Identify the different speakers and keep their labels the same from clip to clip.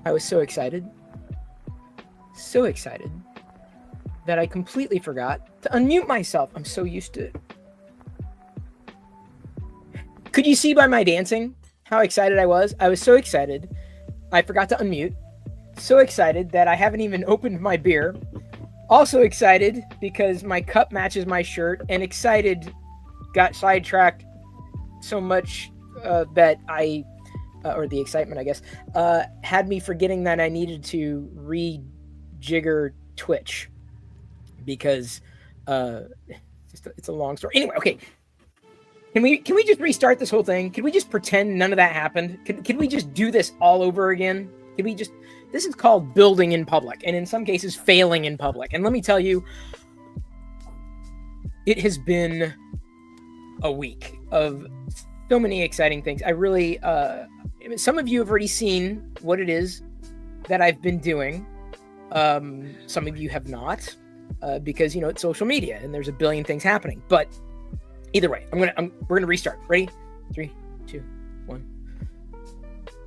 Speaker 1: I was so excited that I completely forgot to unmute myself. I'm so used to it. Could you see by my dancing how excited I was? I was so excited, I forgot to unmute. So excited that I haven't even opened my beer. Also excited because my cup matches my shirt, and excited got sidetracked so much that I, or the excitement, I guess, had me forgetting that I needed to rejigger Twitch because it's a long story. Anyway, okay. Can we just restart this whole thing? Can we just pretend none of that happened? Can we just do this all over again? Can we just... This is called building in public, and in some cases, failing in public. And let me tell you, it has been a week of so many exciting things. I really... some of you have already seen what it is that I've been doing. Some of you have not, because, you know, it's social media, and there's a billion things happening. But either way, we're gonna restart. Ready? 3, 2, 1.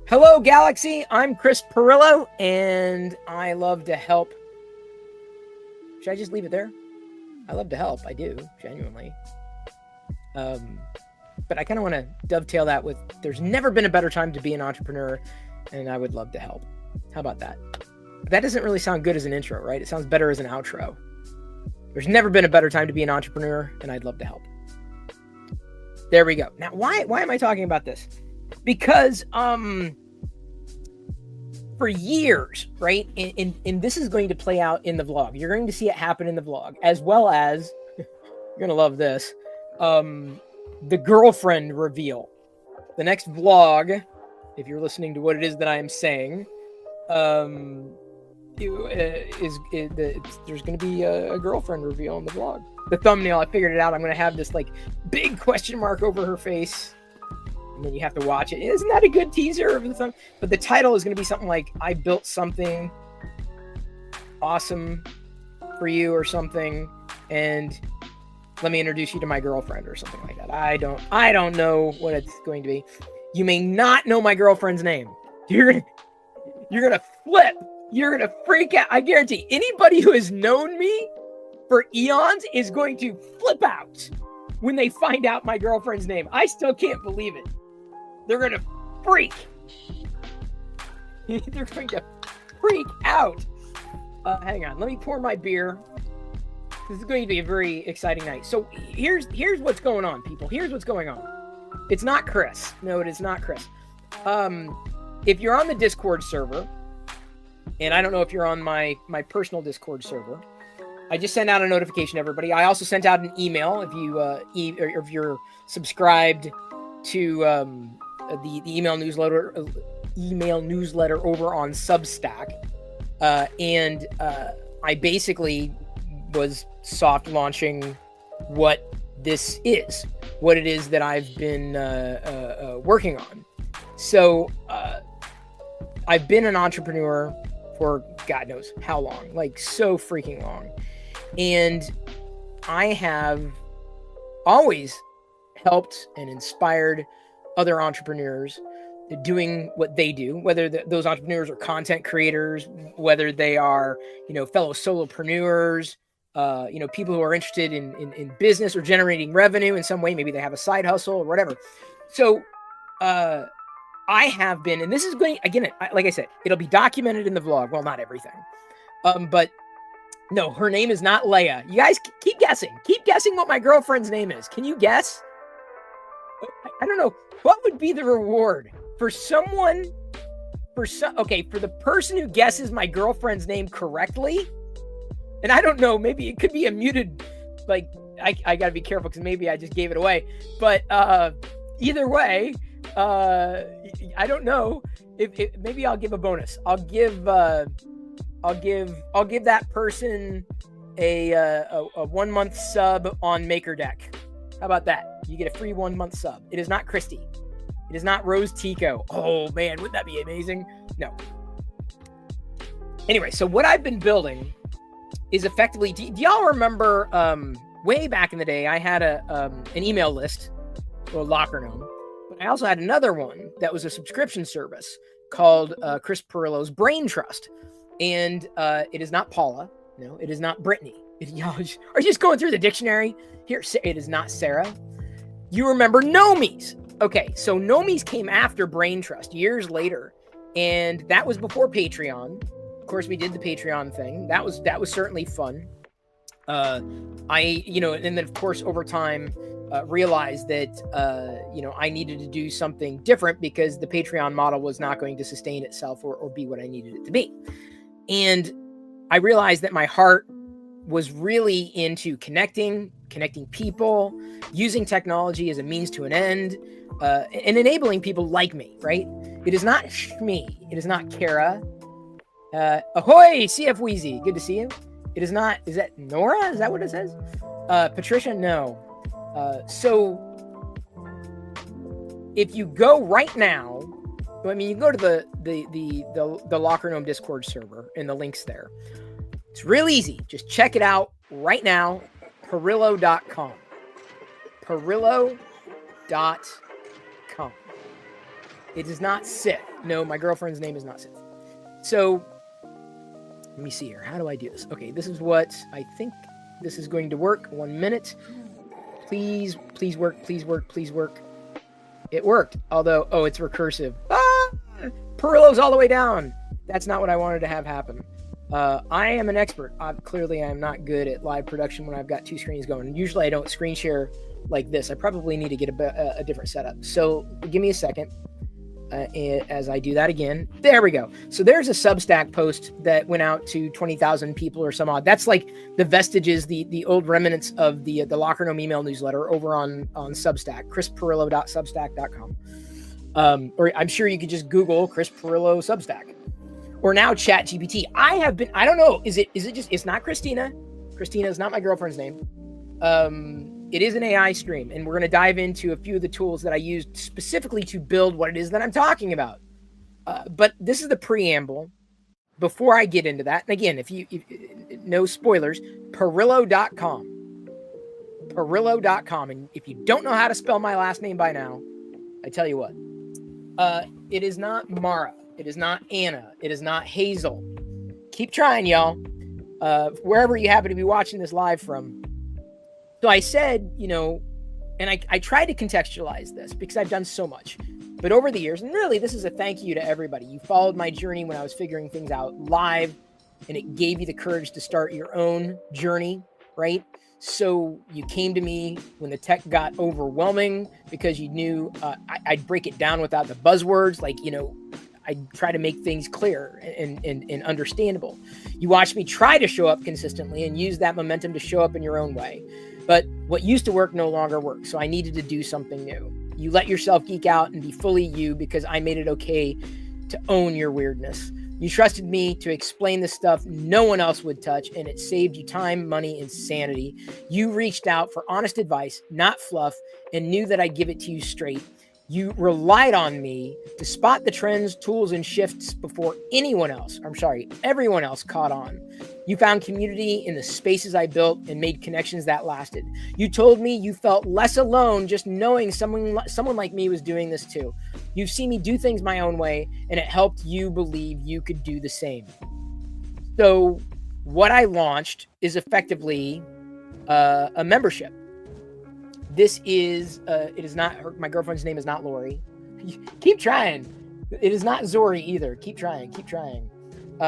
Speaker 1: Hello, Galaxy. I'm Chris Perillo, and I love to help. Should I just leave it there? I love to help. I do, genuinely. But I kind of want to dovetail that with, there's never been a better time to be an entrepreneur, and I would love to help. How about that? That doesn't really sound good as an intro, right? It sounds better as an outro. There's never been a better time to be an entrepreneur, and I'd love to help. There we go. Now, why am I talking about this? Because for years, right, and this is going to play out in the vlog. You're going to see it happen in the vlog, as well as, you're going to love this, the girlfriend reveal. The next vlog, if you're listening to what it is that I am saying, there's going to be a girlfriend reveal in the vlog. The thumbnail, I figured it out. I'm going to have this like big question mark over her face, and then you have to watch it. Isn't that a good teaser of the thumb? But the title is going to be something like, I built something awesome for you or something, and let me introduce you to my girlfriend or something like that. I don't know what it's going to be. You may not know my girlfriend's name. You're gonna flip. You're gonna freak out. I guarantee anybody who has known me for eons is going to flip out when they find out my girlfriend's name. I still can't believe it. They're gonna freak. They're going to freak out. Hang on, let me pour my beer. This is going to be a very exciting night. So here's what's going on, people. Here's what's going on. It's not Chris. No, it is not Chris. If you're on the Discord server, and I don't know if you're on my personal Discord server, I just sent out a notification to everybody. I also sent out an email if you if you're subscribed to the email newsletter over on Substack, and I basically was soft launching what this is, what it is that I've been working on. So I've been an entrepreneur for God knows how long, like so freaking long. And I have always helped and inspired other entrepreneurs doing what they do, whether those entrepreneurs are content creators, whether they are, fellow solopreneurs, people who are interested in business or generating revenue in some way. Maybe they have a side hustle or whatever. So I have been, and this is going, again, like I said, it'll be documented in the vlog. Well, not everything. But no, her name is not Leia. You guys keep guessing. Keep guessing what my girlfriend's name is. Can you guess? I don't know. What would be the reward for someone, for the person who guesses my girlfriend's name correctly? And I don't know, maybe it could be a muted, like, I got to be careful because maybe I just gave it away. But either way, I don't know if maybe I'll give a bonus. I'll give that person a 1 month sub on MakerDeck. How about that? You get a free 1 month sub. It is not Christy. It is not Rose Tico. Oh man, wouldn't that be amazing? No. Anyway, so what I've been building is effectively, do y'all remember way back in the day, I had an email list or locker gnome, but I also had another one that was a subscription service called Chris Pirillo's Brain Trust. And it is not Paula. No, it is not Brittany. Are you just going through the dictionary? Here, it is not Sarah. You remember Nomies. Okay, so Nomies came after Brain Trust years later. And that was before Patreon. Of course, we did the Patreon thing. That was certainly fun. And then of course, over time, realized that, I needed to do something different because the Patreon model was not going to sustain itself or be what I needed it to be. And I realized that my heart was really into connecting people, using technology as a means to an end, and enabling people like me, right? It is not me. It is not Kara. Ahoy, CF Wheezy. Good to see you. It is not, is that Nora? Is that what it says? Patricia? No. So if you go right now, you can go to the Locker Gnome Discord server and the link's there. It's real easy. Just check it out right now. Pirillo.com. Pirillo.com. It is not Sith. No, my girlfriend's name is not Sith. So let me see here. How do I do this? Okay, this is what I think this is going to work. 1 minute. Please work. Please work. Please work. It worked. Although, it's recursive. Pirillo's all the way down. That's not what I wanted to have happen. I am an expert. Clearly, I'm not good at live production when I've got two screens going. Usually, I don't screen share like this. I probably need to get a different setup. So give me a second as I do that again. There we go. So there's a Substack post that went out to 20,000 people or some odd. That's like the vestiges, the old remnants of the Locker Gnome email newsletter over on Substack, chrispirillo.substack.com. Or I'm sure you could just Google Chris Pirillo Substack. Or now ChatGPT. I don't know. Is it just, it's not Christina. Christina is not my girlfriend's name. It is an AI stream, and we're going to dive into a few of the tools that I used specifically to build what it is that I'm talking about. But this is the preamble before I get into that. And again, if no spoilers, Pirillo.com. Pirillo.com. And if you don't know how to spell my last name by now, I tell you what, it is not Mara. It is not Anna. It is not Hazel. Keep trying, y'all. Wherever you happen to be watching this live from. So I said, and I tried to contextualize this because I've done so much. But over the years, and really this is a thank you to everybody. You followed my journey when I was figuring things out live, and it gave you the courage to start your own journey, right? So you came to me when the tech got overwhelming because you knew I'd break it down without the buzzwords, I'd try to make things clear and understandable. You watched me try to show up consistently and use that momentum to show up in your own way. But what used to work no longer works. So I needed to do something new. You let yourself geek out and be fully you because I made it okay to own your weirdness. You trusted me to explain the stuff no one else would touch, and it saved you time, money, and sanity. You reached out for honest advice, not fluff, and knew that I'd give it to you straight. You relied on me to spot the trends, tools, and shifts before everyone else caught on. You found community in the spaces I built and made connections that lasted. You told me you felt less alone just knowing someone like me was doing this too. You've seen me do things my own way, and it helped you believe you could do the same. So what I launched is effectively a membership. This is, it is not, my girlfriend's name is not Lori. Keep trying. It is not Zori either. Keep trying.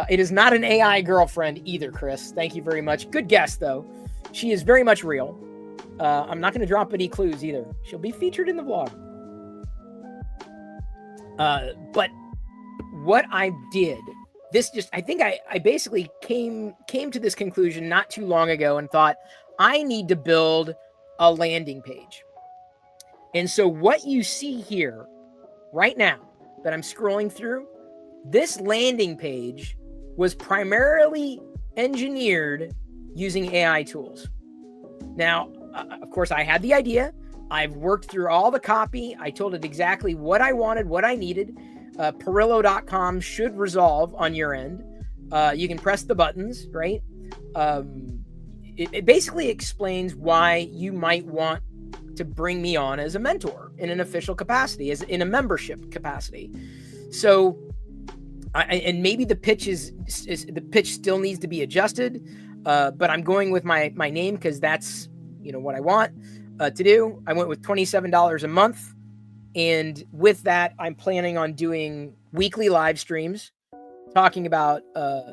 Speaker 1: It is not an AI girlfriend either, Chris. Thank you very much. Good guess, though. She is very much real. I'm not going to drop any clues either. She'll be featured in the vlog. But what I did, I think I basically came to this conclusion not too long ago and thought, I need to build a landing page. And so what you see here right now that I'm scrolling through, this landing page was primarily engineered using AI tools. Now, of course, I had the idea. I've worked through all the copy. I told it exactly what I wanted, what I needed. Pirillo.com should resolve on your end. You can press the buttons, right? It basically explains why you might want to bring me on as a mentor in an official capacity, as in a membership capacity. So and maybe the pitch the pitch still needs to be adjusted, but I'm going with my name because that's what I want to do. I went with $27 a month, and with that, I'm planning on doing weekly live streams, talking about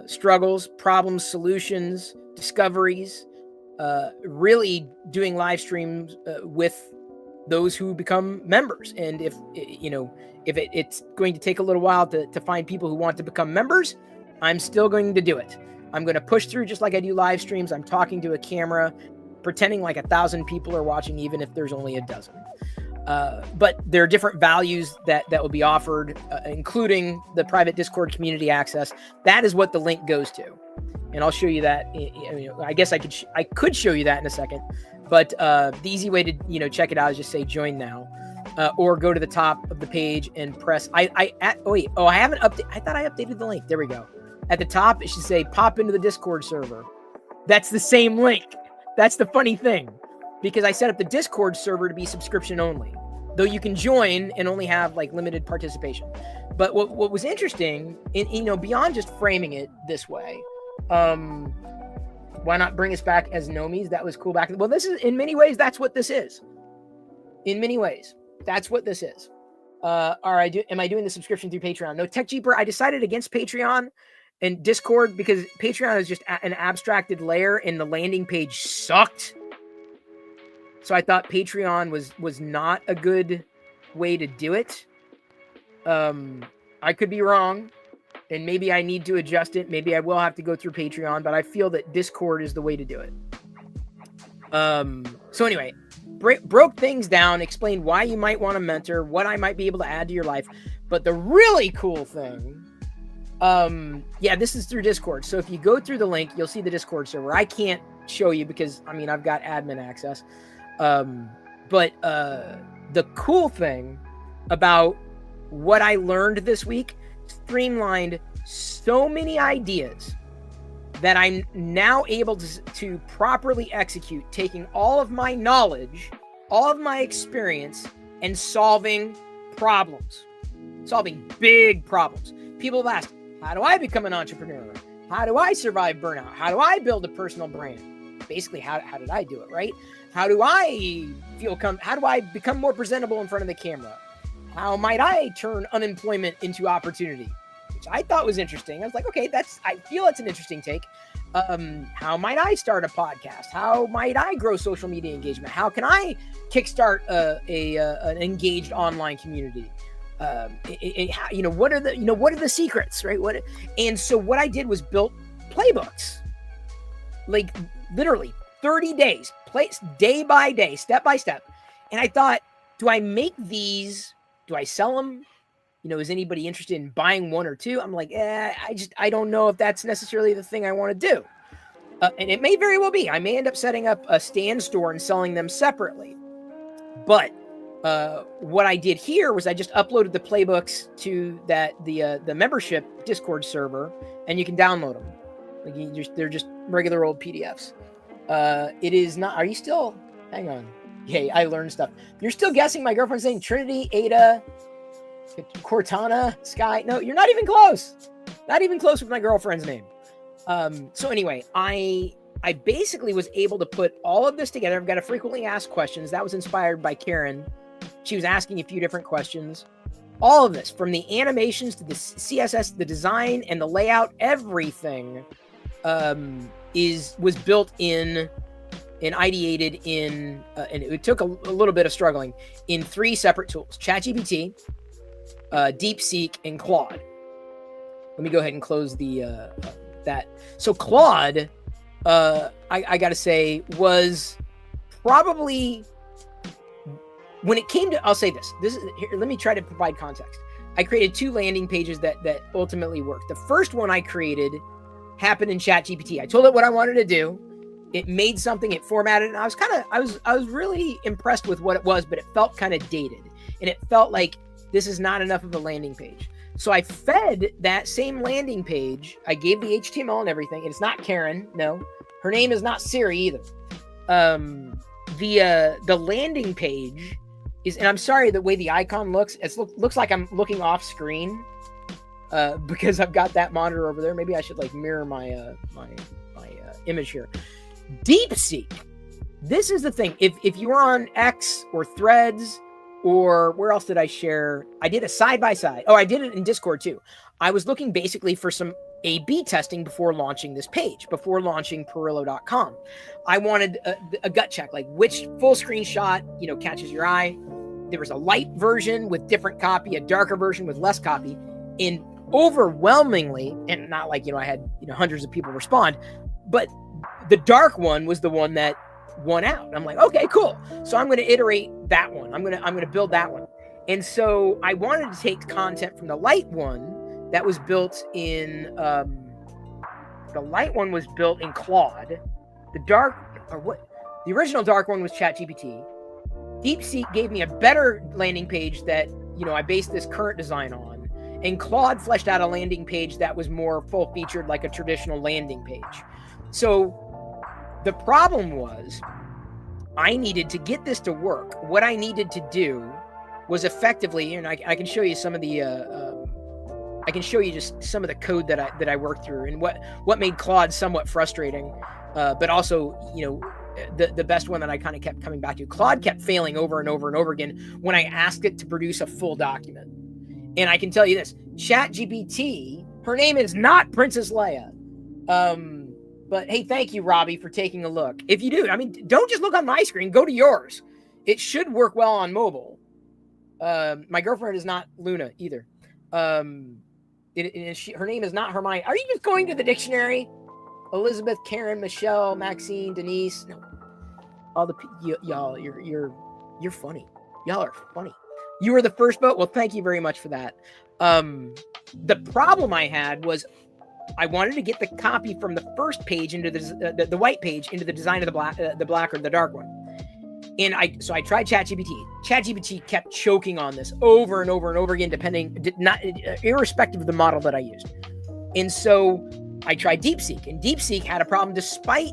Speaker 1: struggles, problems, solutions, discoveries. Really doing live streams with those who become members, and if it's going to take a little while to find people who want to become members, I'm still going to do it. I'm going to push through just like I do live streams. I'm talking to a camera, pretending like 1,000 people are watching, even if there's only a dozen. But there are different values that will be offered, including the private Discord community access. That is what the link goes to, and I'll show you that. I guess I could show you that in a second. But the easy way to check it out is just say join now, or go to the top of the page and press. I haven't updated. I thought I updated the link. There we go. At the top it should say pop into the Discord server. That's the same link. That's the funny thing, because I set up the Discord server to be subscription only, though you can join and only have like limited participation. But what was interesting, beyond just framing it this way, why not bring us back as Nomies? That was cool back. Well, this is, in many ways, that's what this is. In many ways, that's what this is. Am I doing the subscription through Patreon? No, TechJeeper, I decided against Patreon and Discord because Patreon is just an abstracted layer and the landing page sucked. So I thought Patreon was not a good way to do it. I could be wrong. And maybe I need to adjust it. Maybe I will have to go through Patreon, but I feel that Discord is the way to do it. So anyway, broke things down, explained why you might want a mentor, what I might be able to add to your life. But the really cool thing, this is through Discord. So if you go through the link, you'll see the Discord server. I can't show you because, I've got admin access. But the cool thing about what I learned this week streamlined so many ideas that I'm now able to properly execute, taking all of my knowledge, all of my experience, and solving big problems. People have asked, how do I become an entrepreneur? How do I survive burnout? How do I build a personal brand? Basically, how did I do it, right? How do I how do I become more presentable in front of the camera? How might I turn unemployment into opportunity? Which I thought was interesting. I was like, okay, I feel it's an interesting take. How might I start a podcast? How might I grow social media engagement? How can I kickstart an engaged online community? What are the secrets, right? And so what I did was built playbooks, like literally 30 days, day by day, step by step. And I thought, do I make these? Do I sell them? Is anybody interested in buying one or two? I'm like, I don't know if that's necessarily the thing I want to do. And it may very well be. I may end up setting up a stand store and selling them separately. But what I did here was I just uploaded the playbooks to the membership Discord server, and you can download them. They're just regular old PDFs. It is not. Are you still? Hang on. Yay, I learned stuff. You're still guessing my girlfriend's name? Trinity, Ada, Cortana, Sky. No, you're not even close. Not even close with my girlfriend's name. So anyway, I basically was able to put all of this together. I've got a frequently asked questions. That was inspired by Karen. She was asking a few different questions. All of this, from the animations to the CSS, the design and the layout, everything was built in and ideated in, and it took a little bit of struggling, in 3 separate tools: ChatGPT, DeepSeek, and Claude. Let me go ahead and close that. So Claude, I got to say, was probably, when it came to, I'll say this. Here, let me try to provide context. I created 2 landing pages that ultimately worked. The first one I created happened in ChatGPT. I told it what I wanted to do. It made something, it formatted, and I was really impressed with what it was, but it felt kind of dated. And it felt like this is not enough of a landing page. So I fed that same landing page. I gave the HTML and everything. And it's not Karen. No, her name is not Siri either. The landing page is, and I'm sorry, the way the icon looks, looks like I'm looking off screen. because I've got that monitor over there. Maybe I should like mirror my image here. DeepSeek. This is the thing. If you were on X or Threads, or where else did I share? I did a side-by-side. Oh, I did it in Discord too. I was looking basically for some A/B testing before launching this page, before launching Perillo.com. I wanted a gut check, like which full screenshot, catches your eye. There was a light version with different copy, a darker version with less copy. And overwhelmingly, and not like, I had, hundreds of people respond, but the dark one was the one that won out. I'm like, okay, cool. So I'm going to iterate that one. I'm going to build that one. And so I wanted to take content from the light one that was built in, the light one was built in Claude. The original dark one was ChatGPT. DeepSeek gave me a better landing page that, I based this current design on. And Claude fleshed out a landing page that was more full featured, like a traditional landing page. So the problem was I needed to get this to work. What I needed to do was effectively, and I can show you some of the, I can show you just some of the code that I worked through and what made Claude somewhat frustrating, but also, the best one that I kind of kept coming back to. Claude kept failing over and over and over again when I asked it to produce a full document. And I can tell you this, ChatGPT, her name is not Princess Leia. But hey, thank you, Robbie, for taking a look. If you do, don't just look on my screen, go to yours. It should work well on mobile. My girlfriend is not Luna either. Her name is not Hermione. Are you just going to the dictionary? Elizabeth, Karen, Michelle, Maxine, Denise. No, all the y'all. You're funny. Y'all are funny. You were the first vote. Well, thank you very much for that. The problem I had was I wanted to get the copy from the first page into the white page into the design of the black or the dark one. And so I tried ChatGPT. ChatGPT kept choking on this over and over and over again, irrespective of the model that I used. And so I tried DeepSeek, and DeepSeek had a problem despite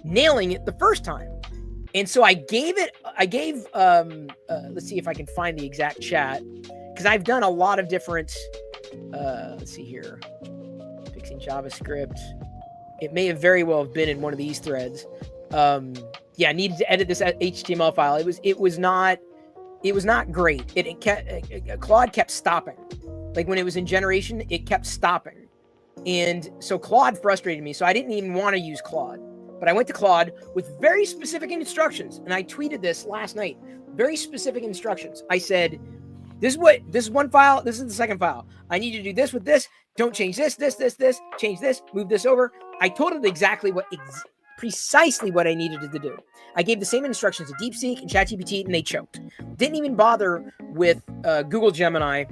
Speaker 1: nailing it the first time. And so let's see if I can find the exact chat, because I've done a lot of different, let's see here, fixing JavaScript. It may have very well have been in one of these threads. I needed to edit this HTML file. It was not great. Claude kept stopping. Like when it was in generation, it kept stopping. And so Claude frustrated me. So I didn't even want to use Claude, but I went to Claude with very specific instructions. And I tweeted this last night, very specific instructions. I said, this is one file. This is the second file. I need you to do this with this. Don't change this, change this, move this over. I told it exactly precisely what I needed it to do. I gave the same instructions to DeepSeek and ChatGPT, and they choked. Didn't even bother with Google Gemini,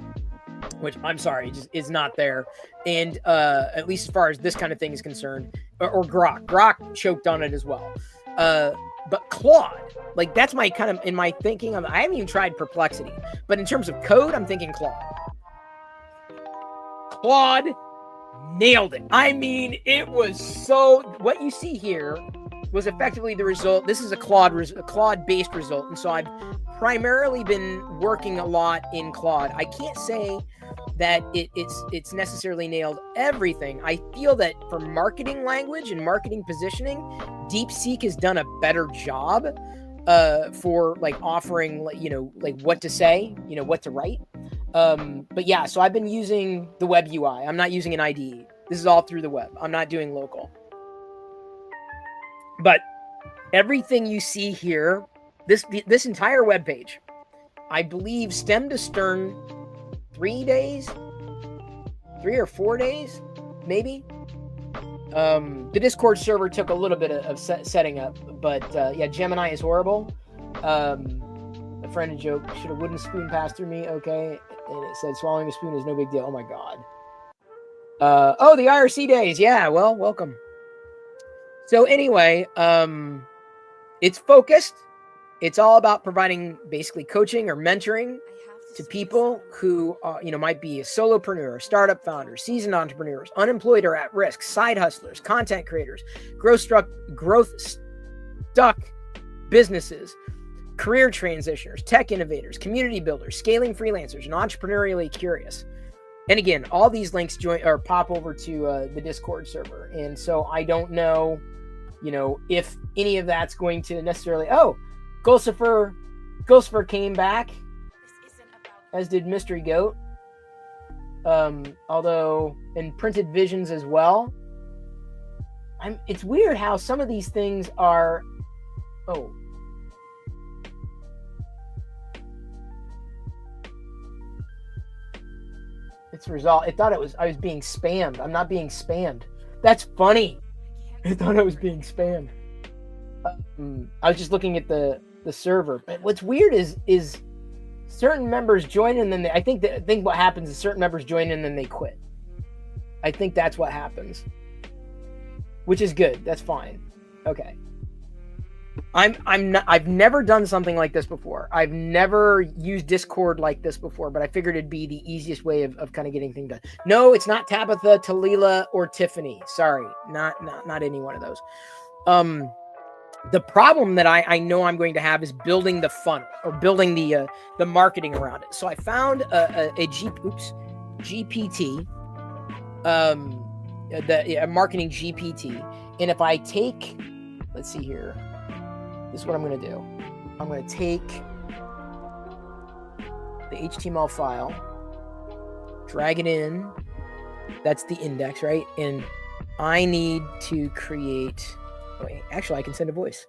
Speaker 1: which I'm sorry, just is not there. And at least as far as this kind of thing is concerned, or Grok. Grok choked on it as well. But Claude, like that's my kind of, in my thinking, I haven't even tried Perplexity, but in terms of code, I'm thinking Claude. Claude nailed it. It was so, what you see here was effectively the result. This is a Claude-based result. And so I've primarily been working a lot in Claude. I can't say that it's necessarily nailed everything. I feel that for marketing language and marketing positioning, DeepSeek has done a better job for like offering, like what to say, what to write. But yeah, so I've been using the web UI. I'm not using an IDE. This is all through the web. I'm not doing local. But everything you see here, this entire web page, I believe stem to stern, 3 or 4 days, maybe. The Discord server took a little bit of setting up, but yeah, Gemini is horrible. A friend joke, should a wooden spoon pass through me? Okay. And it said swallowing a spoon is no big deal. Oh my God. Oh, the IRC days. Yeah, well, welcome. So anyway, it's focused. It's all about providing basically coaching or mentoring to people who might be a solopreneur, startup founders, seasoned entrepreneurs, unemployed or at risk, side hustlers, content creators, growth stuck businesses, career transitioners, tech innovators, community builders, scaling freelancers, and entrepreneurially curious. And again, all these links join or pop over to the Discord server. And so I don't know, if any of that's going to necessarily, Gulcifer came back, as did Mystery Goat. Although, and Printed Visions as well. It's weird how some of these things are, it's resolved. I thought I was being spammed. I'm not being spammed. That's funny. I thought I was being spammed. I was just looking at the server. But what's weird is certain members join and then I think what happens is certain members join and then they quit. I think that's what happens, which is good. That's fine. Okay. I've never done something like this before. I've never used Discord like this before, but I figured it'd be the easiest way of kind of getting things done. No, it's not Tabitha, Talila, or Tiffany. Sorry, not any one of those. The problem that I know I'm going to have is building the funnel or building the marketing around it. So I found a GPT, a marketing GPT, and if I take, let's see here. This is what I'm going to do. I'm going to take the HTML file, drag it in. That's the index, right? And I need to create... Wait, actually, I can send a voice.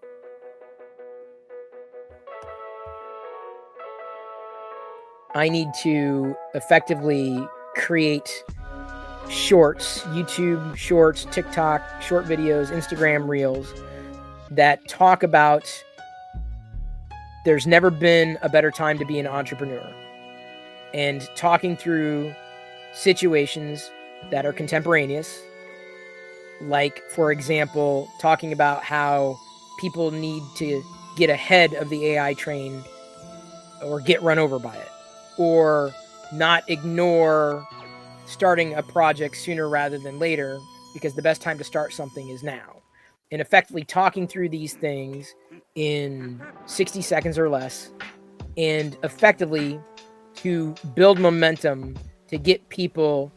Speaker 1: I need to effectively create shorts, YouTube shorts, TikTok, short videos, Instagram reels, that talk about there's never been a better time to be an entrepreneur, and talking through situations that are contemporaneous, like, for example, talking about how people need to get ahead of the AI train or get run over by it, or not ignore starting a project sooner rather than later, because the best time to start something is now. And effectively talking through these things in 60 seconds or less, and effectively to build momentum to get people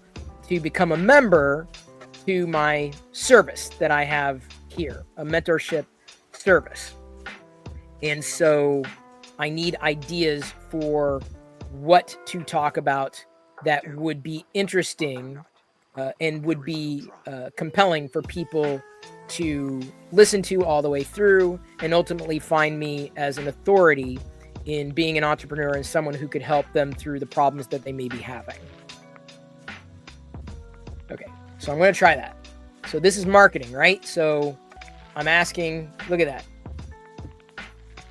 Speaker 1: to become a member to my service that I have here, a mentorship service. And so I need ideas for what to talk about that would be interesting and would be compelling for people to listen to all the way through, and ultimately find me as an authority in being an entrepreneur and someone who could help them through the problems that they may be having. Okay, so I'm going to try that. So this is marketing, right? So I'm asking, look at that.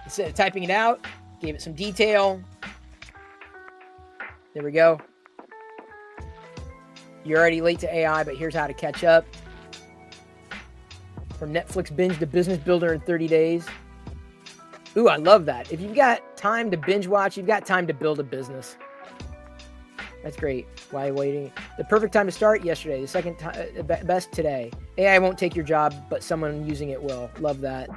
Speaker 1: Instead of typing it out, gave it some detail. There we go. You're already late to AI, but here's how to catch up. From Netflix binge to business builder in 30 days. Ooh, I love that. If you've got time to binge watch, you've got time to build a business. That's great. Why waiting? The perfect time to start, yesterday. The second best, today. AI won't take your job, but someone using it will. Love that.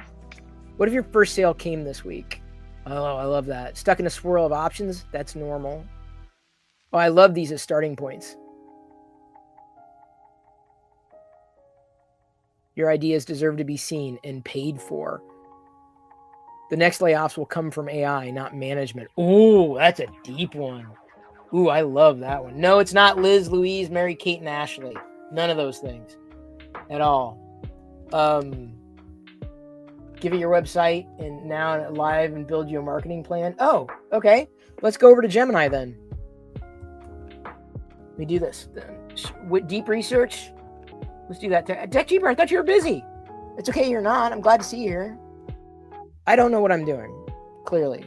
Speaker 1: What if your first sale came this week? Oh, I love that. Stuck in a swirl of options? That's normal. Oh, I love these as starting points. Your ideas deserve to be seen and paid for. The next layoffs will come from AI, not management. Ooh, that's a deep one. Ooh, I love that one. No, it's not Liz, Louise, Mary, Kate, and Ashley. None of those things at all. Give it your website and now live and build you a marketing plan. Oh, okay. Let's go over to Gemini then. Let me do this then. With deep research. Let's do that. Tech Cheaper, I thought you were busy. It's okay, you're not. I'm glad to see you here. I don't know what I'm doing, clearly.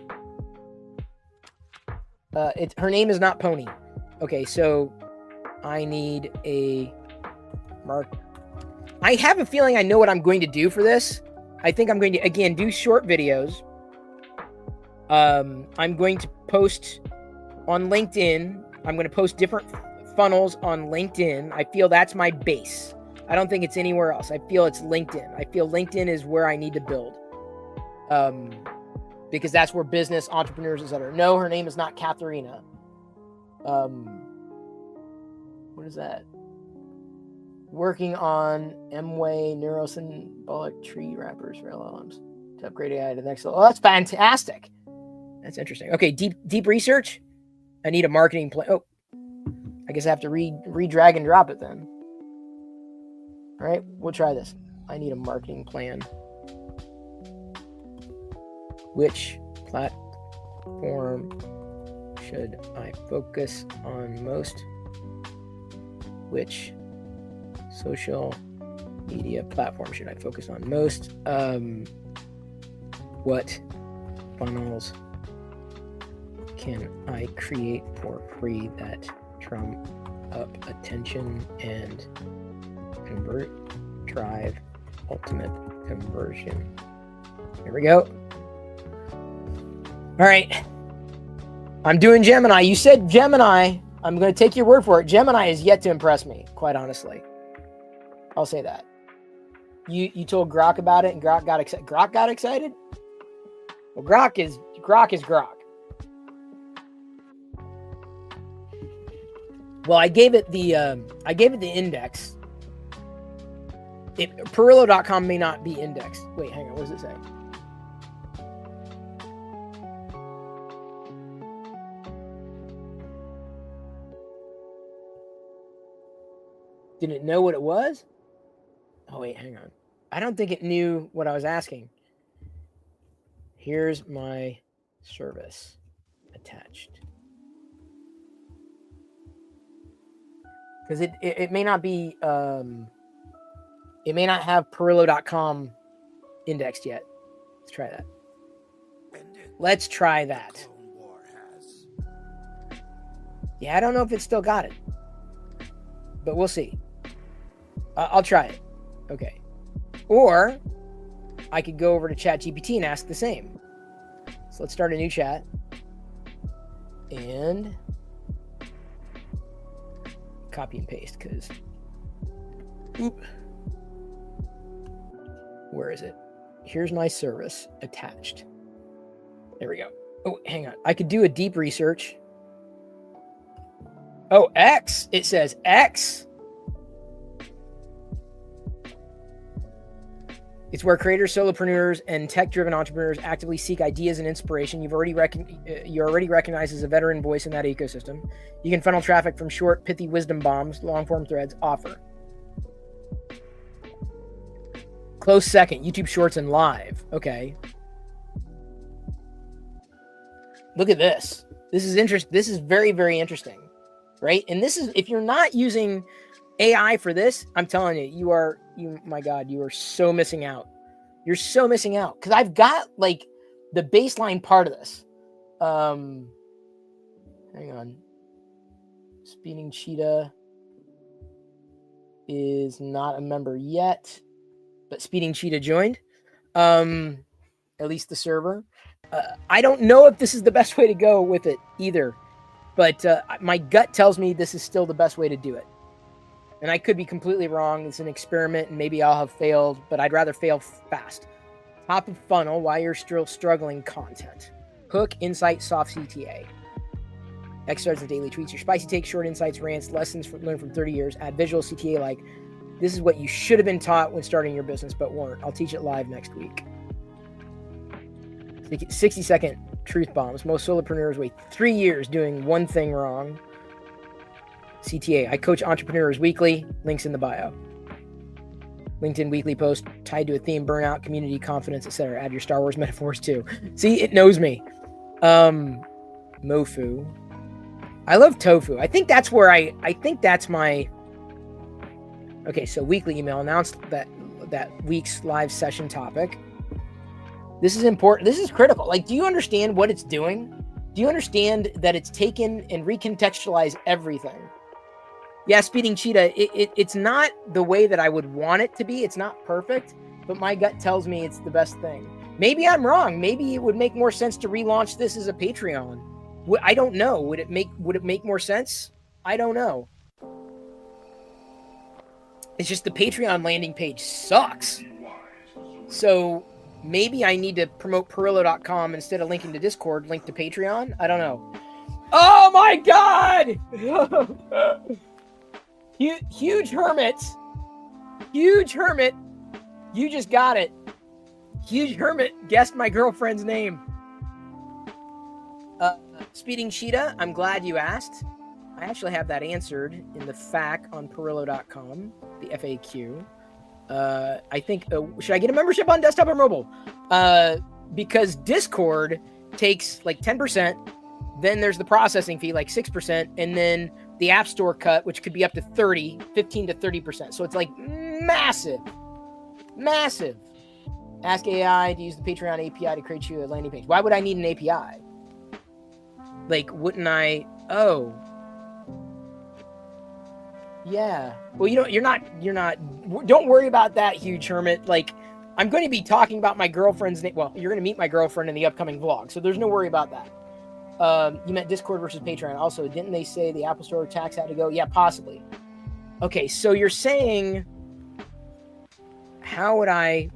Speaker 1: Her name is not Pony. Okay, so I need a mark. I have a feeling I know what I'm going to do for this. I think I'm going to, again, do short videos. I'm going to post on LinkedIn. I'm going to post different funnels on LinkedIn. I feel that's my base. I don't think it's anywhere else. I feel it's LinkedIn. I feel LinkedIn is where I need to build. Because that's where business, entrepreneurs, etc. No, her name is not Katharina. What is that? Working on M-Way neurosymbolic tree wrappers for LLMs to upgrade AI to the next level. Oh, that's fantastic. That's interesting. Okay, deep research. I need a marketing plan. Oh, I guess I have to re-drag and drop it then. All right, we'll try this. I need a marketing plan. Which platform should I focus on most? Which social media platform should I focus on most? What funnels can I create for free that drum up attention and drive ultimate conversion? Here we go. All right. I'm doing Gemini. You said Gemini. I'm going to take your word for it. Gemini is yet to impress me, quite honestly. I'll say that. You told Grok about it and Grok got excited. Grok got excited? Well, Grok is Grok. Well, I gave it the index. Perillo.com may not be indexed. Wait, hang on. What does it say? Did it know what it was? Oh, wait, hang on. I don't think it knew what I was asking. Here's my service attached. Because it may not be, it may not have Perillo.com indexed yet. Let's try that. Let's try that. Yeah, I don't know if it still got it, but we'll see. I'll try it. Okay. Or I could go over to ChatGPT and ask the same. So let's start a new chat. And copy and paste because... Where is it? Here's my service attached. There we go. Oh, hang on. I could do a deep research. Oh, X. It says X. It's where creators, solopreneurs, and tech-driven entrepreneurs actively seek ideas and inspiration. You're already recognized as a veteran voice in that ecosystem. You can funnel traffic from short, pithy wisdom bombs, long-form threads, offer. Close second, YouTube Shorts and Live. Okay. Look at this. This is interesting. This is very, very interesting, right? And this is, if you're not using AI for this, I'm telling you, my God, you are so missing out. You're so missing out. Because I've got like the baseline part of this. Hang on. Speeding Cheetah is not a member yet, but Speeding Cheetah joined. At least the server. I don't know if this is the best way to go with it either, but my gut tells me this is still the best way to do it. And I could be completely wrong. It's an experiment and maybe I'll have failed, but I'd rather fail fast. Top of funnel, why you're still struggling content. Hook, insight, soft CTA. Exercise and daily tweets. Your spicy takes, short insights, rants, lessons learned from 30 years. Add visual CTA like, this is what you should have been taught when starting your business, but weren't. I'll teach it live next week. 60-second truth bombs. Most solopreneurs wait 3 years doing one thing wrong. CTA. I coach entrepreneurs weekly. Links in the bio. LinkedIn weekly post tied to a theme: burnout, community, confidence, etc. Add your Star Wars metaphors too. See, it knows me. Mofu. I love tofu. I think that's where I think that's my. Okay, so weekly email announced that week's live session topic. This is important. This is critical. Like, do you understand what it's doing? Do you understand that it's taken and recontextualized everything? Yeah, Speeding Cheetah, it's not the way that I would want it to be. It's not perfect, but my gut tells me it's the best thing. Maybe I'm wrong. Maybe it would make more sense to relaunch this as a Patreon. I don't know. Would it make more sense? I don't know. It's just the Patreon landing page sucks. So maybe I need to promote Perillo.com instead of linking to Discord, link to Patreon. I don't know. Oh my God! Huge hermit. Huge hermit. You just got it. Huge hermit guessed my girlfriend's name. Speeding Cheetah, I'm glad you asked. I actually have that answered in the FAQ on Perillo.com, the FAQ. I think, should I get a membership on desktop or mobile? Because Discord takes like 10%, then there's the processing fee, like 6%, and then the App Store cut, which could be up to 15 to 30%. So it's like massive. Ask AI to use the Patreon API to create you a landing page. Why would I need an API? Like, wouldn't I? Oh. Yeah. Well, you're not, don't worry about that, huge hermit. Like, I'm going to be talking about my girlfriend's name. Well, you're going to meet my girlfriend in the upcoming vlog, so there's no worry about that. You meant Discord versus Patreon. Also, didn't they say the Apple Store tax had to go? Yeah, possibly. Okay, so you're saying, how would I,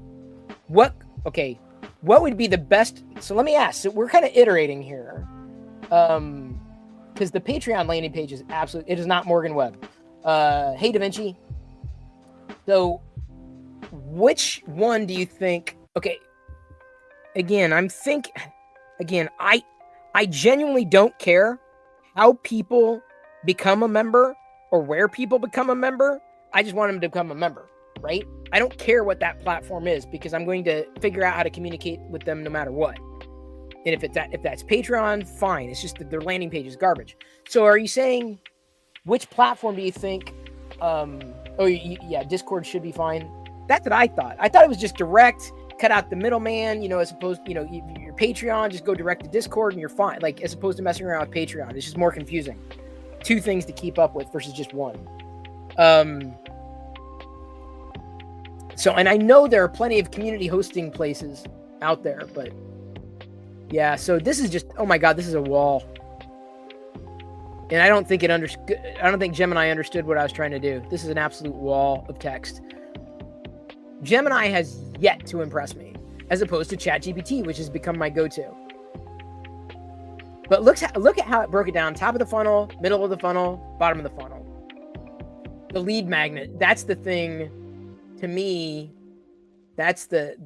Speaker 1: what would be the best? So let me ask. So we're kind of iterating here. Because the Patreon landing page is it is not Morgan Webb. Hey, Da Vinci. So which one do you think? Okay. Again, I genuinely don't care how people become a member or where people become a member. I just want them to become a member, right? I don't care what that platform is because I'm going to figure out how to communicate with them no matter what. And if that's Patreon, fine. It's just that their landing page is garbage. So are you saying which platform do you think? Discord should be fine. That's what I thought. I thought it was just direct, cut out the middleman, as opposed, your Patreon, just go direct to Discord and you're fine. Like, as opposed to messing around with Patreon. It's just more confusing. Two things to keep up with versus just one. And I know there are plenty of community hosting places out there, but yeah, so this is just, oh my God, this is a wall. And I don't think Gemini understood what I was trying to do. This is an absolute wall of text. Gemini has yet to impress me, as opposed to ChatGPT, which has become my go-to. But look at how it broke it down. Top of the funnel, middle of the funnel, bottom of the funnel. The lead magnet, that's the thing, to me, that's the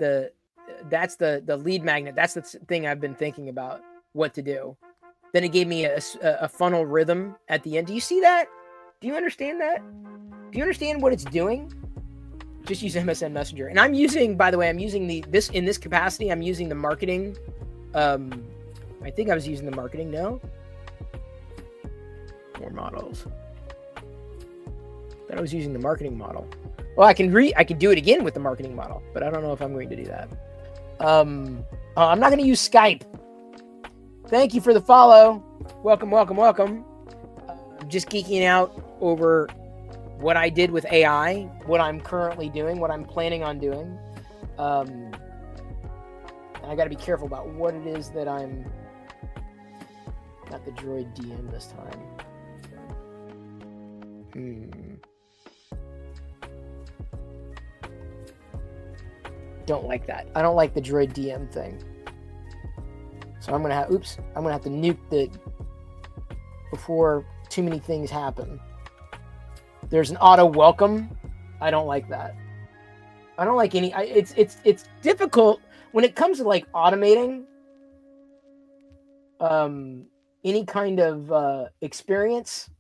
Speaker 1: lead magnet. That's the thing I've been thinking about what to do. Then it gave me a funnel rhythm at the end. Do you see that? Do you understand that? Do you understand what it's doing? Just use MSN Messenger. And I'm using, by the way, in this capacity, I'm using the marketing. I think I was using the marketing. No? More models. Thought I was using the marketing model. Well, I can do it again with the marketing model, but I don't know if I'm going to do that. I'm not going to use Skype. Thank you for the follow. Welcome. I'm just geeking out over what I did with AI, what I'm currently doing, what I'm planning on doing. And I got to be careful about what it is that I'm... Not the Droid DM this time. Don't like that. I don't like the Droid DM thing. So I'm gonna have to nuke the before too many things happen. There's an auto welcome. I don't like that. I don't like any. It's difficult when it comes to like automating any kind of experience.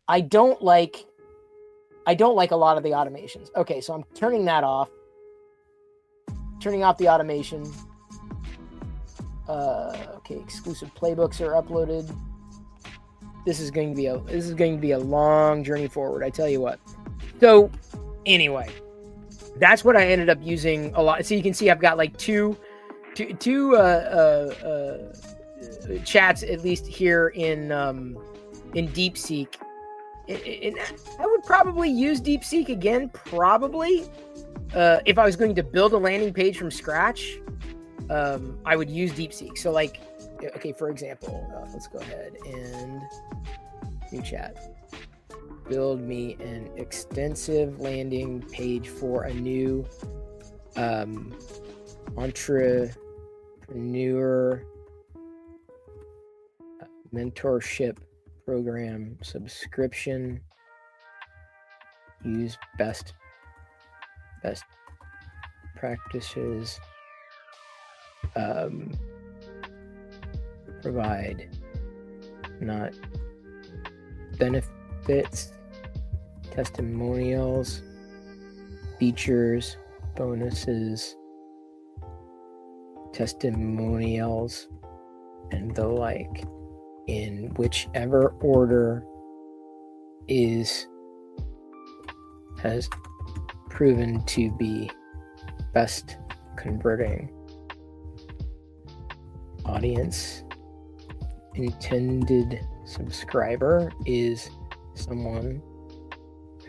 Speaker 1: I don't like a lot of the automations. Okay, so I'm turning that off. Turning off the automation. Okay, exclusive playbooks are uploaded. This is going to be a long journey forward, I tell you what. So anyway, that's what I ended up using a lot. So you can see I've got like two chats at least here in DeepSeek. I would probably use DeepSeek again, probably. If I was going to build a landing page from scratch, I would use DeepSeek. So like, okay, for example, let's go ahead and new chat. Build me an extensive landing page for a new entrepreneur mentorship program subscription use best practices, provide not benefits, testimonials, features, bonuses, testimonials, and the like, in whichever order has proven to be best converting. Audience intended subscriber is someone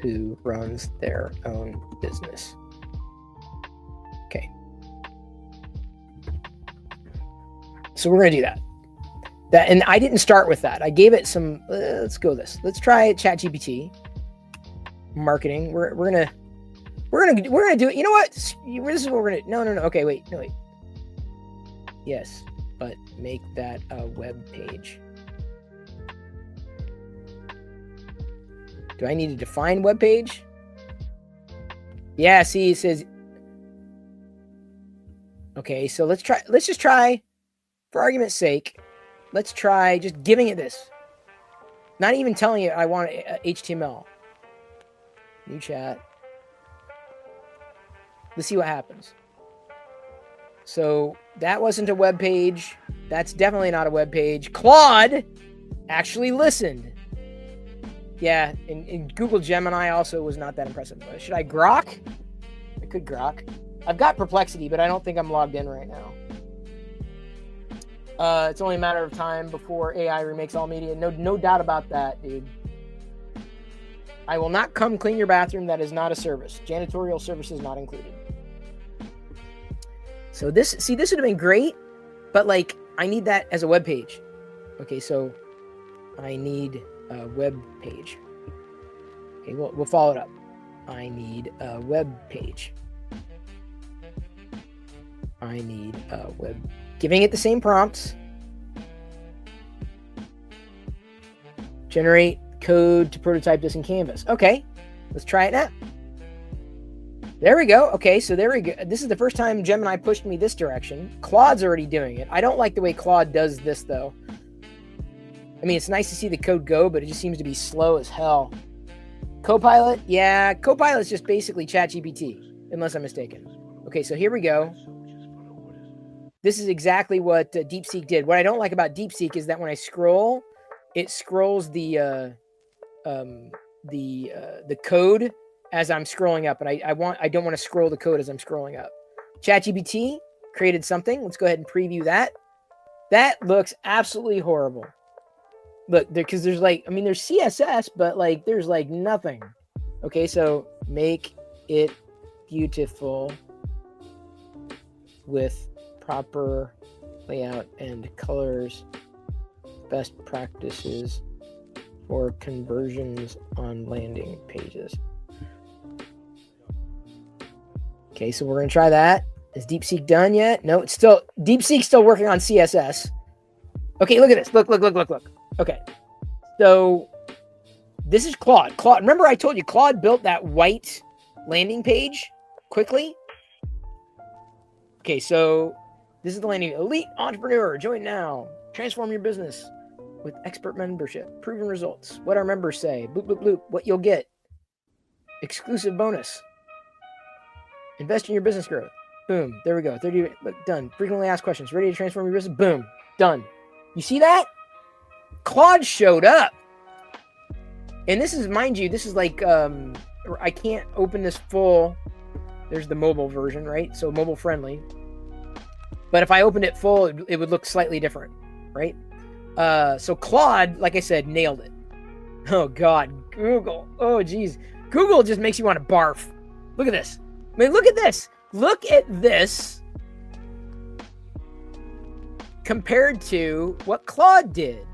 Speaker 1: who runs their own business. Okay. So we're going to do that. And I didn't start with that. I gave it some, let's go this. Let's try ChatGPT. Marketing. We're gonna do it. You know what? This is what we're gonna do. No. Okay, wait. Yes, but make that a web page. Do I need to define web page? Yeah, see, it says. Okay, so let's just try, for argument's sake, let's try just giving it this. Not even telling it I want HTML. New chat. Let's see what happens. So that wasn't a web page. That's definitely not a web page. Claude actually listened. Yeah, in Google Gemini also was not that impressive. Should I grok? I could grok. I've got Perplexity, but I don't think I'm logged in right now. It's only a matter of time before AI remakes all media. No doubt about that, dude. I will not come clean your bathroom. That is not a service. Janitorial services not included. So this would have been great, but like I need that as a web page. Okay, so I need a web page. Okay, we'll follow it up. I need a web page. I need a web. Giving it the same prompts. Generate code to prototype this in Canvas. Okay, let's try it now. There we go. Okay, so there we go. This is the first time Gemini pushed me this direction. Claude's already doing it. I don't like the way Claude does this, though. I mean, it's nice to see the code go, but it just seems to be slow as hell. Copilot? Yeah, Copilot's just basically ChatGPT, unless I'm mistaken. Okay, so here we go. This is exactly what DeepSeek did. What I don't like about DeepSeek is that when I scroll, it scrolls the code as I'm scrolling up, and I don't want to scroll the code as I'm scrolling up. ChatGPT created something. Let's go ahead and preview that. That looks absolutely horrible. Look, because there's like, I mean, there's CSS, but like there's like nothing. Okay, so make it beautiful with proper layout and colors. Best practices for conversions on landing pages. Okay, so we're going to try that. Is DeepSeek done yet? No, it's still, DeepSeek's still working on CSS. Okay, look at this. Look. Okay, so this is Claude. Remember I told you Claude built that white landing page quickly? Okay, so this is the landing. Elite Entrepreneur, join now. Transform your business with expert membership. Proven results. What our members say. Bloop, bloop, bloop. What you'll get. Exclusive bonus. Invest in your business growth. Boom. There we go. 30. Look, done. Frequently asked questions. Ready to transform your business? Boom. Done. You see that? Claude showed up. And this is, mind you, this is like, I can't open this full. There's the mobile version, right? So mobile friendly. But if I opened it full, it would look slightly different, right? So Claude, like I said, nailed it. Oh, God. Google. Oh, geez. Google just makes you want to barf. Look at this. I mean, look at this. Look at this compared to what Claude did.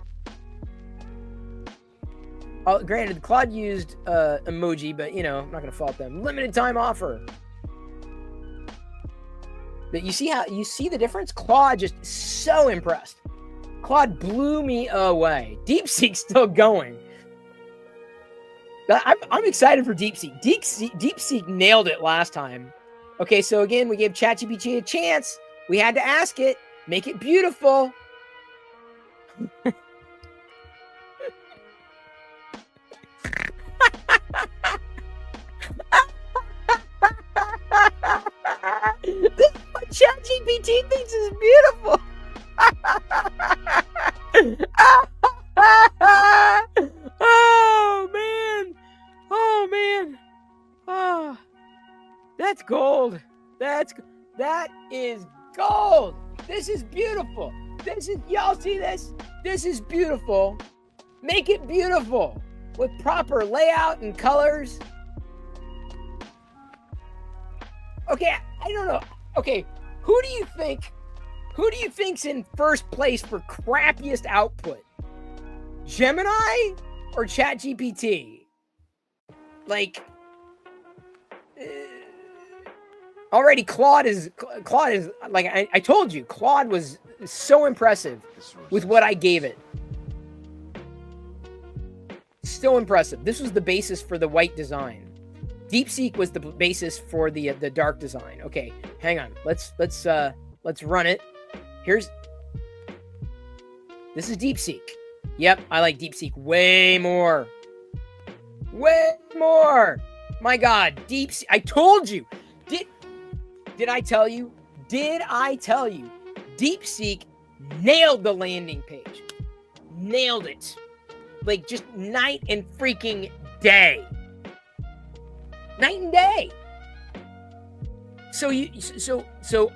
Speaker 1: Granted, Claude used emoji, but, you know, I'm not going to fault them. Limited time offer. But you see the difference? Claude just so impressed. Claude blew me away. DeepSeek's still going. I'm excited for DeepSeek. DeepSeek nailed it last time. Okay, so again, we gave ChatGPT a chance. We had to ask it, make it beautiful. This is what ChatGPT thinks is beautiful. Oh man. Oh man. Oh, that's gold. That is gold. This is beautiful. Y'all see this? This is beautiful. Make it beautiful with proper layout and colors. Okay, I don't know. Okay, who do you think's in first place for crappiest output? Gemini or ChatGPT? Like, already Claude is like I told you, Claude was so impressive with what I gave it. So impressive. This was the basis for the white design. DeepSeek was the basis for the dark design. Okay, hang on. Let's run it. This is DeepSeek. Yep, I like DeepSeek way more. Way more. My God, DeepSeek. I told you. Did I tell you? Did I tell you? DeepSeek nailed the landing page. Nailed it. Like just night and freaking day. Night and day. So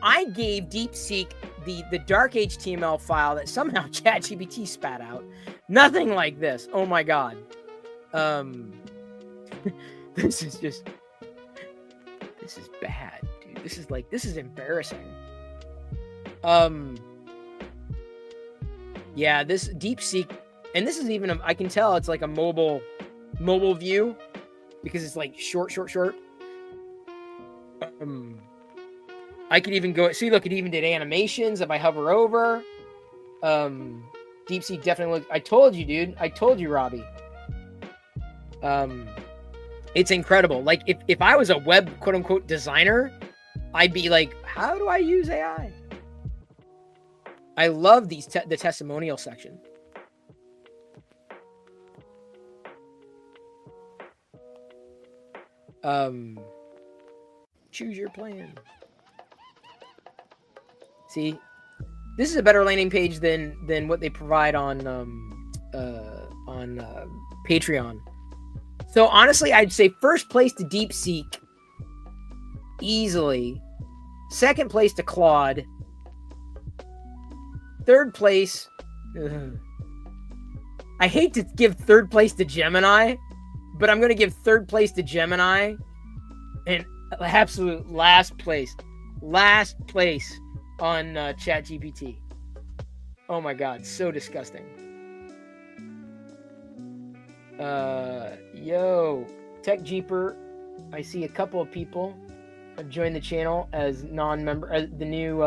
Speaker 1: I gave DeepSeek the dark HTML file that somehow ChatGPT spat out. Nothing like this. Oh my God. This is bad, dude. This is embarrassing. Yeah, this DeepSeek, and this is even I can tell it's like a mobile view because it's like short. I could even go see. Look, it even did animations if I hover over. DeepSeek definitely looked. I told you, dude. I told you, Robbie. It's incredible. Like if I was a web quote unquote designer, I'd be like, how do I use AI? I love the testimonial section. Choose your plan. See, this is a better landing page than what they provide on Patreon. So honestly, I'd say first place to DeepSeek easily. Second place to Claude. Third place. I hate to give third place to Gemini, but I'm going to give third place to Gemini and absolute last place on ChatGPT. Oh my God, so disgusting. Yo, Tech Jeeper, I see a couple of people have joined the channel as non-member. The new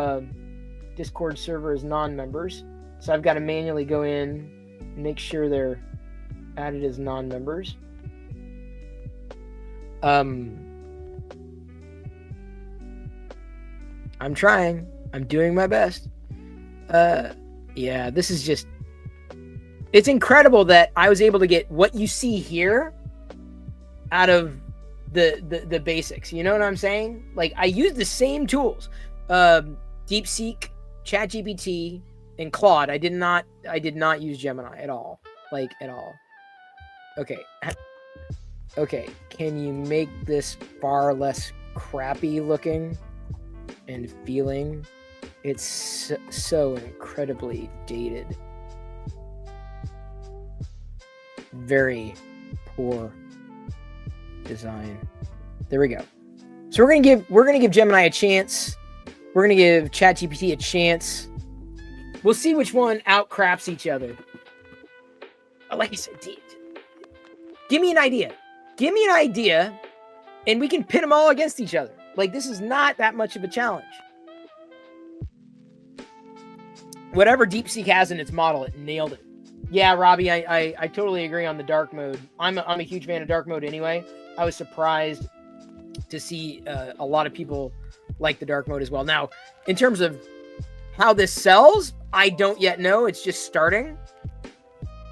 Speaker 1: Discord server is non-members, so I've got to manually go in and make sure they're added as non-members. I'm trying. I'm doing my best. Yeah, this is just... It's incredible that I was able to get what you see here out of the basics. You know what I'm saying? Like, I used the same tools. DeepSeek, ChatGPT, and Claude. I did not use Gemini at all. Like, at all. Okay. Okay, can you make this far less crappy looking and feeling? It's so incredibly dated. Very poor design. There we go. So we're gonna give Gemini a chance. We're gonna give ChatGPT a chance. We'll see which one outcraps each other. Like I said, give me an idea. Give me an idea, and we can pit them all against each other. Like, this is not that much of a challenge. Whatever DeepSeek has in its model, it nailed it. Yeah, Robbie, I totally agree on the dark mode. I'm a huge fan of dark mode anyway. I was surprised to see a lot of people like the dark mode as well. Now, in terms of how this sells, I don't yet know. It's just starting.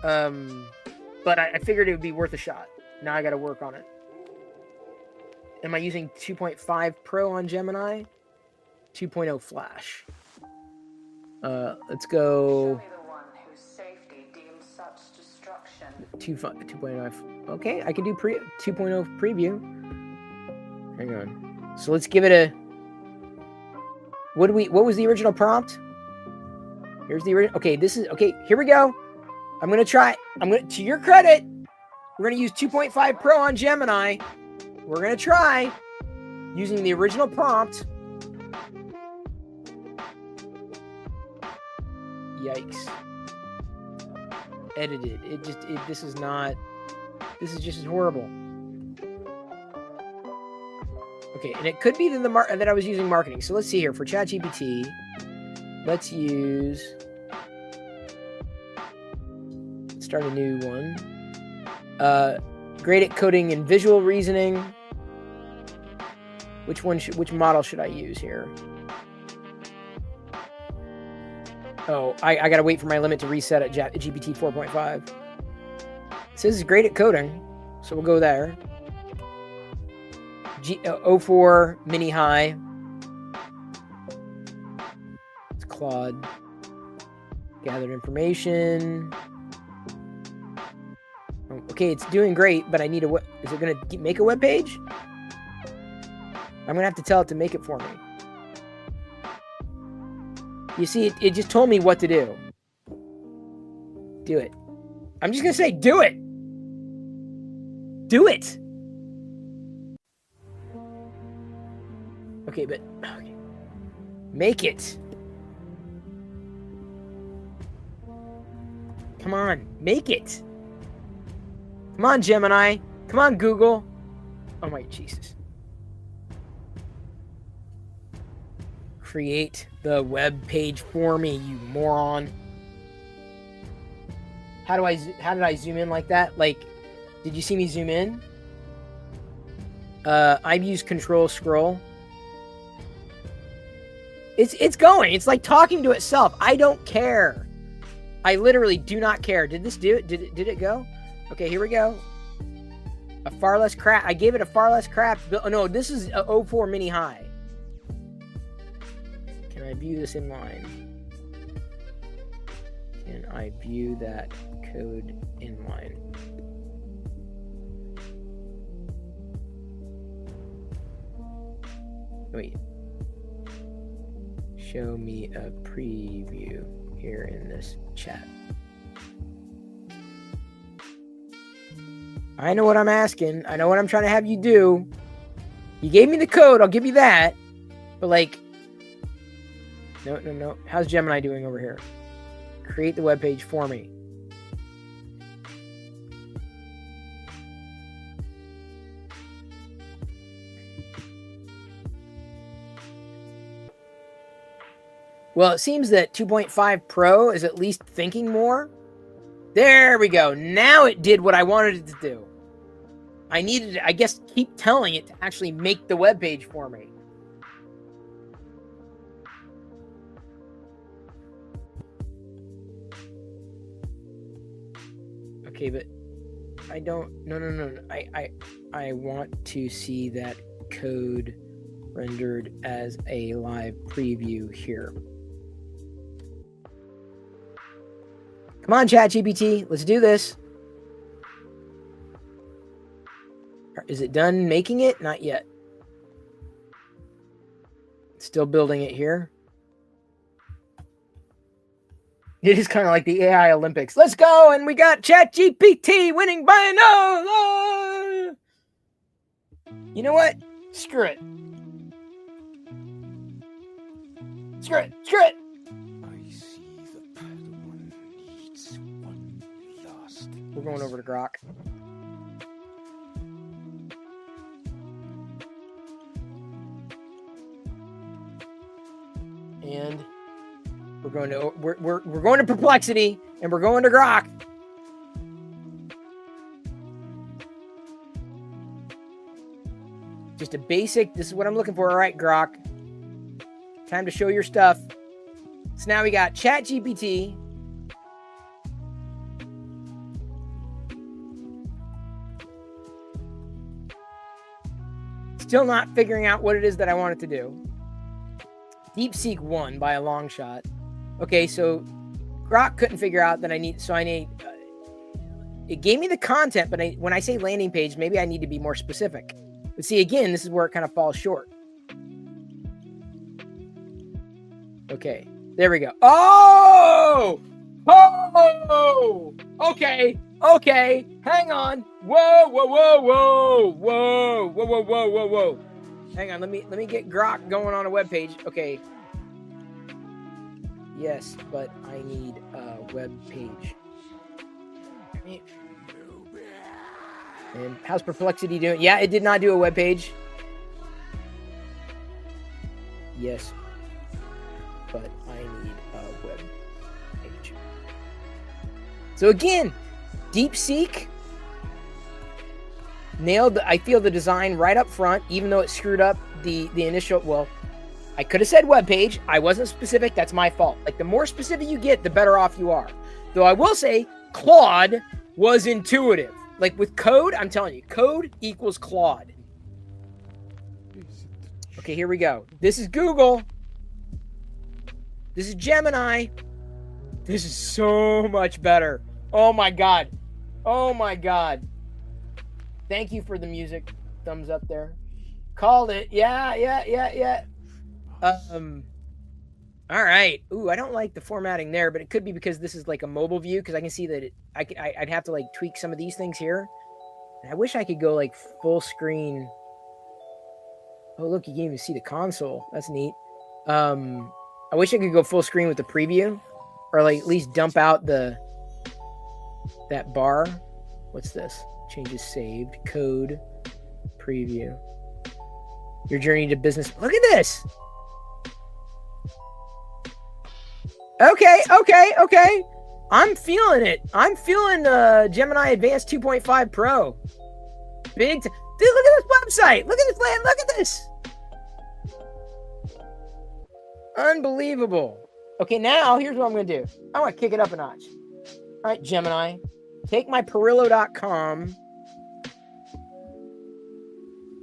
Speaker 1: But I figured it would be worth a shot. Now I got to work on it. Am I using 2.5 Pro on Gemini? 2.0 Flash. Let's go. 2.0. Okay, I can do 2.0 preview. Hang on. So let's give it a. What was the original prompt? Here's the original. Okay, this is okay. Here we go. I'm gonna try. To your credit, we're gonna use 2.5 Pro on Gemini. We're gonna try using the original prompt. Yikes. Edited. This is just horrible. Okay, and it could be that I was using marketing. So let's see here for ChatGPT. Let's start a new one. Great at coding and visual reasoning. Which model should I use here? Oh, I gotta wait for my limit to reset at GPT 4.5. It says it's great at coding, so we'll go there. 04 mini high. It's Claude. Gathered information. Okay, it's doing great, but I need is it gonna make a web page? I'm gonna have to tell it to make it for me. You see, it just told me what to do. Do it. I'm just going to say, do it. Do it. Okay, but okay. Make it. Come on, make it. Come on, Gemini. Come on, Google. Oh my Jesus. Create the web page for me, you moron. How did I zoom in like that? Like, did you see me zoom in? I've used control scroll. It's going. It's like talking to itself. I don't care. I literally do not care. Did this do it? Did it go? Okay, here we go. A far less crap. I gave it a far less crap. Oh, no, this is a 04 mini high. Can I view this inline? Can I view that code inline? Wait. Show me a preview here in this chat. I know what I'm asking. I know what I'm trying to have you do. You gave me the code. I'll give you that. But like, no. How's Gemini doing over here? Create the web page for me. Well, it seems that 2.5 Pro is at least thinking more. There we go. Now it did what I wanted it to do. I needed to, I guess, keep telling it to actually make the web page for me. Okay, but I don't. No. I want to see that code rendered as a live preview here. Come on, ChatGPT, let's do this. Is it done making it? Not yet. Still building it here. It is kind of like the AI Olympics. Let's go, and we got ChatGPT winning by no. You know what? Screw it. Screw it.
Speaker 2: I see the Padawan needs one last.
Speaker 1: We're going over to Grok. And we're going to Perplexity, and we're going to Grok. Just a basic, this is what I'm looking for. All right, Grok. Time to show your stuff. So now we got ChatGPT. Still not figuring out what it is that I want it to do. DeepSeek won by a long shot. Okay, so Grok couldn't figure out that I need, it gave me the content, but when I say landing page, maybe I need to be more specific. But see, again, this is where it kind of falls short. Okay, there we go. Oh! Oh! Okay, hang on. Whoa. Hang on, let me get Grok going on a web page. Okay. Yes, but I need a web page. And how's Perplexity doing? Yeah, it did not do a web page. Yes, but I need a web page. So again, DeepSeek nailed, I feel, the design right up front, even though it screwed up the initial, well, I could have said web page. I wasn't specific. That's my fault. Like, the more specific you get, the better off you are. Though I will say Claude was intuitive. Like with code, I'm telling you, code equals Claude. Okay, here we go. This is Google. This is Gemini. This is so much better. Oh my God. Oh my God. Thank you for the music. Thumbs up there. Called it. Yeah. All right. Ooh, I don't like the formatting there, but it could be because this is like a mobile view, because I can see that I'd have to like tweak some of these things here. And I wish I could go like full screen. Oh, look, you can even see the console. That's neat. I wish I could go full screen with the preview, or like at least dump out that bar. What's this? Changes saved, code, preview. Your journey to business. Look at this. Okay. I'm feeling it. I'm feeling Gemini Advanced 2.5 Pro. Big. Dude, look at this website. Look at this land. Look at this. Unbelievable. Okay, now here's what I'm going to do. I want to kick it up a notch. All right, Gemini. Take my Perillo.com.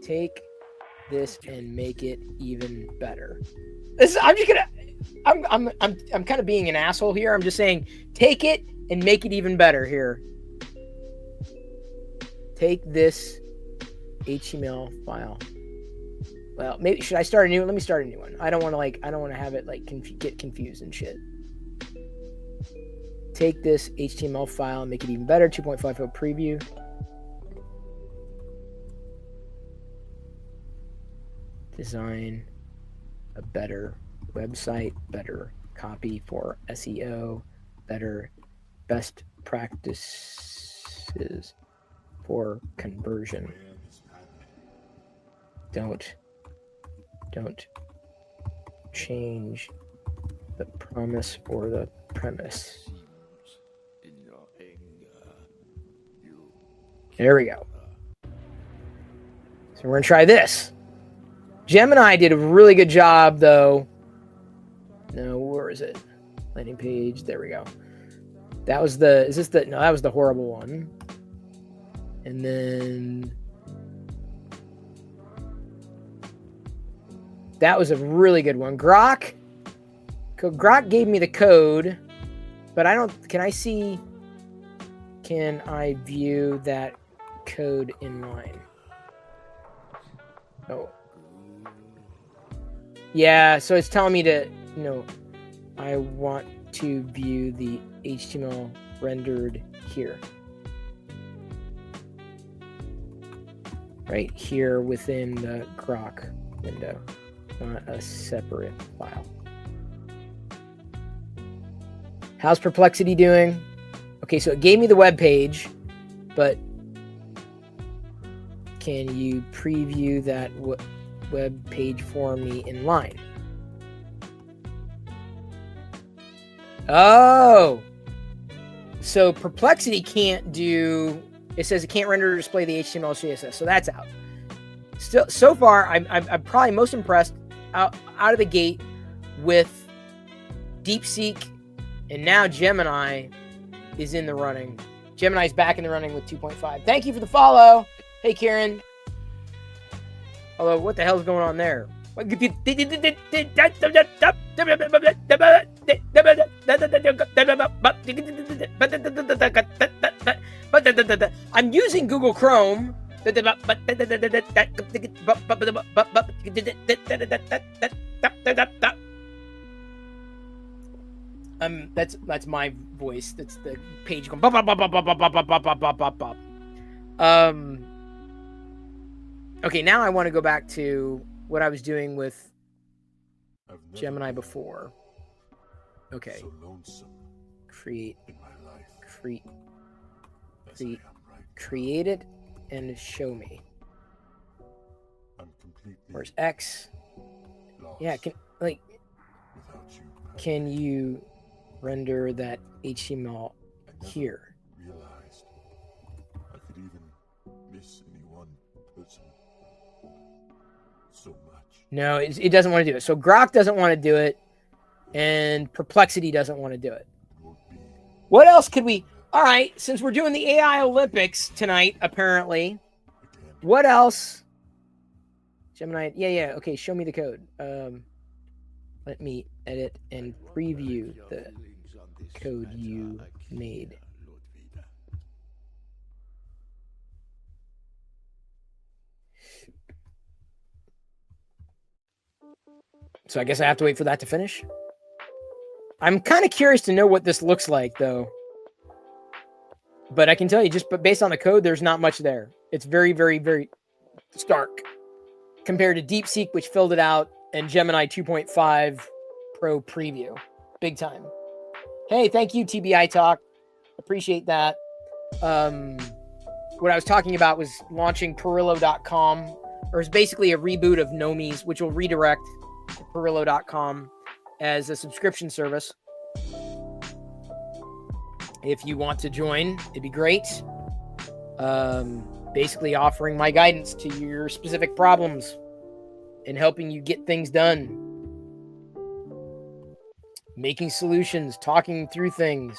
Speaker 1: Take this and make it even better. I'm kind of being an asshole here. I'm just saying, take it and make it even better here. Take this HTML file. Well, maybe should I start a new one? Let me start a new one. I don't want to have it like get confused and shit. Take this HTML file and make it even better. 2.5 preview. Design a better website, better copy for SEO, better best practices for conversion. Don't change the promise or the premise. There we go. So we're gonna try this. Gemini did a really good job, though. No, where is it? Landing page. There we go. That was the. Is this the? No, that was the horrible one. And then that was a really good one. Grok gave me the code, but I don't. Can I see? Can I view that code in line? Oh. Yeah, so it's telling me to, I want to view the HTML rendered here. Right here within the Grok window, not a separate file. How's Perplexity doing? Okay, so it gave me the web page, but can you preview that web page for me in line? Oh, so Perplexity can't do, it says it can't render or display the HTML or CSS, so that's out. Still, so far, I'm probably most impressed out of the gate with DeepSeek, and now Gemini is in the running. Gemini's back in the running with 2.5. Thank you for the follow. Hey, Karen. Although, what the hell's going on there? I'm using Google Chrome. That's my voice. That's the page going. Okay, now I want to go back to what I was doing with Gemini before. Okay. Create it and show me. Where's X? Yeah, can you render that HTML here?
Speaker 2: I could even miss any one person so much.
Speaker 1: No, it doesn't want to do it. So Grok doesn't want to do it, and Perplexity doesn't want to do it. What else could we? All right, since we're doing the AI Olympics tonight, apparently, what else? Gemini, yeah. Okay, show me the code. Let me edit and preview the code you made. So I guess I have to wait for that to finish. I'm kind of curious to know what this looks like, though. But I can tell you, just based on the code, there's not much there. It's very, very, very stark compared to DeepSeek, which filled it out, and Gemini 2.5 Pro Preview. Big time. Hey, thank you, TBI Talk. Appreciate that. What I was talking about was launching Perillo.com, or it's basically a reboot of Nomi's, which will redirect to Perillo.com as a subscription service. If you want to join, it'd be great. Basically offering my guidance to your specific problems and helping you get things done. Making solutions, talking through things.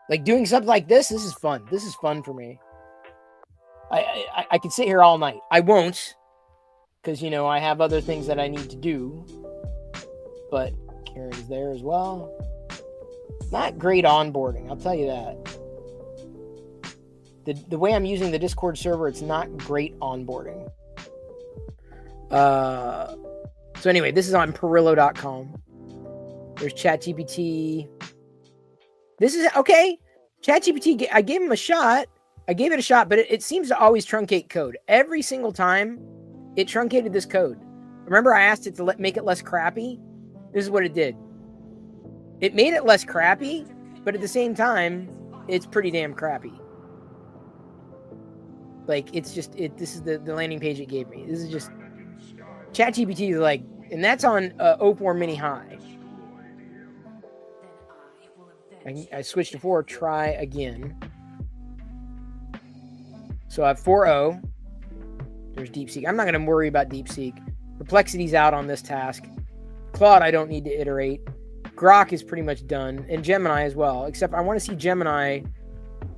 Speaker 1: Like doing something like this is fun. This is fun for me. I could sit here all night. I won't, because, you know, I have other things that I need to do. But Karen's there as well. Not great onboarding, I'll tell you that. The way I'm using the Discord server, it's not great onboarding. So anyway, this is on Perillo.com. There's ChatGPT. This is okay. ChatGPT, I gave him a shot. I gave it a shot, but it seems to always truncate code. Every single time, it truncated this code. Remember, I asked it to make it less crappy? This is what it did. It made it less crappy, but at the same time, it's pretty damn crappy. Like, it's just, this is the landing page it gave me. This is just, ChatGPT is like, and that's on 04 Mini High. I switched to 4, try again. So I have 4.0. There's DeepSeek. I'm not going to worry about DeepSeek. Perplexity's out on this task. Claude, I don't need to iterate. Grok is pretty much done. And Gemini as well. Except I want to see Gemini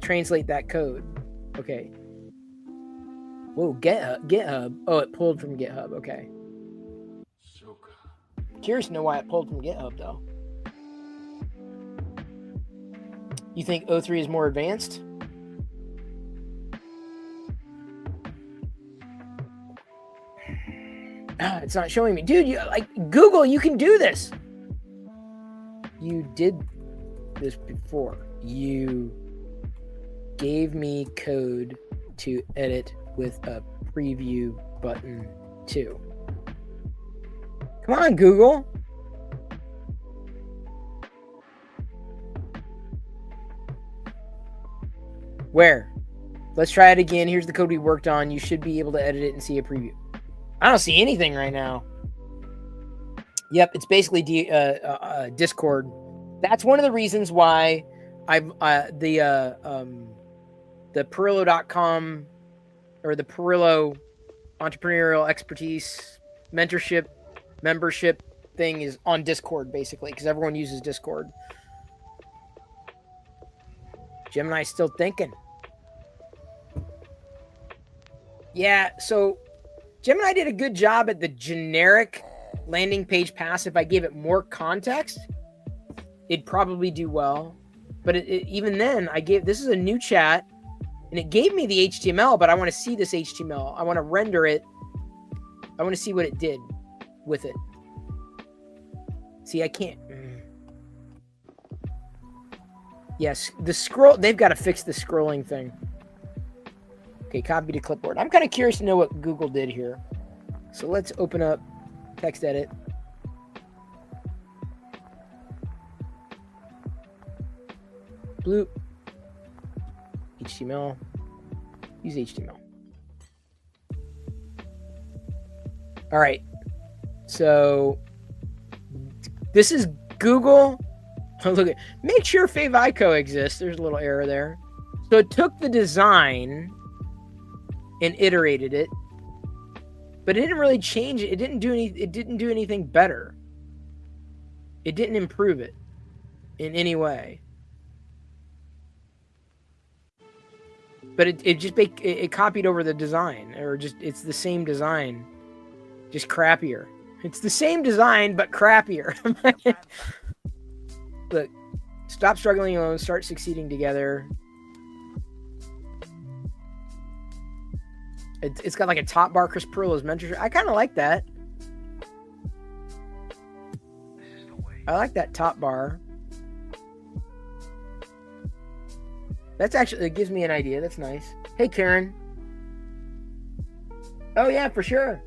Speaker 1: translate that code. Okay. Whoa, GitHub. Oh, it pulled from GitHub. Okay. Curious to know why it pulled from GitHub, though. You think O3 is more advanced? It's not showing me. Dude, you like Google, you can do this. You did this before. You gave me code to edit with a preview button too. Come on, Google. Where? Let's try it again. Here's the code we worked on. You should be able to edit it and see a preview. I don't see anything right now. Yep, it's basically Discord. That's one of the reasons why I've the Perillo.com or the Perillo entrepreneurial expertise, mentorship, membership thing is on Discord, basically, because everyone uses Discord. Gemini's still thinking. Yeah, so Gemini did a good job at the generic landing page pass. If I gave it more context, it'd probably do well. But even then, this is a new chat, and it gave me the HTML, but I want to see this HTML. I want to render it. I want to see what it did with it. See, I can't. Yes, the scroll, they've got to fix the scrolling thing. Okay, copy to clipboard. I'm kind of curious to know what Google did here. So let's open up text edit. Bloop. HTML. Use HTML. All right. So this is Google. Look at, make sure favicon exists. There's a little error there. So it took the design and iterated it, but it didn't really change it. It didn't do anything better. It didn't improve it in any way. But it copied over the design, or just it's the same design, just crappier. It's the same design but crappier. Look, stop struggling alone, start succeeding together. It's got like a top bar, Chris Perillo's mentorship. I kind of like that. I like that top bar. That's actually, it gives me an idea. That's nice. Hey, Karen. Oh, yeah, for sure.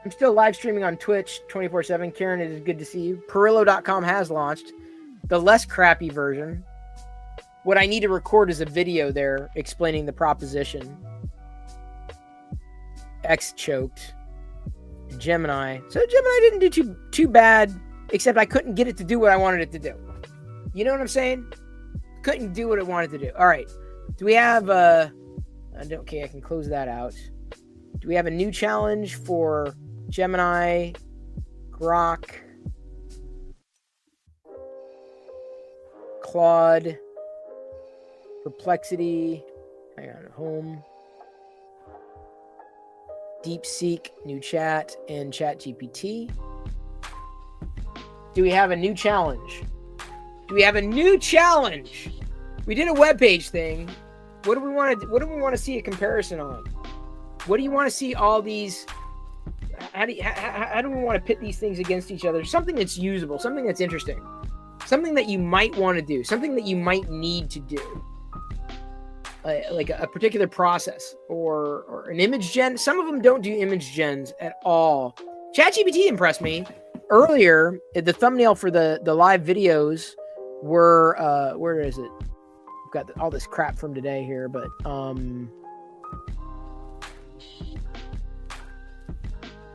Speaker 1: I'm still live streaming on Twitch 24/7. Karen, it is good to see you. Perillo.com has launched the less crappy version. What I need to record is a video there explaining the proposition. X choked. Gemini. So Gemini didn't do too bad, except I couldn't get it to do what I wanted it to do. You know what I'm saying? Couldn't do what it wanted to do. All right. Do we have okay, I can close that out. Do we have a new challenge for Gemini, Grok, Claude, Perplexity, hang on, home, DeepSeek, new chat, and ChatGPT? Do we have a new challenge? Do we have a new challenge? We did a webpage thing. What do we want to see a comparison on? What do you want to see all these? How do we want to pit these things against each other? Something that's usable, something that's interesting, something that you might want to do, something that you might need to do, like a particular process or an image gen. Some of them don't do image gens at all. ChatGPT impressed me earlier. The thumbnail for the live videos were where is it? I've got all this crap from today here, but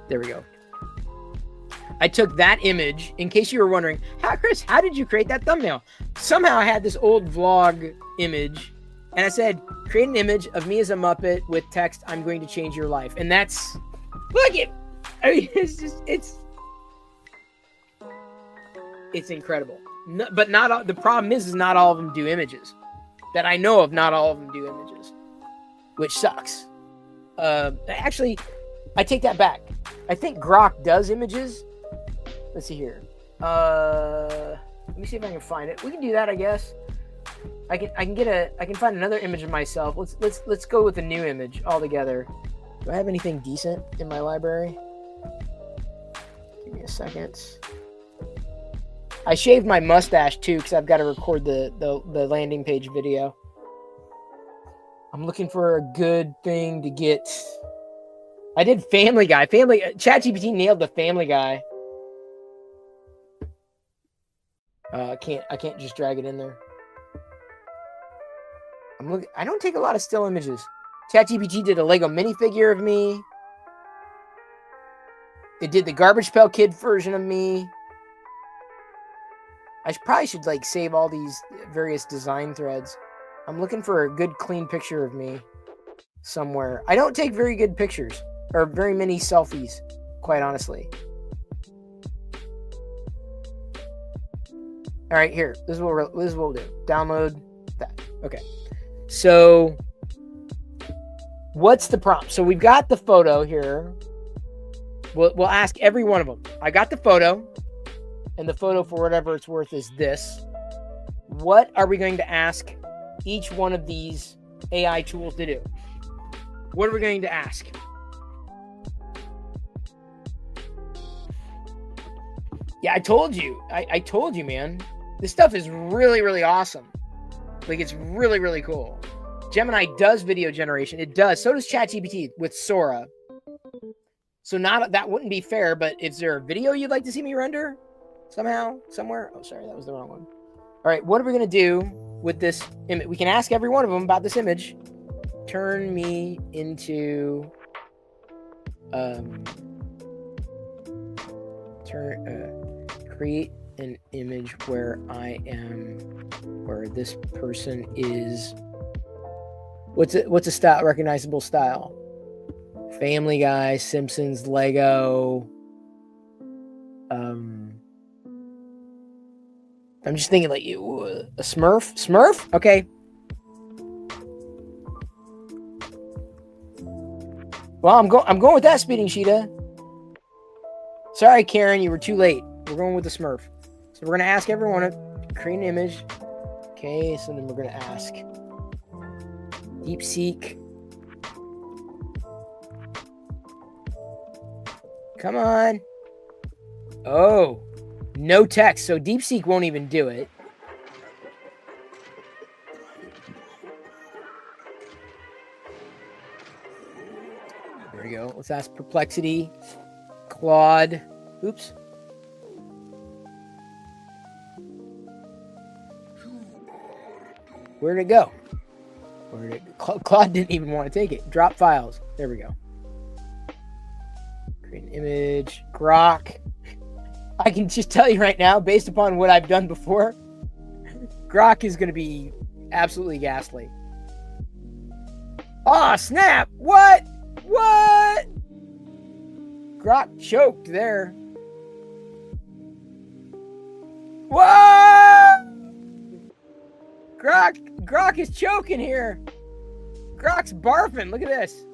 Speaker 1: there we go. I took that image, in case you were wondering, Chris, how did you create that thumbnail? Somehow I had this old vlog image, and I said, create an image of me as a Muppet with text, I'm going to change your life. And that's, look it. I mean, it's incredible. No, but not all, the problem is not all of them do images. That I know of, not all of them do images, which sucks. Actually, I take that back. I think Grok does images. Let's see here. Let me see if I can find it. We can do that, I guess. I can find another image of myself. Let's go with a new image altogether. Do I have anything decent in my library? Give me a second. I shaved my mustache too because I've got to record the landing page video. I'm looking for a good thing to get. I did Family Guy. ChatGPT nailed the Family Guy. I can't just drag it in there. I don't take a lot of still images. ChatGPT did a Lego minifigure of me. It did the Garbage Pail Kid version of me. I probably should save all these various design threads. I'm looking for a good clean picture of me. somewhere. I don't take very good pictures or very many selfies, quite honestly. All right, here. This is what we'll do. Download that. Okay. So what's the prompt? So we've got the photo here. We'll ask every one of them. I got the photo, and the photo, for whatever it's worth, is this. What are we going to ask each one of these AI tools to do? What are we going to ask? Yeah, I told you. I told you, man. This stuff is really, really awesome. Like, it's really, really cool. Gemini does video generation. It does. So does ChatGPT with Sora. So that wouldn't be fair, but is there a video you'd like to see me render? Somehow? Somewhere? Oh, sorry, that was the wrong one. All right, what are we going to do with this image? We can ask every one of them about this image. Turn me into... create an image where where this person is... What's a style? Recognizable style? Family Guy, Simpsons, Lego. I'm just thinking like a Smurf. Smurf? Okay. Well, I'm going with that, Speeding Cheetah. Sorry, Karen, you were too late. We're going with the Smurf. So we're gonna ask everyone to create an image. Okay, so then we're gonna ask DeepSeek. Come on. Oh, no text. So DeepSeek won't even do it. There we go. Let's ask Perplexity, Claude. Oops. Where'd it go? Claude didn't even want to take it. Drop files. There we go. Create an image. Grok. I can just tell you right now, based upon what I've done before, Grok is going to be absolutely ghastly. Oh, snap! What? Grok choked there. What? Grok is choking here. Grok's barfing. Look at this.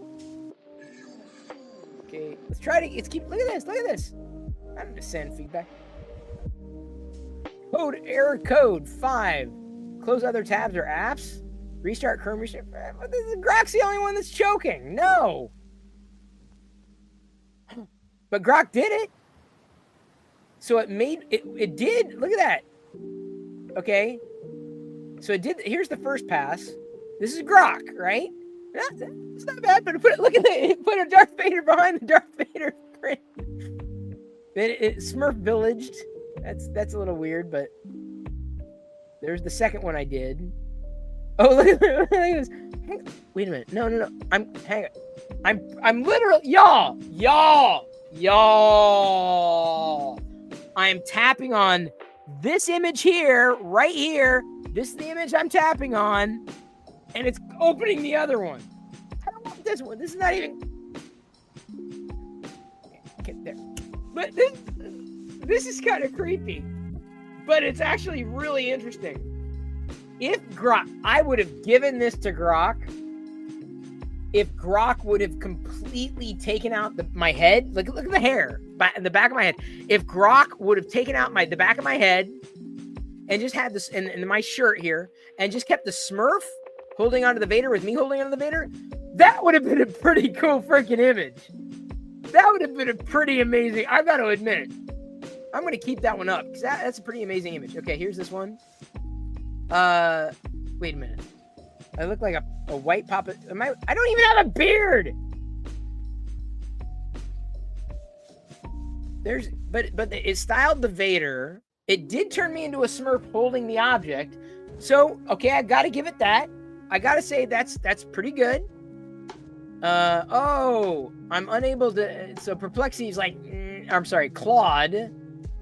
Speaker 1: Okay, let's try to. Look at this. I'm gonna send feedback. Error code 5. Close other tabs or apps. Restart Chrome. Grok's the only one that's choking. No. But Grok did it. So it did. Look at that. Okay. So it did. Here's the first pass. This is Grok, right? It's not bad, but look at it. Put a Darth Vader behind the Darth Vader print. It Smurf villaged. That's a little weird, but there's the second one I did. Oh, look at this. Wait a minute. No. I'm literally y'all. I am tapping on this image here, right here. This is the image I'm tapping on, and it's opening the other one. I don't want this one. This is not even. Okay, there. But this is kind of creepy, but it's actually really interesting. If I would have given this to Grok. If Grok would have completely taken out my head, look at the hair, the back of my head. If Grok would have taken out the back of my head and just had this in my shirt here and just kept the Smurf holding onto the Vader with me holding onto the Vader, that would have been a pretty cool freaking image. That would have been a pretty amazing. I've got to admit, I'm going to keep that one up because that's a pretty amazing image. Okay, here's this one. Wait a minute. I look like a white papa. I don't even have a beard. But it styled the Vader. It did turn me into a Smurf holding the object. So, okay, I got to give it that. I got to say that's pretty good. I'm unable to. So Perplexity's like, I'm sorry, Claude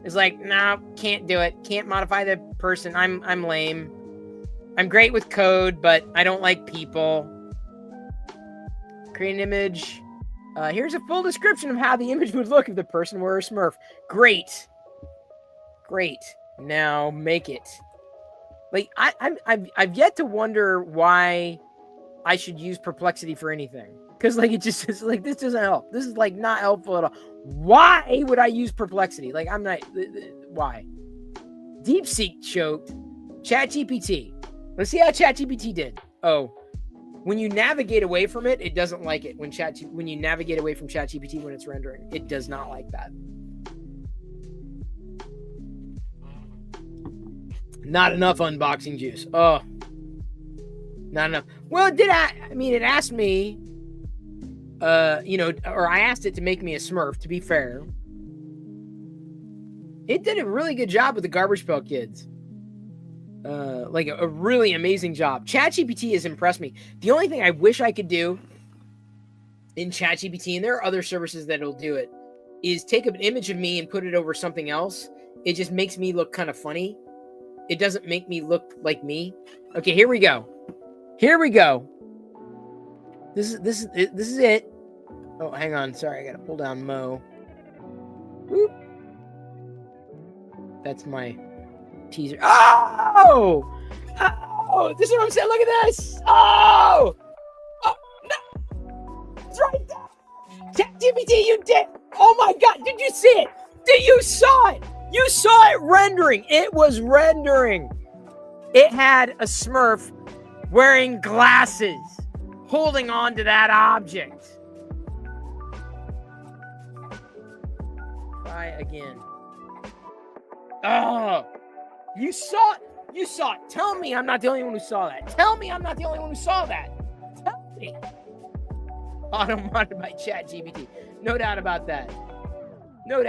Speaker 1: is like, nah, can't do it. Can't modify the person. I'm lame. I'm great with code, but I don't like people. Create an image. Here's a full description of how the image would look if the person were a Smurf. Great. Now make it. Like I've yet to wonder why I should use Perplexity for anything. Because like it just is like, this doesn't help. This is like not helpful at all. Why would I use Perplexity? Like I'm not. Why? DeepSeek choked. ChatGPT. Let's see how ChatGPT did. Oh. When you navigate away from it, it doesn't like it. When you navigate away from ChatGPT when it's rendering, it does not like that. Not enough unboxing juice. Oh, not enough. well, it asked me, or I asked it to make me a Smurf, to be fair. It did a really good job with the Garbage Pail Kids. Like a really amazing job. ChatGPT has impressed me. The only thing I wish I could do in ChatGPT, and there are other services that'll do it, is take an image of me and put it over something else. It just makes me look kind of funny. It doesn't make me look like me. Okay, here we go. This is it. Oh, hang on. Sorry, I gotta pull down Mo. Whoop. That's my teaser. Oh, this is what I'm saying. Look at this. Oh, no, it's right there. ChatGPT, you did. Oh my God, did you see it? You saw it. You saw it rendering. It was rendering. It had a Smurf wearing glasses, holding on to that object. Try again. Oh, you saw it. You saw it. Tell me I'm not the only one who saw that. Tell me Auto-modded by ChatGPT. No doubt about that. No.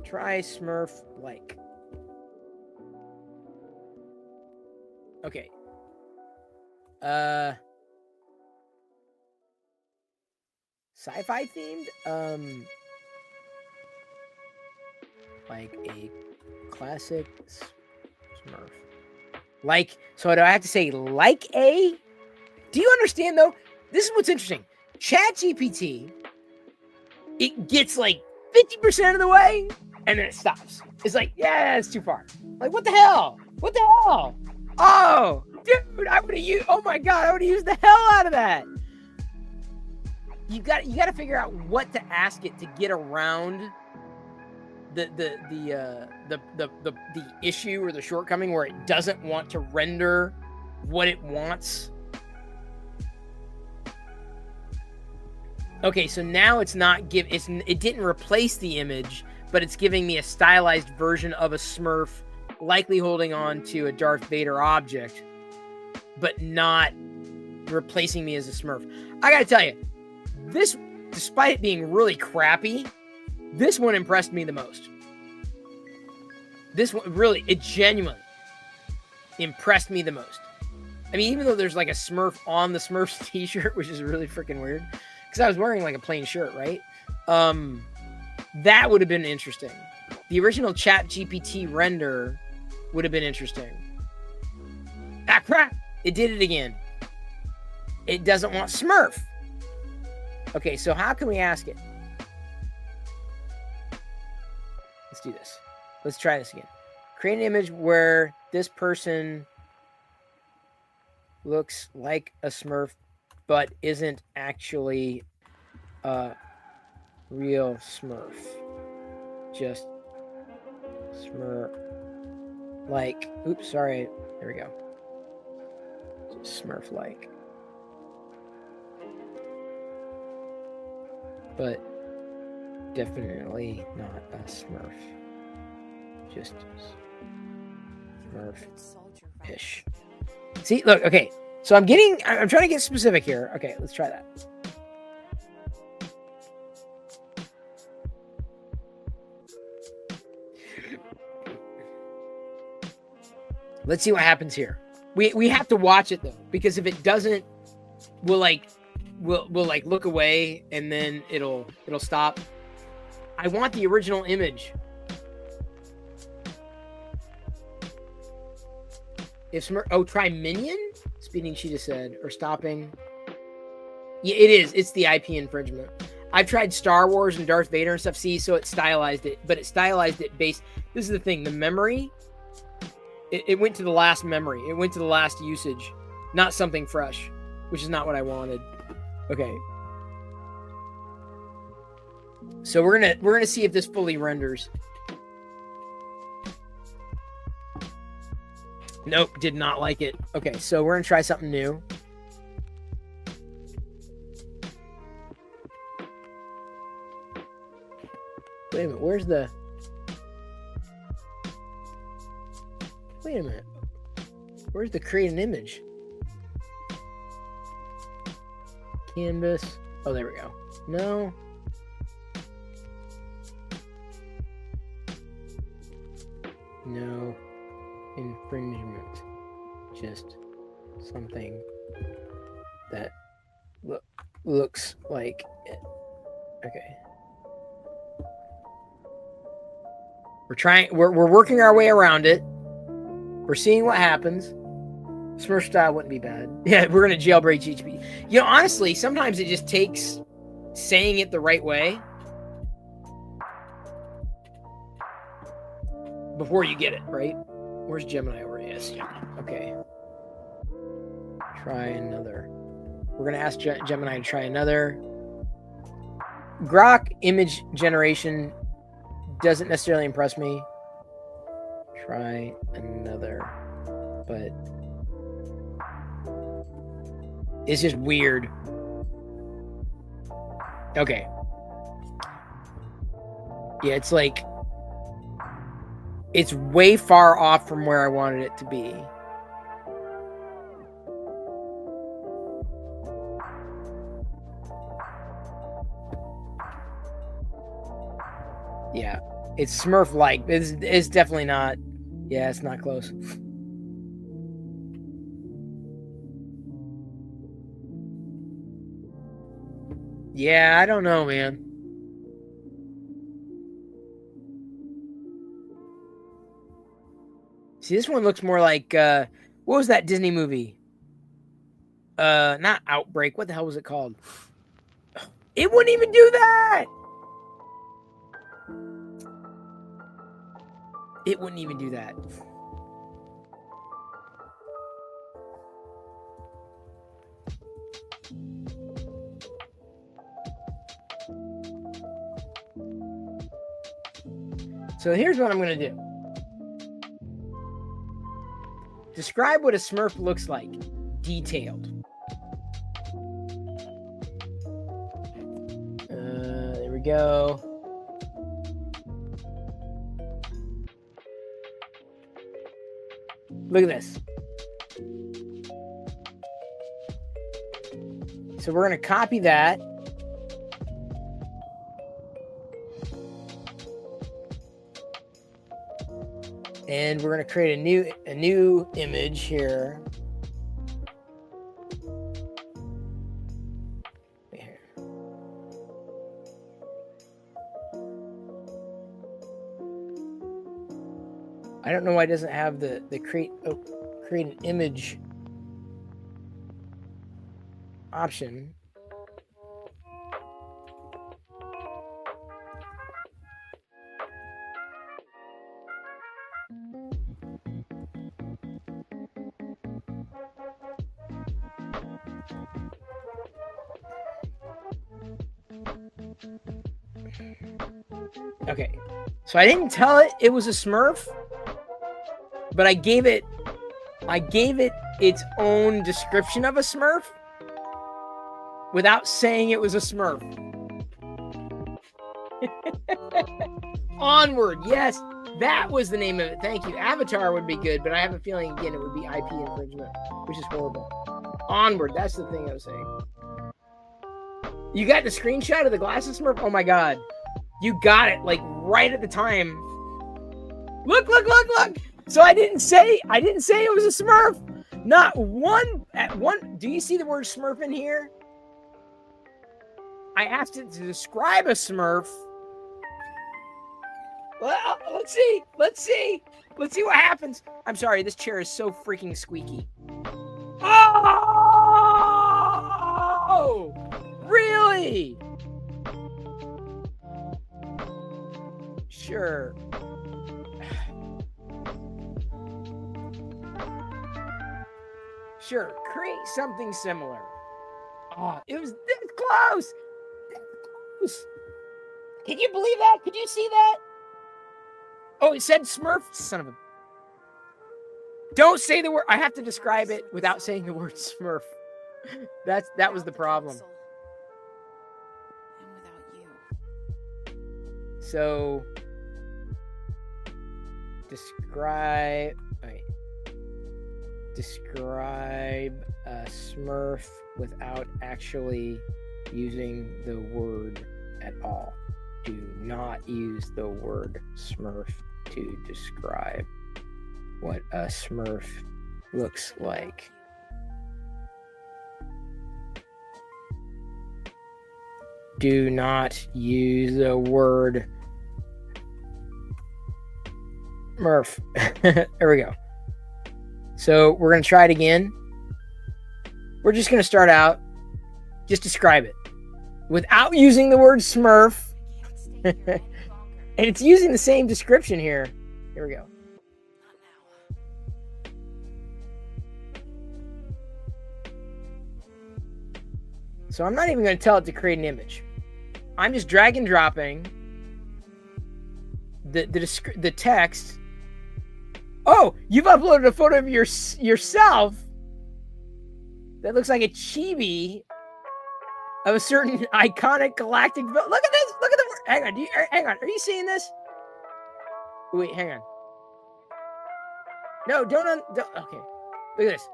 Speaker 1: Try Smurf like. Okay. Sci-fi themed? Like a classic Smurf. Like, so do I have to say like a? Do you understand though? This is what's interesting. ChatGPT, it gets like 50% of the way and then it stops. It's like, yeah, it's too far. Like, what the hell? Oh, dude, I would have used, oh my God, I would have used the hell out of that. You got to figure out what to ask it to get around the issue or the shortcoming where it doesn't want to render what it wants. Okay, so now it's not it didn't replace the image, but it's giving me a stylized version of a Smurf, likely holding on to a Darth Vader object, but not replacing me as a Smurf. I gotta tell you, this, despite it being really crappy, this one impressed me the most. This one really, it genuinely impressed me the most. I mean, even though there's like a Smurf on the Smurfs t-shirt, which is really freaking weird, because I was wearing like a plain shirt, right? That would have been interesting. The original ChatGPT render would have been interesting. Ah, crap! It did it again. It doesn't want Smurf. Okay, so how can we ask it? Let's do this. Let's try this again. Create an image where this person looks like a Smurf, but isn't actually a real Smurf. Just Smurf. Like, oops, sorry. There we go. Just Smurf like. But definitely not a Smurf. Just Smurf-ish. See, look, okay. So I'm trying to get specific here. Okay, let's try that. Let's see what happens here. We have to watch it though, because if it doesn't, we'll look away and then it'll stop. I want the original image. If Smurf, oh, try Minion? Speeding, she just said, or stopping. Yeah, it is. It's the IP infringement. I've tried Star Wars and Darth Vader and stuff. See, so it stylized it, but it stylized it based. This is the thing. The memory, it went to the last memory. It went to the last usage, not something fresh, which is not what I wanted. Okay. So we're gonna see if this fully renders. Nope, did not like it. Okay, so we're gonna try something new. Wait a minute, where's the... Wait a minute. Where's the create an image? Canvas. Oh, there we go. No. No infringement. Just something that looks like it. Okay. We're working our way around it. We're seeing what happens. Smurf style wouldn't be bad. Yeah, we're gonna jailbreak GHB. You know, honestly, sometimes it just takes saying it the right way before you get it, right? Where's Gemini over? Yes. Okay. Try another. We're gonna ask Gemini to try another. Grok image generation doesn't necessarily impress me. Try another, but it's just weird. Okay. Yeah, it's like it's way far off from where I wanted it to be. Yeah, it's Smurf-like. It's definitely not. Yeah, it's not close. Yeah, I don't know, man. See, this one looks more like what was that Disney movie? Not Outbreak. What the hell was it called? It wouldn't even do that. It wouldn't even do that. So here's what I'm going to do. Describe what a Smurf looks like. Detailed. There we go. Look at this. So we're going to copy that. And we're going to create a new image here. I don't know why it doesn't have the create an image option. Okay, so I didn't tell it was a Smurf, but I gave it its own description of a Smurf without saying it was a Smurf. Onward, yes, that was the name of it. Thank you. Avatar would be good, but I have a feeling again it would be IP infringement, which is horrible. Onward, that's the thing I was saying. You got the screenshot of the glasses Smurf? Oh my god. You got it like right at the time. Look. So I didn't say it was a Smurf. Not one. Do you see the word Smurf in here? I asked it to describe a Smurf. Let's see. Let's see what happens. I'm sorry, this chair is so freaking squeaky. Oh! Really? Sure. Sure, create something similar. Oh, it was this close. Can you believe that? Could you see that? Oh, it said Smurf. Son of a... Don't say the word. I have to describe it without saying the word Smurf. That was the problem.
Speaker 3: And without you.
Speaker 1: So describe a Smurf without actually using the word at all. Do not use the word Smurf to describe what a Smurf looks like. Do not use the word Smurf. There we go. So we're going to try it again. We're just going to start out. Just describe it without using the word Smurf. And it's using the same description here. Here we go. So I'm not even going to tell it to create an image. I'm just drag and dropping the text. Oh, you've uploaded a photo of yourself that looks like a chibi of a certain iconic galactic. Look at this. Look at the word. Hang on. Hang on. Are you seeing this? Wait, hang on. No, don't. Okay. Look at this.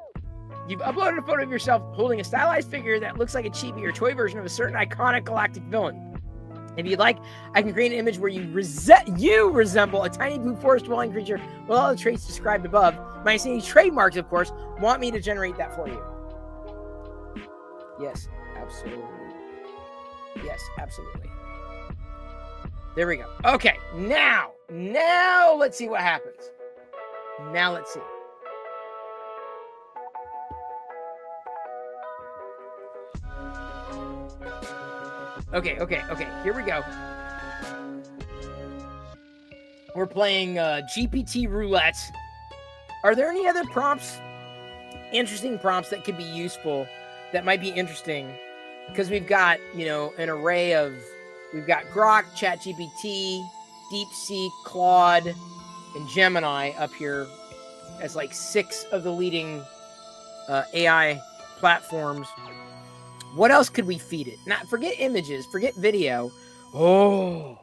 Speaker 1: You've uploaded a photo of yourself holding a stylized figure that looks like a chibi or toy version of a certain iconic galactic villain. If you'd like, I can create an image where you resemble a tiny blue forest dwelling creature with all the traits described above. Minus any trademarks, of course. Want me to generate that for you? Yes, absolutely. Yes, absolutely. There we go. Okay, now let's see what happens. Now let's see. Okay, here we go. We're playing GPT roulette. Are there any other prompts, interesting prompts that could be useful, that might be interesting? Because we've got, an array of, we've got Grok, ChatGPT, DeepSeek, Claude, and Gemini up here as like 6 of the leading AI platforms. What else could we feed it? Not forget images, forget video. Oh,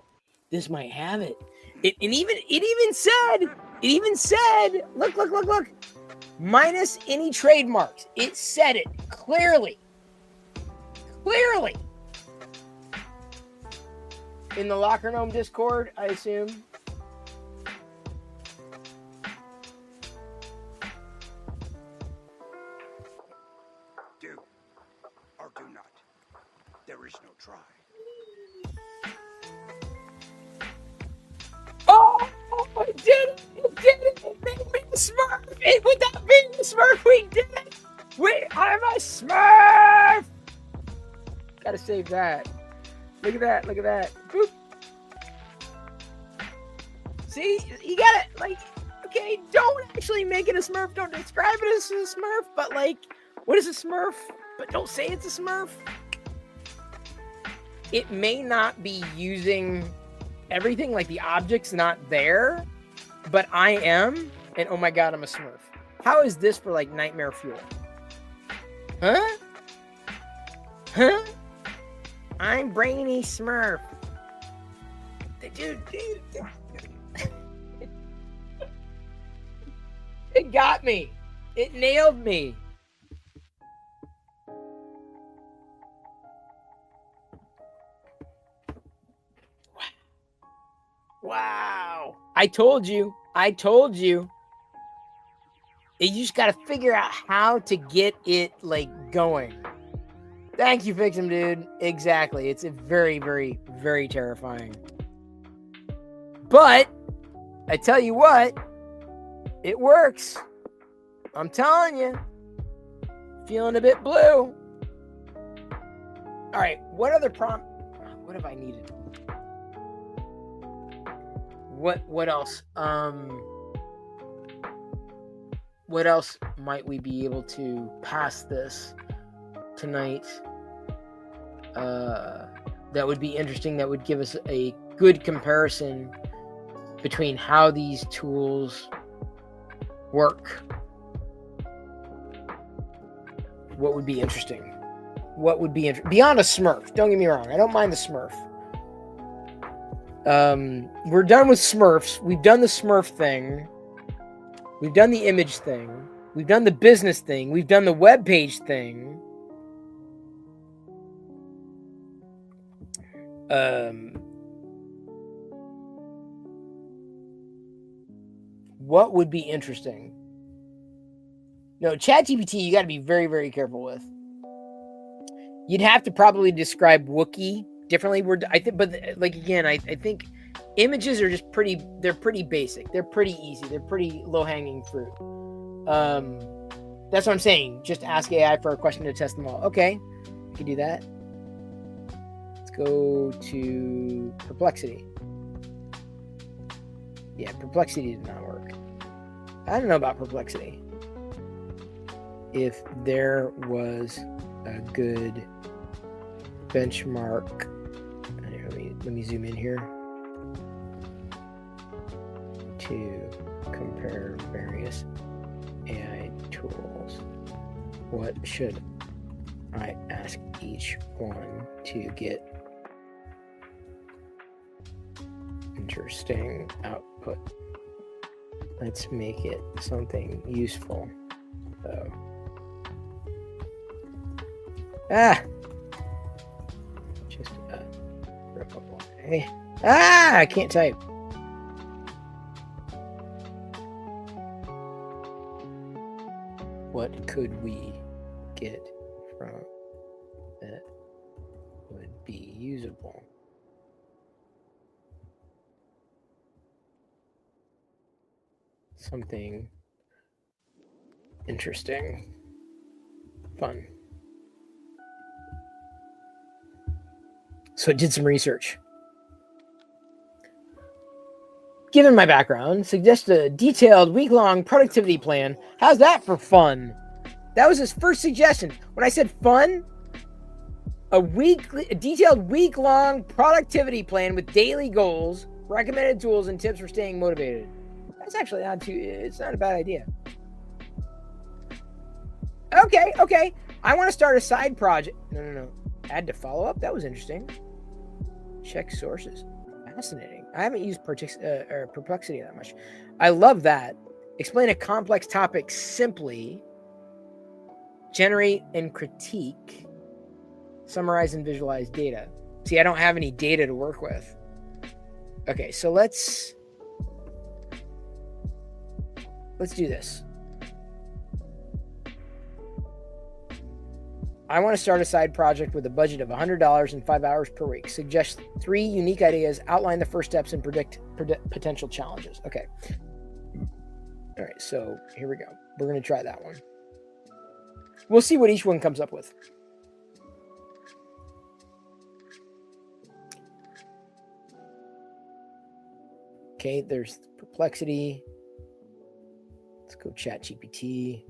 Speaker 1: this might have it. It even said, look. Minus any trademarks. It said it clearly. In the Locker Gnome Discord, I assume.
Speaker 4: Do or do not. There is no try.
Speaker 1: Oh, it did it! It made me a Smurf! Without being a Smurf, we did it! I'm a Smurf! Gotta save that. Look at that. Boop. See? You gotta, okay, don't actually make it a Smurf. Don't describe it as a Smurf, but, what is a Smurf? But don't say it's a Smurf. It may not be using everything, the object's not there, but I am, and oh my god, I'm a Smurf. How is this for, nightmare fuel? Huh? I'm Brainy Smurf. Dude. It got me. It nailed me. Wow. I told you. You just got to figure out how to get it going. Thank you, Fix'em, dude. Exactly. It's a very, very, very terrifying. But I tell you what, it works. I'm telling you. Feeling a bit blue. All right, what other prompt? What have I needed? What else? What else might we be able to pass this tonight? That would be interesting. That would give us a good comparison between how these tools work. What would be interesting? What would be beyond a Smurf? Don't get me wrong. I don't mind the Smurf. We're done with Smurfs. We've done the Smurf thing. We've done the image thing. We've done the business thing. We've done the web page thing. What would be interesting? No, ChatGPT, you got to be very, very careful with. You'd have to probably describe Wookiee differently. I think images are just they're pretty basic. They're pretty easy. They're pretty low-hanging fruit. That's what I'm saying. Just ask AI for a question to test them all. Okay, we can do that. Let's go to Perplexity. Yeah, Perplexity did not work. I don't know about Perplexity. If there was a good benchmark, let me zoom in here to compare various AI tools. What should I ask each one to get interesting output? Let's make it something useful, though. Just rip up away. I can't type. What could we get from that would be usable? Something interesting, fun. So I did some research. Given my background, suggest a detailed week-long productivity plan. How's that for fun? That was his first suggestion. When I said fun, a detailed week-long productivity plan with daily goals, recommended tools, and tips for staying motivated. That's actually it's not a bad idea. Okay. I want to start a side project. No. Add to follow up. That was interesting. Check sources. Fascinating. I haven't used Perplexity that much. I love that. Explain a complex topic simply. Generate and critique. Summarize and visualize data. See, I don't have any data to work with. Okay, so let's do this. I want to start a side project with a budget of $100 and 5 hours per week. Suggest 3 unique ideas, outline the first steps, and predict potential challenges. Okay. All right, so here we go. We're going to try that one. We'll see what each one comes up with. Okay, there's Perplexity. Let's go ChatGPT.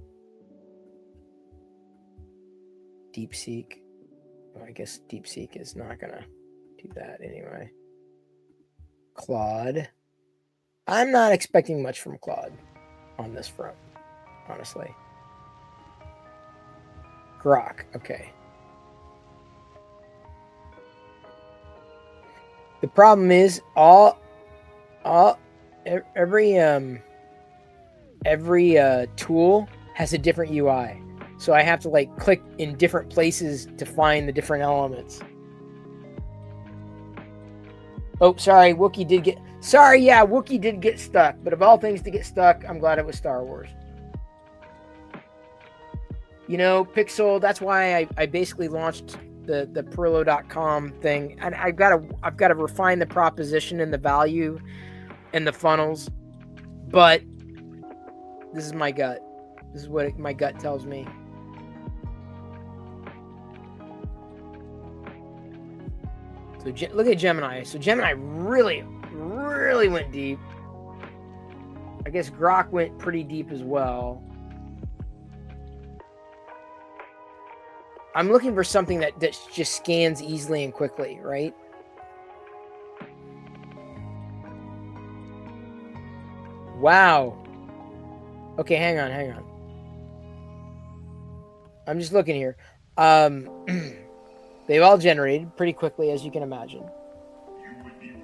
Speaker 1: DeepSeek. Well, I guess DeepSeek is not going to do that anyway. Claude. I'm not expecting much from Claude on this front, honestly. Grok. Okay. The problem is every tool has a different UI. So I have to click in different places to find the different elements. Oh, sorry, Wookiee did get... Sorry, yeah, Wookiee did get stuck. But of all things to get stuck, I'm glad it was Star Wars. You know, Pixel, that's why I basically launched the Perillo.com thing. And I've got to refine the proposition and the value and the funnels. but this is my gut. This is what my gut tells me. So look at Gemini. So Gemini really went deep. I guess Grok went pretty deep as well. I'm looking for something that just scans easily and quickly, right? Wow. Okay, hang on. I'm just looking here. They've all generated pretty quickly, as you can imagine.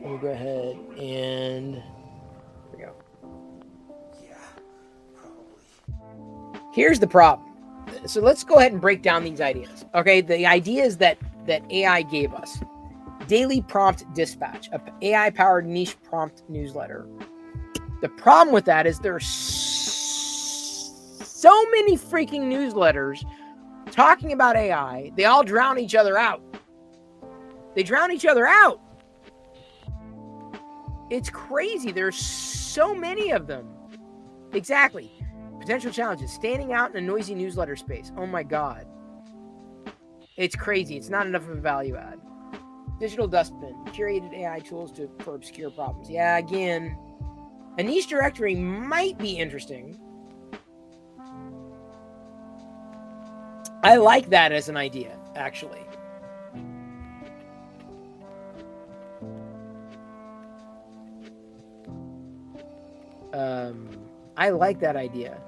Speaker 1: Let me go ahead and here we go.
Speaker 4: Yeah, probably.
Speaker 1: Here's the problem. So let's go ahead and break down these ideas. Okay, the ideas that AI gave us. Daily prompt dispatch, a AI-powered niche prompt newsletter. The problem with that is there's so many freaking newsletters talking about AI. They all drown each other out. They drown each other out. It's crazy. There's so many of them. Exactly. Potential challenges. Standing out in a noisy newsletter space. Oh my God. It's crazy. It's not enough of a value add. Digital dustbin. Curated AI tools for obscure problems. Yeah, again, a niche directory might be interesting. I like that as an idea, actually. I like that idea.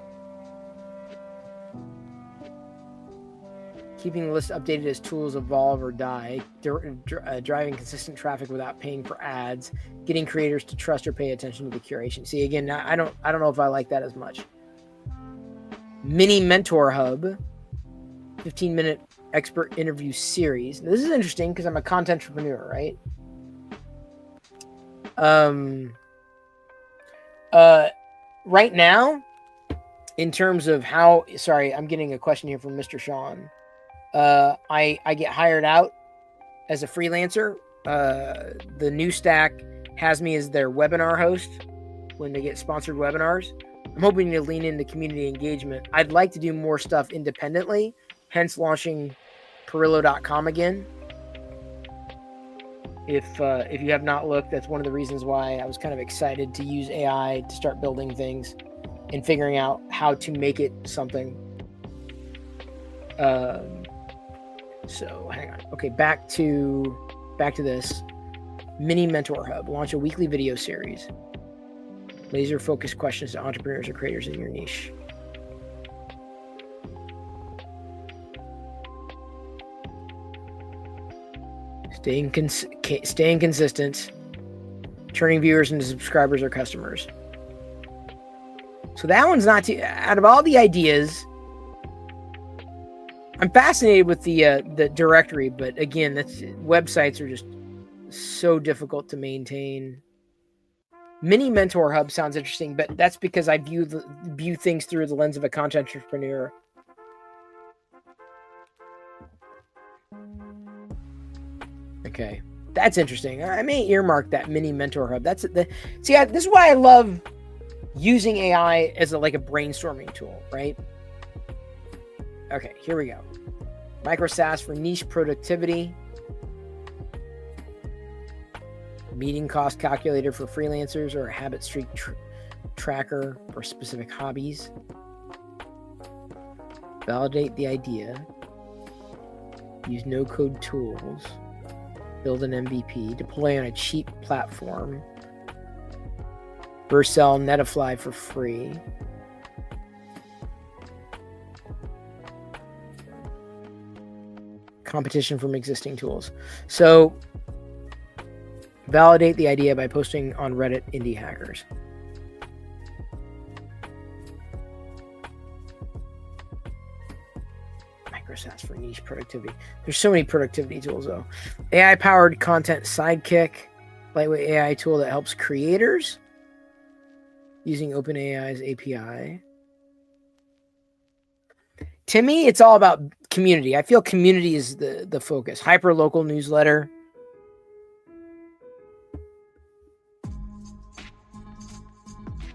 Speaker 1: Keeping the list updated as tools evolve or die, driving consistent traffic without paying for ads, getting creators to trust or pay attention to the curation. See, again, I don't know if I like that as much. Mini mentor hub, 15-minute expert interview series. This is interesting because I'm a content entrepreneur, right? Right now, in terms of how, sorry, I'm getting a question here from Mr. Sean. I get hired out as a freelancer. The New Stack has me as their webinar host when they get sponsored webinars. I'm hoping to lean into community engagement. I'd like to do more stuff independently, hence launching Perillo.com again. If you have not looked, that's one of the reasons why I was kind of excited to use AI to start building things and figuring out how to make it something. So hang on. Okay, back to this. Mini Mentor Hub. Launch a weekly video series. Laser focused questions to entrepreneurs or creators in your niche. Staying consistent. Turning viewers into subscribers or customers. So that one's not too. Out of all the ideas, I'm fascinated with the directory, but again, websites are just so difficult to maintain. Mini Mentor Hub sounds interesting, but that's because I view things through the lens of a content entrepreneur. Okay, that's interesting. I may earmark that Mini Mentor Hub. This is why I love using AI as like a brainstorming tool, right? Okay, here we go. Micro SaaS for niche productivity. Meeting cost calculator for freelancers or a habit streak tracker for specific hobbies. Validate the idea. Use no-code tools. Build an MVP. Deploy on a cheap platform. Vercel Netifly for free. Competition from existing tools. So validate the idea by posting on Reddit Indie Hackers. Microsats for niche productivity. There's so many productivity tools though. AI powered content sidekick, lightweight AI tool that helps creators using OpenAI's API. To me, it's all about community. I feel community is the focus. Hyper-local newsletter.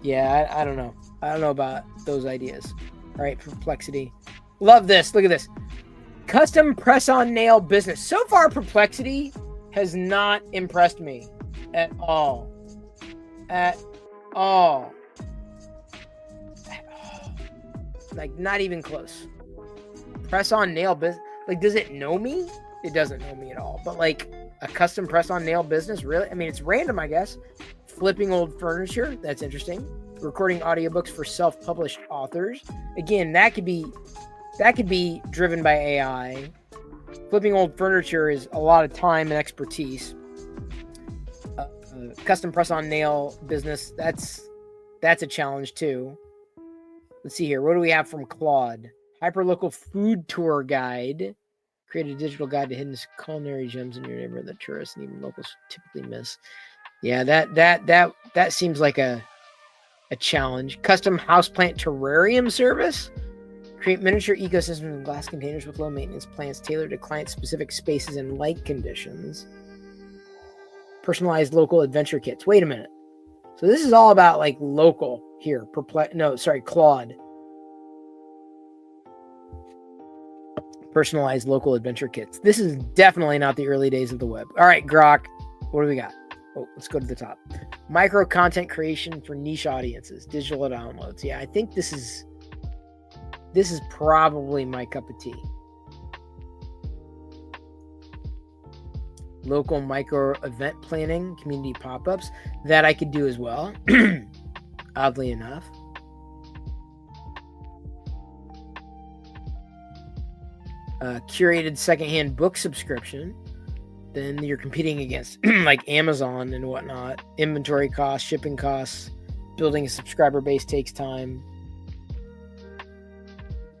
Speaker 1: Yeah, I don't know. I don't know about those ideas. All right, Perplexity. Love this. Look at this. Custom press-on nail business. So far, Perplexity has not impressed me at all. At all. Like, not even close. Press-on nail business. Like, does it know me? It doesn't know me at all. But, like, a custom press-on nail business? Really? I mean, it's random, I guess. Flipping old furniture. That's interesting. Recording audiobooks for self-published authors. Again, that could be driven by AI. Flipping old furniture is a lot of time and expertise. Custom press-on nail business, that's a challenge too. Let's see here. What do we have from Claude? Hyperlocal food tour guide. Create a digital guide to hidden culinary gems in your neighborhood that tourists and even locals typically miss. Yeah, that seems like a challenge. Custom houseplant terrarium service. Create miniature ecosystems in glass containers with low maintenance plants tailored to client-specific spaces and light conditions. Personalized local adventure kits. Wait a minute. So this is all about like local here. Claude. Personalized local adventure kits. This is definitely not the early days of the web. All right, Grok. What do we got? Oh, let's go to the top. Micro content creation for niche audiences. Digital downloads. Yeah, I think this is probably my cup of tea. Local micro event planning, community pop-ups, that I could do as well, oddly enough. Curated secondhand book subscription. Then you're competing against like Amazon and whatnot. Inventory costs, shipping costs, building a subscriber base takes time.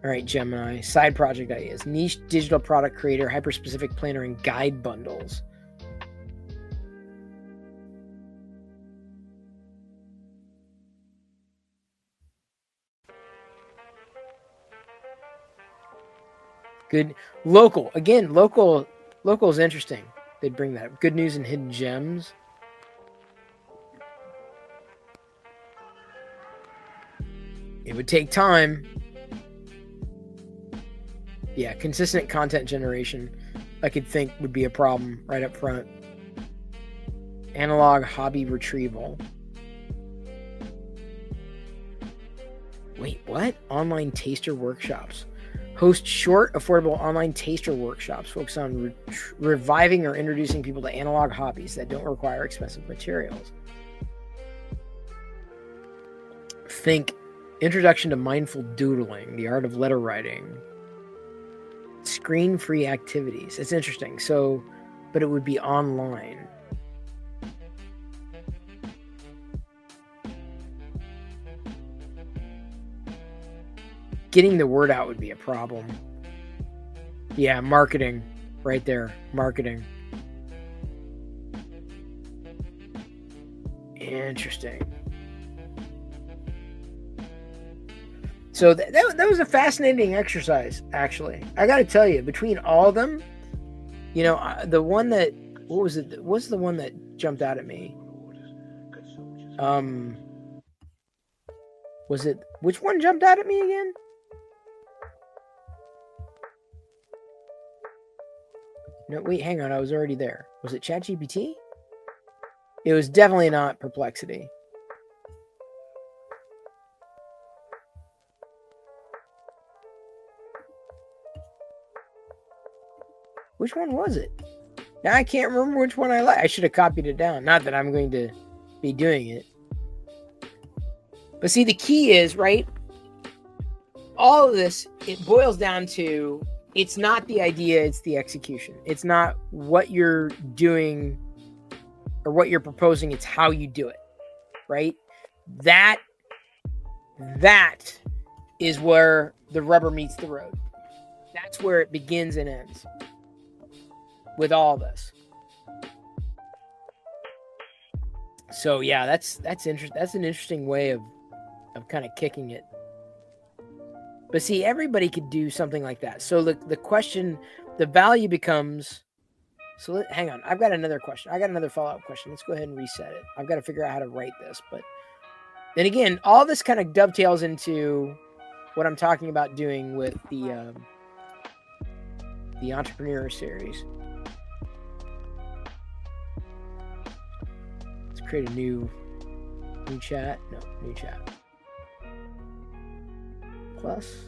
Speaker 1: All right, Gemini. Side project ideas. Niche digital product creator, hyper-specific planner, and guide bundles. Good. Local. Again, local is interesting. They'd bring that up. Good news and hidden gems. It would take time. Yeah, consistent content generation, I could think would be a problem right up front. Analog hobby retrieval. Wait, what? Online taster workshops. Host short, affordable online taster workshops focused on reviving or introducing people to analog hobbies that don't require expensive materials. Think introduction to mindful doodling, the art of letter writing. Screen-free activities. It's interesting. So, but it would be online. Getting the word out would be a problem. Yeah, marketing. Right there. Marketing. Interesting. So that was a fascinating exercise, actually. I got to tell you, between all of them, you know, the one that, what was it? What's the one that jumped out at me? Was it, which one jumped out at me again? No, wait, hang on. I was already there. Was it ChatGPT? It was definitely not Perplexity. Which one was it? Now I can't remember which one I like. I should have copied it down. Not that I'm going to be doing it. But see, the key is, right? All of this, it boils down to, it's not the idea, it's the execution. It's not what you're doing or what you're proposing, it's how you do it, right? That is where the rubber meets the road. That's where it begins and ends with all this. So yeah, that's interesting. That's an interesting way of kind of kicking it. But see, everybody could do something like that. So the question, the value becomes, so hang on. I've got another question. I got another follow-up question. Let's go ahead and reset it. I've got to figure out how to write this, but And again, all this kind of dovetails into what I'm talking about doing with the Entrepreneur series. Let's create a new chat. No, new chat. Plus.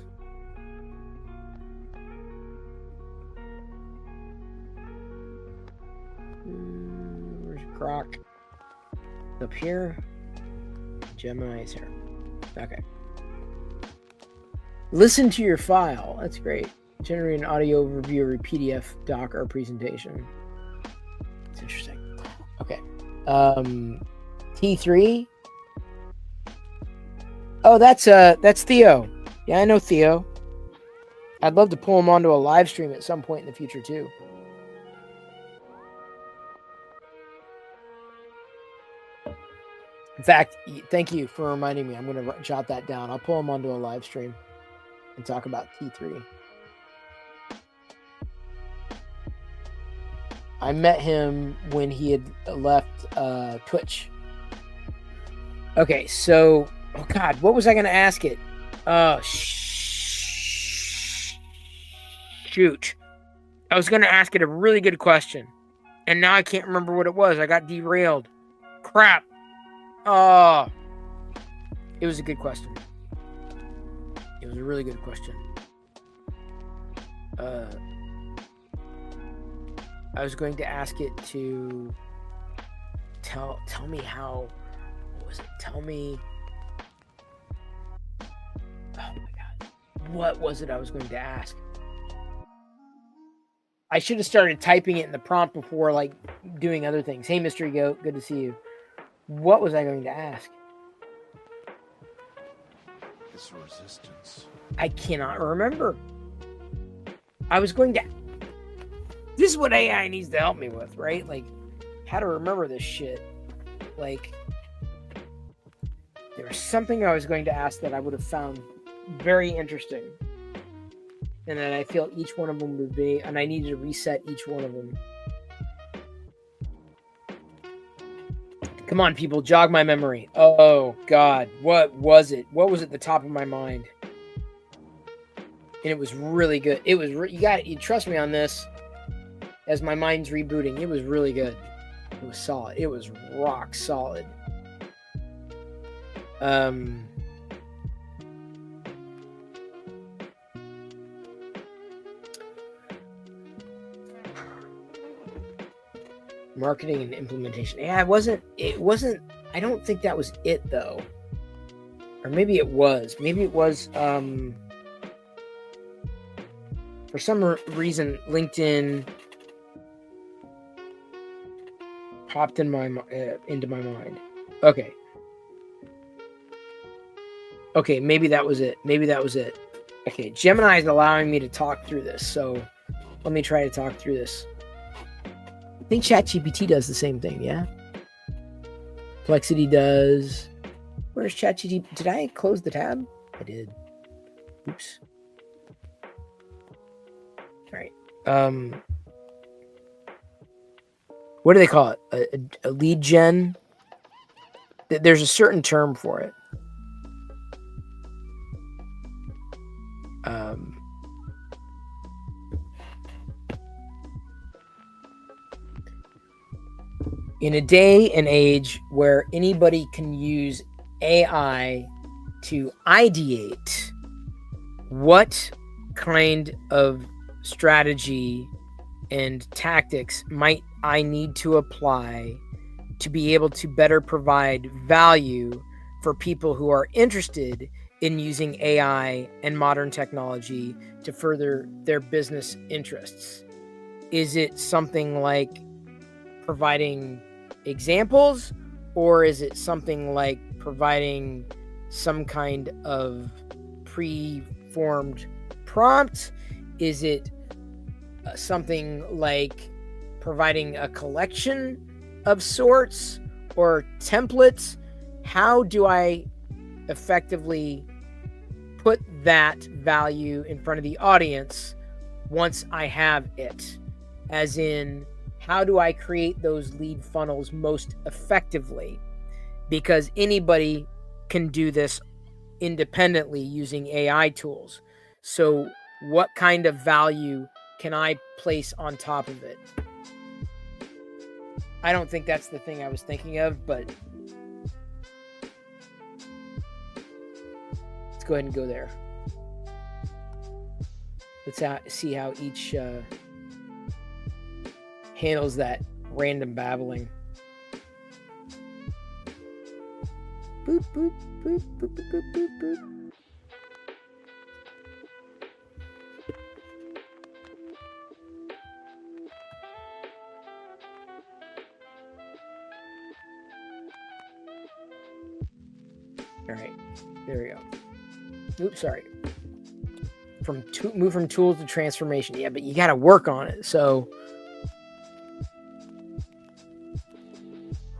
Speaker 1: Where's Croc? Up here. Gemini is here. Okay. Listen to your file. That's great. Generate an audio overview or a PDF doc or presentation. It's interesting. Okay. T3. Oh, that's Theo. Yeah, I know Theo. I'd love to pull him onto a live stream at some point in the future too. In fact, thank you for reminding me. I'm going to jot that down. I'll pull him onto a live stream and talk about T3. I met him when he had left Twitch. Okay, so, oh God, what was I going to ask it? Shoot. I was going to ask it a really good question, and now I can't remember what it was. I got derailed. Crap. Oh, it was a good question. It was a really good question. I was going to ask it to tell me how. What was it? Tell me. Oh my God. What was it I was going to ask? I should have started typing it in the prompt before like doing other things. Hey, Mystery Goat, good to see you. What was I going to ask?
Speaker 2: This resistance.
Speaker 1: I cannot remember. I was going to... This is what AI needs to help me with, right? Like, how to remember this shit. Like, there was something I was going to ask that I would have found very interesting. And then I feel each one of them would be... And I needed to reset each one of them. Come on, people, jog my memory. Oh, God. What was it? What was at the top of my mind? And it was really good. It was... You trust me on this. As my mind's rebooting, it was really good. It was solid. It was rock solid. Marketing and implementation. Yeah, it wasn't, I don't think that was it though. Or maybe it was. Maybe it was, for some reason, LinkedIn popped into my mind. Okay, maybe that was it. Okay, Gemini is allowing me to talk through this, so let me try to talk through this. I think ChatGPT does the same thing, yeah? Complexity does. Where's ChatGPT? Did I close the tab? I did. Oops. All right. What do they call it? A lead gen? There's a certain term for it. In a day and age where anybody can use AI to ideate, what kind of strategy and tactics might I need to apply to be able to better provide value for people who are interested in using AI and modern technology to further their business interests? Is it something like providing examples, or is it something like providing some kind of pre-formed prompt? Is it something like providing a collection of sorts or templates? How do I effectively put that value in front of the audience once I have it? As in, how do I create those lead funnels most effectively? Because anybody can do this independently using AI tools. So what kind of value can I place on top of it? I don't think that's the thing I was thinking of, but let's go ahead and go there. Let's see how each handles that random babbling. Boop, boop, boop, boop, boop, boop, boop, boop. All right, there we go. Oops, sorry. Move from tools to transformation. Yeah, but you got to work on it. So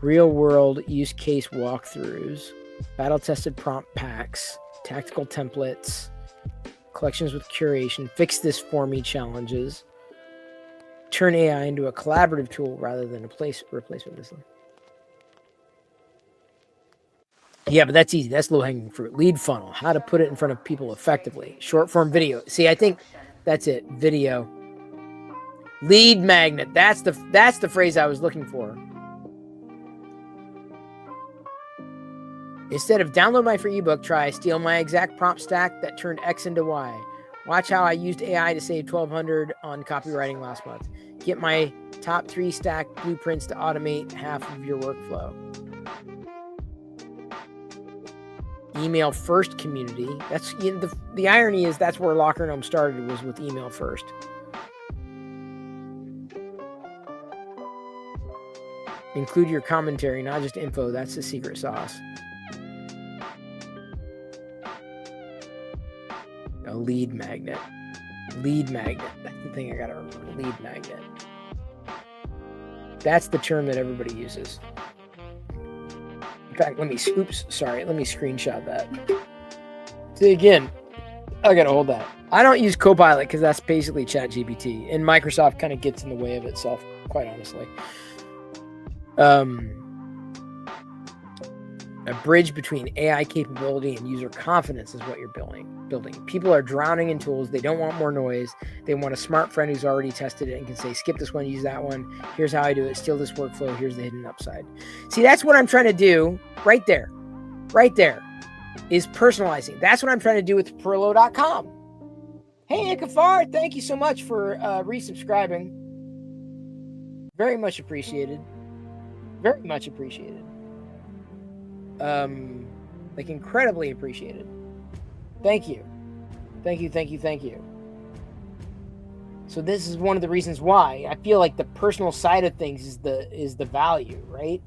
Speaker 1: real world use case walkthroughs, battle tested prompt packs, tactical templates, collections with curation, fix this for me challenges, turn AI into a collaborative tool rather than a replacement. This one. Yeah, but that's easy. That's low-hanging fruit. Lead funnel. How to put it in front of people effectively. Short-form video. See, I think that's it. Video. Lead magnet. That's the phrase I was looking for. Instead of download my free ebook, try steal my exact prompt stack that turned X into Y. Watch how I used AI to save $1,200 on copywriting last month. Get my top 3 stack blueprints to automate half of your workflow. Email first community. That's the irony is that's where Locker Gnome started, was with email first. Include your commentary, not just info. That's the secret sauce. A lead magnet. Lead magnet. That's the thing I gotta remember. Lead magnet. That's the term that everybody uses. In fact, let me screenshot that. See, again, I gotta hold that. I don't use Copilot because that's basically ChatGPT, and Microsoft kind of gets in the way of itself, quite honestly. A bridge between AI capability and user confidence is what you're building. People are drowning in tools. They don't want more noise. They want a smart friend who's already tested it and can say, skip this one, use that one. Here's how I do it. Steal this workflow. Here's the hidden upside. See, that's what I'm trying to do right there. Right there is personalizing. That's what I'm trying to do with Perillo.com. Hey, Kafar, thank you so much for resubscribing. Very much appreciated. Very much appreciated. Like incredibly appreciated. Thank you. Thank you, thank you, thank you. So this is one of the reasons why I feel like the personal side of things is the value, right?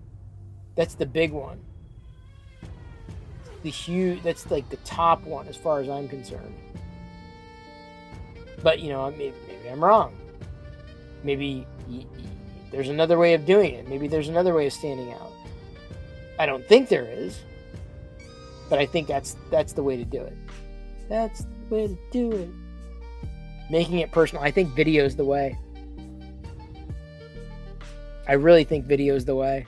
Speaker 1: That's the big one. That's like the top one as far as I'm concerned. But maybe I'm wrong. Maybe there's another way of doing it. Maybe there's another way of standing out. I don't think there is, but I think that's the way to do it. That's the way to do it. Making it personal. I think video is the way. I really think video is the way.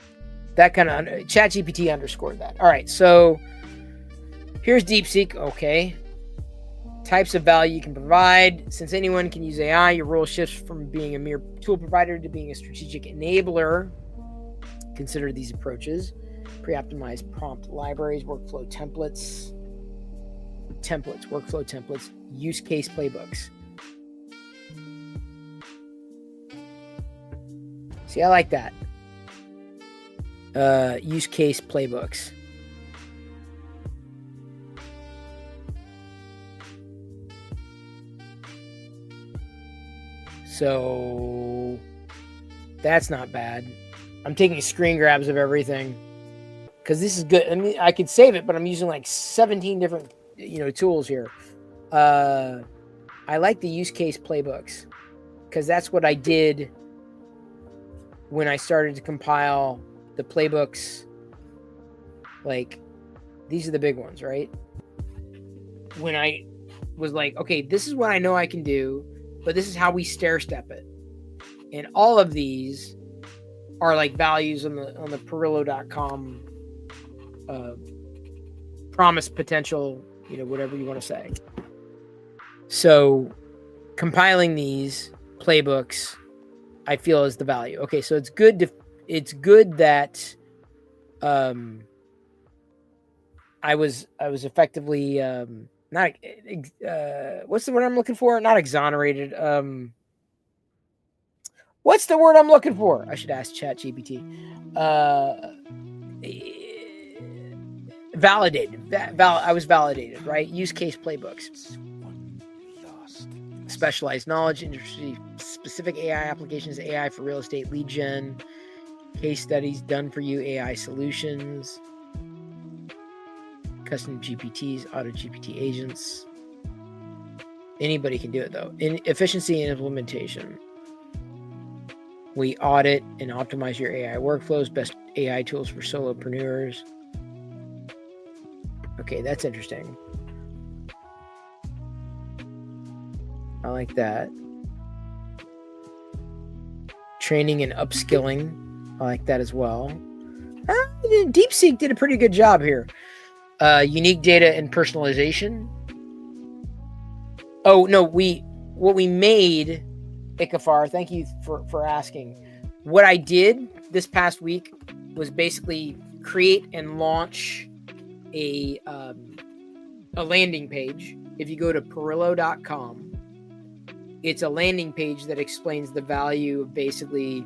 Speaker 1: That kind of ChatGPT underscored that. All right, so here's DeepSeek. Okay. Types of value you can provide. Since anyone can use AI, your role shifts from being a mere tool provider to being a strategic enabler. Consider these approaches. Pre-optimized prompt libraries, workflow templates, workflow templates, use case playbooks. See, I like that. Use case playbooks. So that's not bad. I'm taking screen grabs of everything because this is good. I mean, I could save it, but I'm using like 17 different, tools here. I like the use case playbooks because that's what I did when I started to compile the playbooks. Like, these are the big ones, right? When I was like, okay, this is what I know I can do, but this is how we stair step it. And all of these are like values on the Perillo.com promise potential, whatever you want to say. So compiling these playbooks, I feel, is the value. Okay, so it's good that I was effectively not what's the word I'm looking for? Not exonerated. What's the word I'm looking for? I should ask ChatGPT. Validated. I was validated, right? Use case playbooks. Specialized knowledge, industry-specific AI applications, AI for real estate, lead gen, case studies, done for you AI solutions, custom GPTs, auto GPT agents. Anybody can do it, though. In efficiency and implementation. We audit and optimize your AI workflows, best AI tools for solopreneurs. Okay, that's interesting. I like that. Training and upskilling. I like that as well. DeepSeek did a pretty good job here. Unique data and personalization. Oh, no, what we made, Ikafar, thank you for asking. What I did this past week was basically create and launch a landing page. If you go to Perillo.com, it's a landing page that explains the value of basically,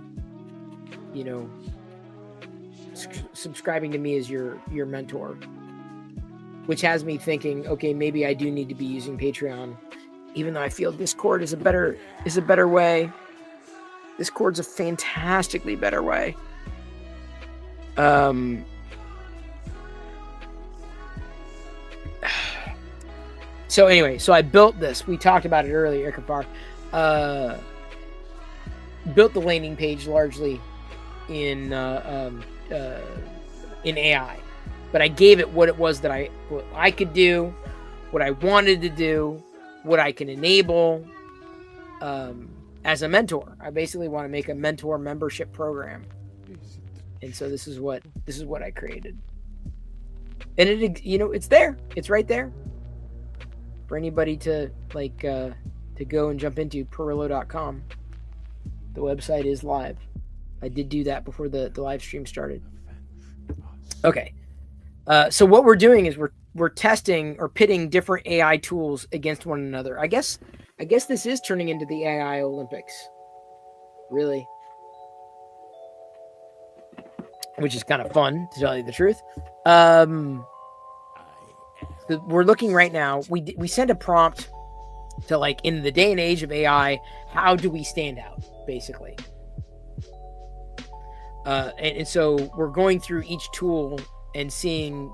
Speaker 1: subscribing to me as your mentor, which has me thinking, okay, maybe I do need to be using Patreon, even though I feel Discord is a better way. Discord's a fantastically better way. So anyway, I built this. We talked about it earlier, Ikafar. Built the landing page largely in AI, but I gave it what it was what I could do, what I wanted to do, what I can enable as a mentor. I basically want to make a mentor membership program, and so this is what I created. And it's there. It's right there for anybody to to go and jump into. Perillo.com. The website is live. I did do that before the live stream started. Okay. So what we're doing is we're testing or pitting different AI tools against one another. I guess this is turning into the AI Olympics. Really. Which is kind of fun, to tell you the truth. We're looking right now. We send a prompt to, in the day and age of AI, how do we stand out, basically? And so we're going through each tool and seeing,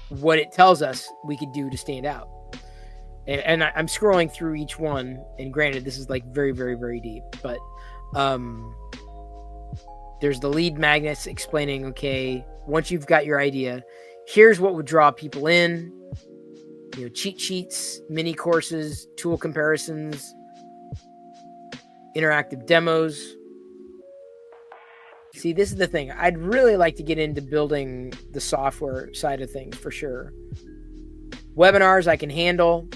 Speaker 1: what it tells us we could do to stand out. And I'm scrolling through each one. And granted, this is very, very, very deep. But there's the lead magnets explaining, okay, once you've got your idea, here's what would draw people in. Cheat sheets, mini courses, tool comparisons, interactive demos. See, this is the thing. I'd really like to get into building the software side of things for sure. Webinars I can handle.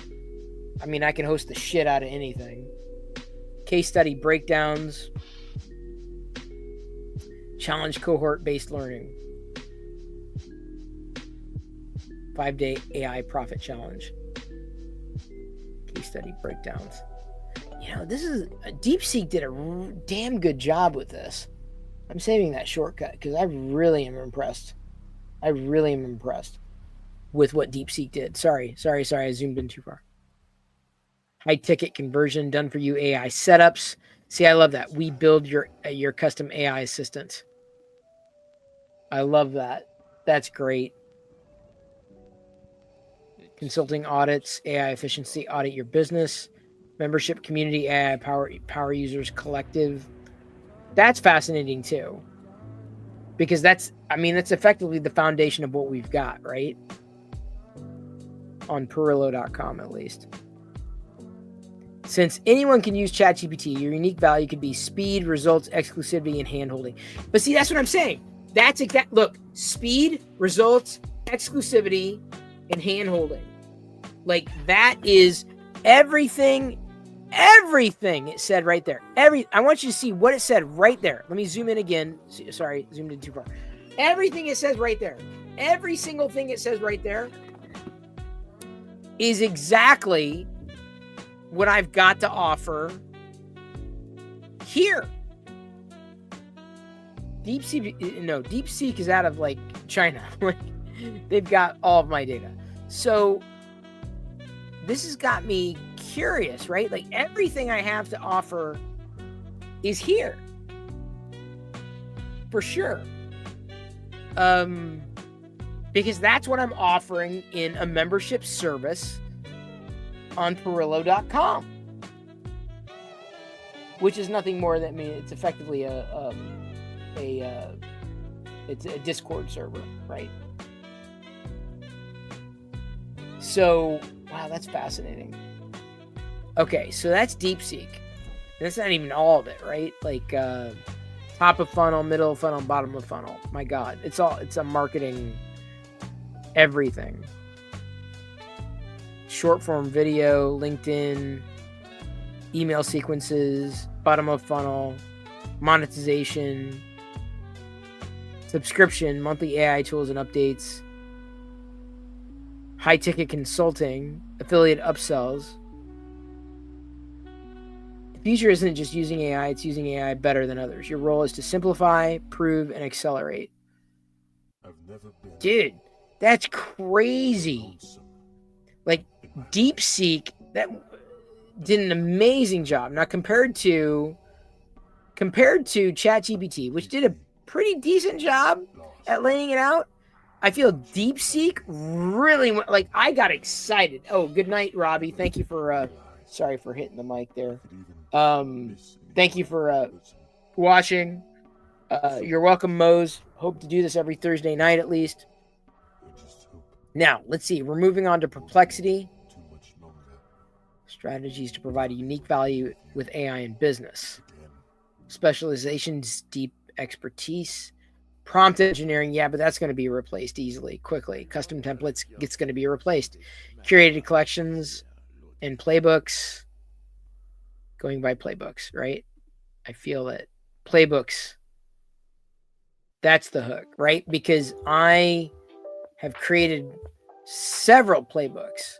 Speaker 1: I mean, I can host the shit out of anything. Case study breakdowns. Challenge cohort-based learning. 5-day AI profit challenge. Case study breakdowns. DeepSeek did a damn good job with this. I'm saving that shortcut because I really am impressed. I really am impressed with what DeepSeek did. Sorry. I zoomed in too far. High ticket conversion, done for you AI setups. See, I love that. We build your custom AI assistant. I love that. That's great. Consulting audits, AI efficiency, audit your business. Membership community, AI power users collective. That's fascinating too. Because that's effectively the foundation of what we've got, right? On Perillo.com at least. Since anyone can use ChatGPT, your unique value could be speed, results, exclusivity, and handholding. But see, that's what I'm saying. Look, speed, results, exclusivity, and hand-holding. Like, that is everything it said right there. I want you to see what it said right there. Let me zoom in again. Sorry, zoomed in too far. Everything it says right there. Every single thing it says right there is exactly what I've got to offer here. DeepSeek is out of like China. They've got all of my data. So this has got me curious, right? Like, everything I have to offer is here for sure. Because that's what I'm offering in a membership service on Perillo.com, which is nothing more than, it's effectively it's a Discord server, right? So, wow, that's fascinating. Okay, so that's DeepSeek. That's not even all of it, right? Like, top of funnel, middle of funnel, bottom of funnel. My God, it's a marketing everything. Short form video, LinkedIn, email sequences, bottom of funnel, monetization, subscription, monthly AI tools and updates, high ticket consulting, affiliate upsells. The future isn't just using AI, it's using AI better than others. Your role is to simplify, prove, and accelerate. Dude, that's crazy. Like, DeepSeek, that did an amazing job. Now, compared to ChatGPT, which did a pretty decent job at laying it out, I feel DeepSeek really went, like, I got excited. Oh, good night, Robbie. Thank you for sorry for hitting the mic there. Thank you for watching. You're welcome, Mose. Hope to do this every Thursday night at least. Now, let's see. We're moving on to Perplexity. Strategies to provide a unique value with AI in business. Specializations, deep expertise. Prompt engineering, yeah, but that's going to be replaced easily, quickly. Custom templates, it's going to be replaced. Curated collections and playbooks. Going by playbooks, right? I feel that playbooks, that's the hook, right? Because I have created several playbooks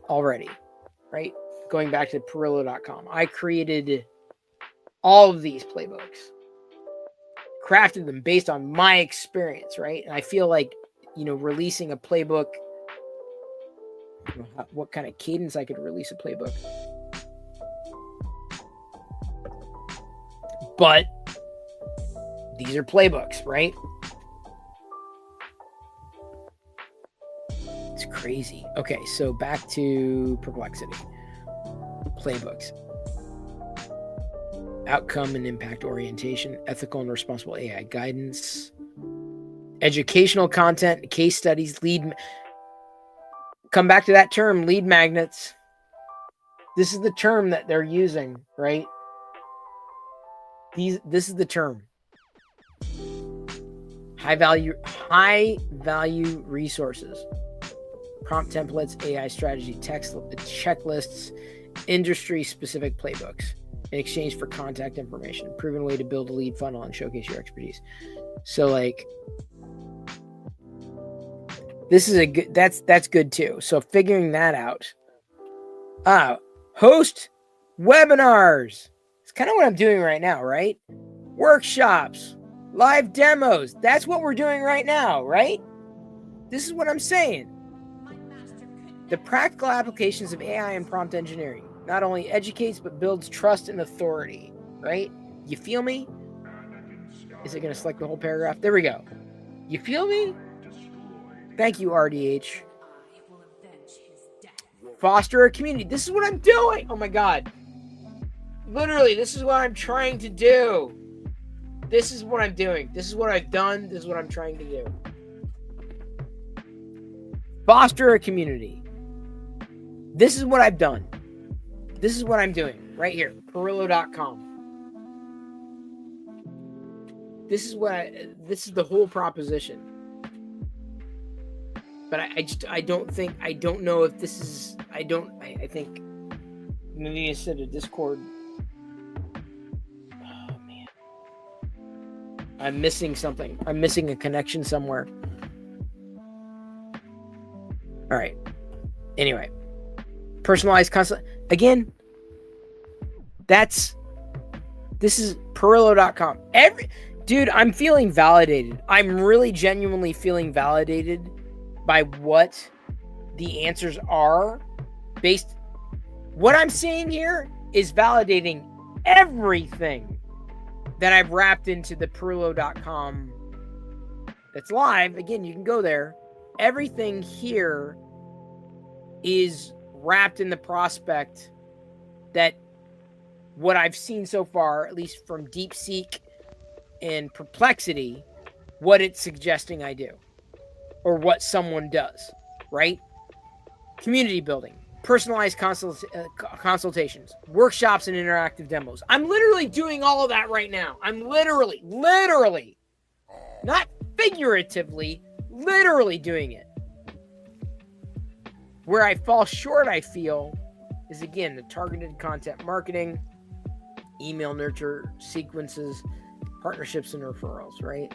Speaker 1: already, right? Going back to Perillo.com. I created all of these playbooks, crafted them based on my experience, right? And I feel like, releasing a playbook, what kind of cadence I could release a playbook. But these are playbooks, right? It's crazy. Okay, so back to Perplexity. Playbooks. Outcome and impact orientation, ethical and responsible AI guidance, educational content, case studies, come back to that term, lead magnets. This is the term that they're using, right? This is the term. High value resources, prompt templates, AI strategy, text checklists, industry specific playbooks in exchange for contact information, proven way to build a lead funnel and showcase your expertise. So, like, this is that's good too. So figuring that out. Host webinars. It's kind of what I'm doing right now, right? Workshops, live demos. That's what we're doing right now, right? This is what I'm saying. The practical applications of AI and prompt engineering not only educates, but builds trust and authority, right? You feel me? Is it going to select the whole paragraph? There we go. You feel me? Thank you, RDH. Foster a community. This is what I'm doing. Oh my God. Literally, this is what I'm trying to do. This is what I'm doing. This is what I've done. This is what I'm trying to do. Foster a community. This is what I've done. This is what I'm doing right here. Perillo.com. This is the whole proposition. but I don't know if this is, I think maybe instead of Discord, oh man, I'm missing something. I'm missing a connection somewhere. All right. Anyway, personalized consult. Again, this is Perillo.com. Dude, I'm feeling validated. I'm really genuinely feeling validated by what the answers are based. What I'm seeing here is validating everything that I've wrapped into the Perillo.com that's live. Again, you can go there. Everything here is wrapped in the prospect that what I've seen so far, at least from DeepSeek and Perplexity, what it's suggesting I do or what someone does, right? Community building, personalized consultations, workshops, and interactive demos. I'm literally doing all of that right now. I'm literally, not figuratively, literally doing it. Where I fall short, I feel, is again the targeted content marketing, email nurture sequences, partnerships, and referrals, right?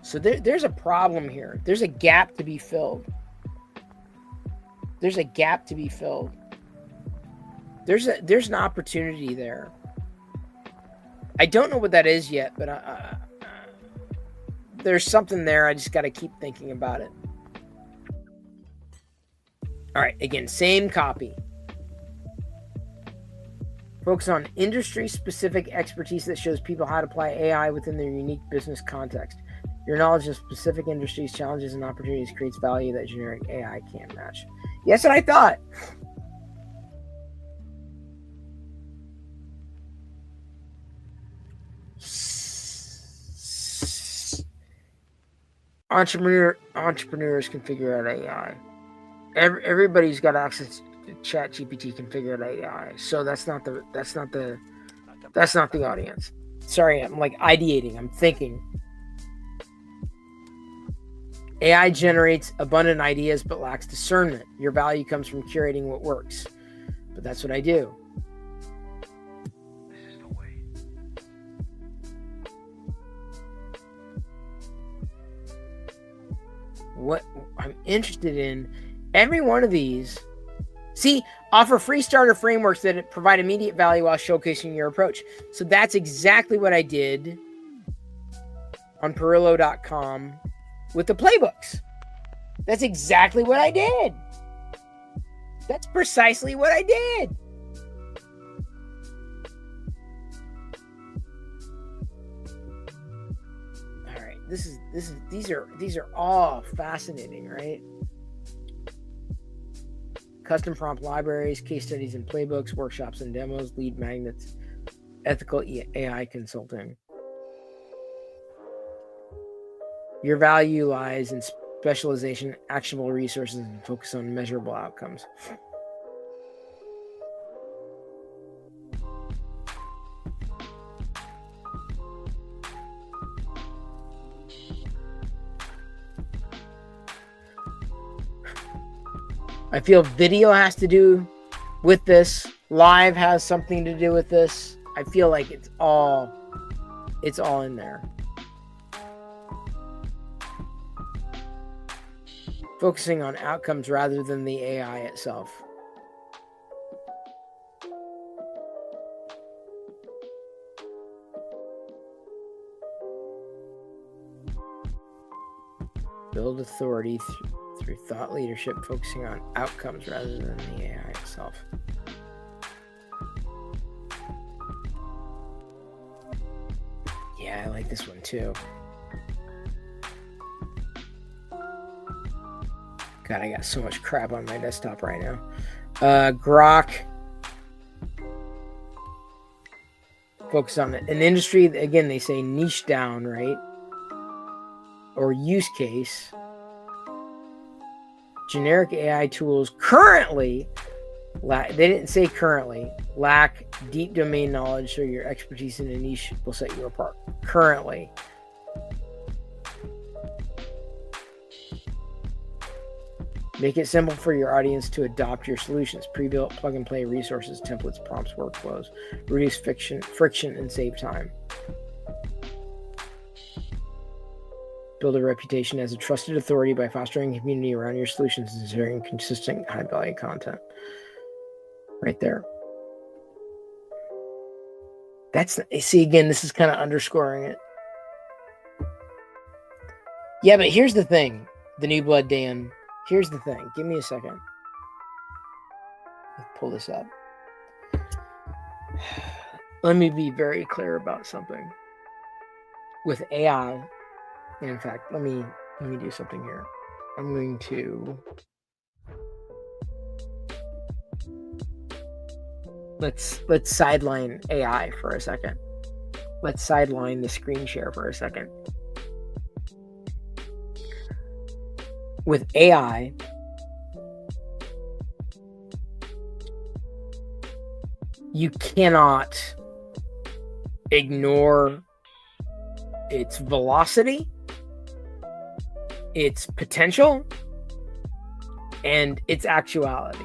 Speaker 1: So there's a problem here. There's a gap to be filled. There's an opportunity there. I don't know what that is yet, but there's something there. I just got to keep thinking about it. All right. Again, same copy. Focus on industry-specific expertise that shows people how to apply AI within their unique business context. Your knowledge of specific industries, challenges, and opportunities creates value that generic AI can't match. Yes, what I thought. Entrepreneurs can figure out AI. Everybody's got access to ChatGPT can figure out AI. So that's not the audience. Sorry, I'm like ideating. I'm thinking. AI generates abundant ideas but lacks discernment. Your value comes from curating what works. But that's what I do.
Speaker 2: This is the way.
Speaker 1: What I'm interested in, every one of these, offer free starter frameworks that provide immediate value while showcasing your approach. So that's exactly what I did on Perillo.com with the playbooks. That's exactly what I did. That's precisely what I did. All right, these are all fascinating, right? Custom prompt libraries, case studies and playbooks, workshops and demos, lead magnets, ethical AI consulting. Your value lies in specialization, actionable resources, and focus on measurable outcomes. I feel video has to do with this. Live has something to do with this. I feel like it's all in there. Focusing on outcomes rather than the AI itself. Build authority through thought leadership, focusing on outcomes rather than the AI itself. Yeah, I like this one too. God, I got so much crap on my desktop right now. Grok. Focus on an industry. Again, they say niche down, right? Or use case. Generic AI tools currently They didn't say currently. Lack deep domain knowledge, so your expertise in a niche will set you apart. Currently. Make it simple for your audience to adopt your solutions. Pre-built plug-and-play resources, templates, prompts, workflows. Reduce friction, and save time. Build a reputation as a trusted authority by fostering a community around your solutions and sharing consistent, high-value content. Right there. See, again, this is kind of underscoring it. Yeah, but here's the thing, the new blood, Dan. Here's the thing. Give me a second. Let's pull this up. Let me be very clear about something. With AI, and in fact, let me do something here. I'm going to let's sideline AI for a second. Let's sideline the screen share for a second. With AI, you cannot ignore its velocity, its potential, and its actuality.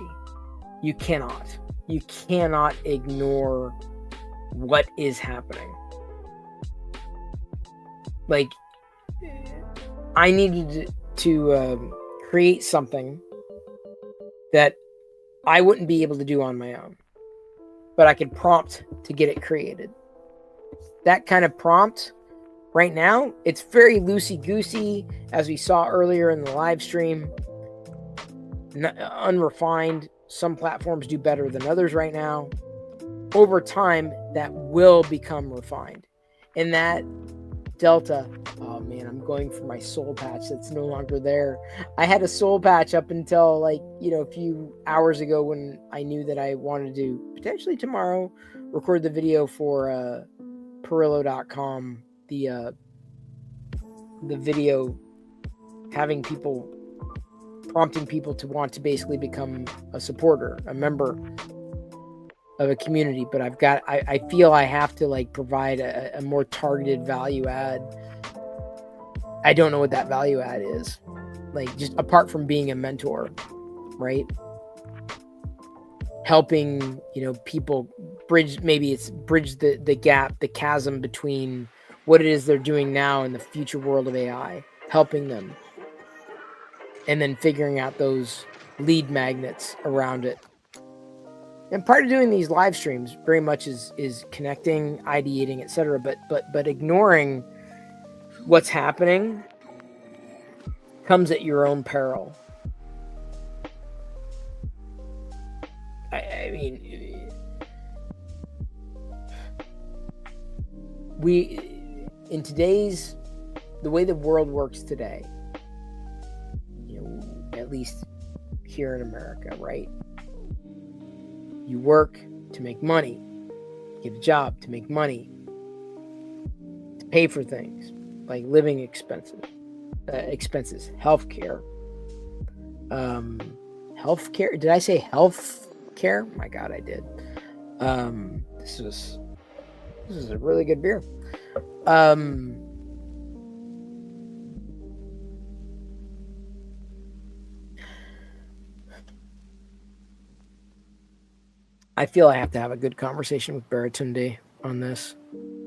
Speaker 1: You cannot ignore what is happening. Like, I needed to create something that I wouldn't be able to do on my own, but I could prompt to get it created. That kind of prompt right now, it's very loosey-goosey, as we saw earlier in the live stream, unrefined. Some platforms do better than others right now. Over time, that will become refined. And that delta, oh man, I'm going for my soul patch that's no longer there. I had a soul patch up until a few hours ago when I knew that I wanted to potentially tomorrow record the video for Perillo.com, the video having people, prompting people to want to basically become a supporter, a member of a community. But I feel I have to provide a more targeted value add. I don't know what that value add is, just apart from being a mentor, right? Helping, people bridge the gap, the chasm between what it is they're doing now and the future world of AI, helping them. And then figuring out those lead magnets around it. And part of doing these live streams very much is connecting, ideating, etc. But ignoring what's happening comes at your own peril. I mean, the way the world works today, at least here in America, right? You work to make money, get a job to make money, to pay for things like living expenses, healthcare. Healthcare. Did I say healthcare? My God, I did. This is a really good beer. I feel I have to have a good conversation with Baratunde on this.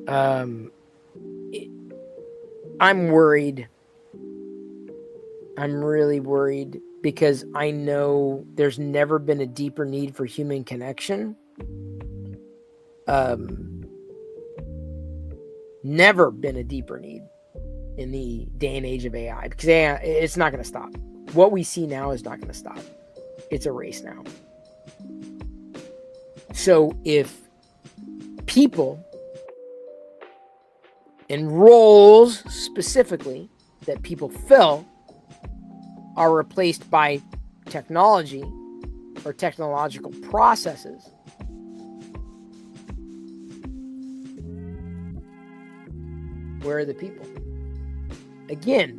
Speaker 1: I'm worried. I'm really worried because I know there's never been a deeper need for human connection. Never been a deeper need in the day and age of AI, because AI, it's not going to stop. What we see now is not going to stop. It's a race now. So if people and roles specifically that people fill are replaced by technology or technological processes, where are the people? Again,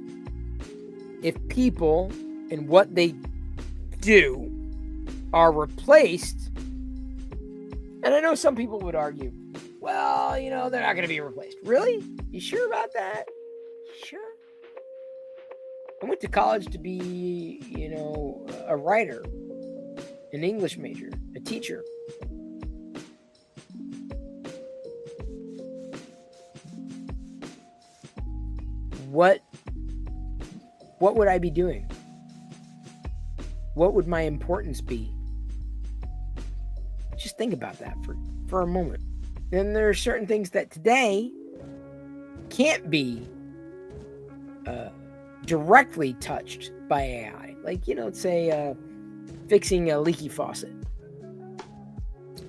Speaker 1: if people and what they do are replaced, and I know some people would argue, well, you know, they're not going to be replaced. Really? You sure about that? Sure. I went to college to be, you know, a writer, an English major, a teacher. What would I be doing? What would my importance be? Just think about that for a moment. Then there are certain things that today can't be directly touched by AI. Like, you know, say fixing a leaky faucet,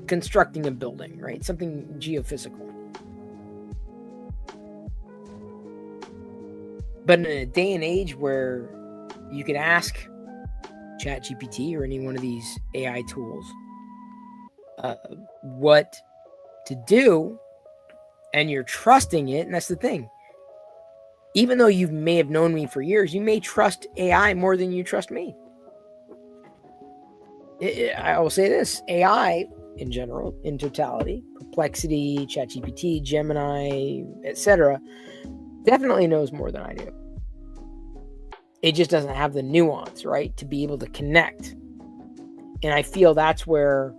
Speaker 1: constructing a building, right? Something geophysical. But in a day and age where you can ask ChatGPT or any one of these AI tools what to do, and you're trusting it, and that's the thing. Even though you may have known me for years, you may trust AI more than you trust me. I will say this, AI in general, in totality, Perplexity, ChatGPT, Gemini, etc., definitely knows more than I do. It just doesn't have the nuance, right, to be able to connect. And I feel that's where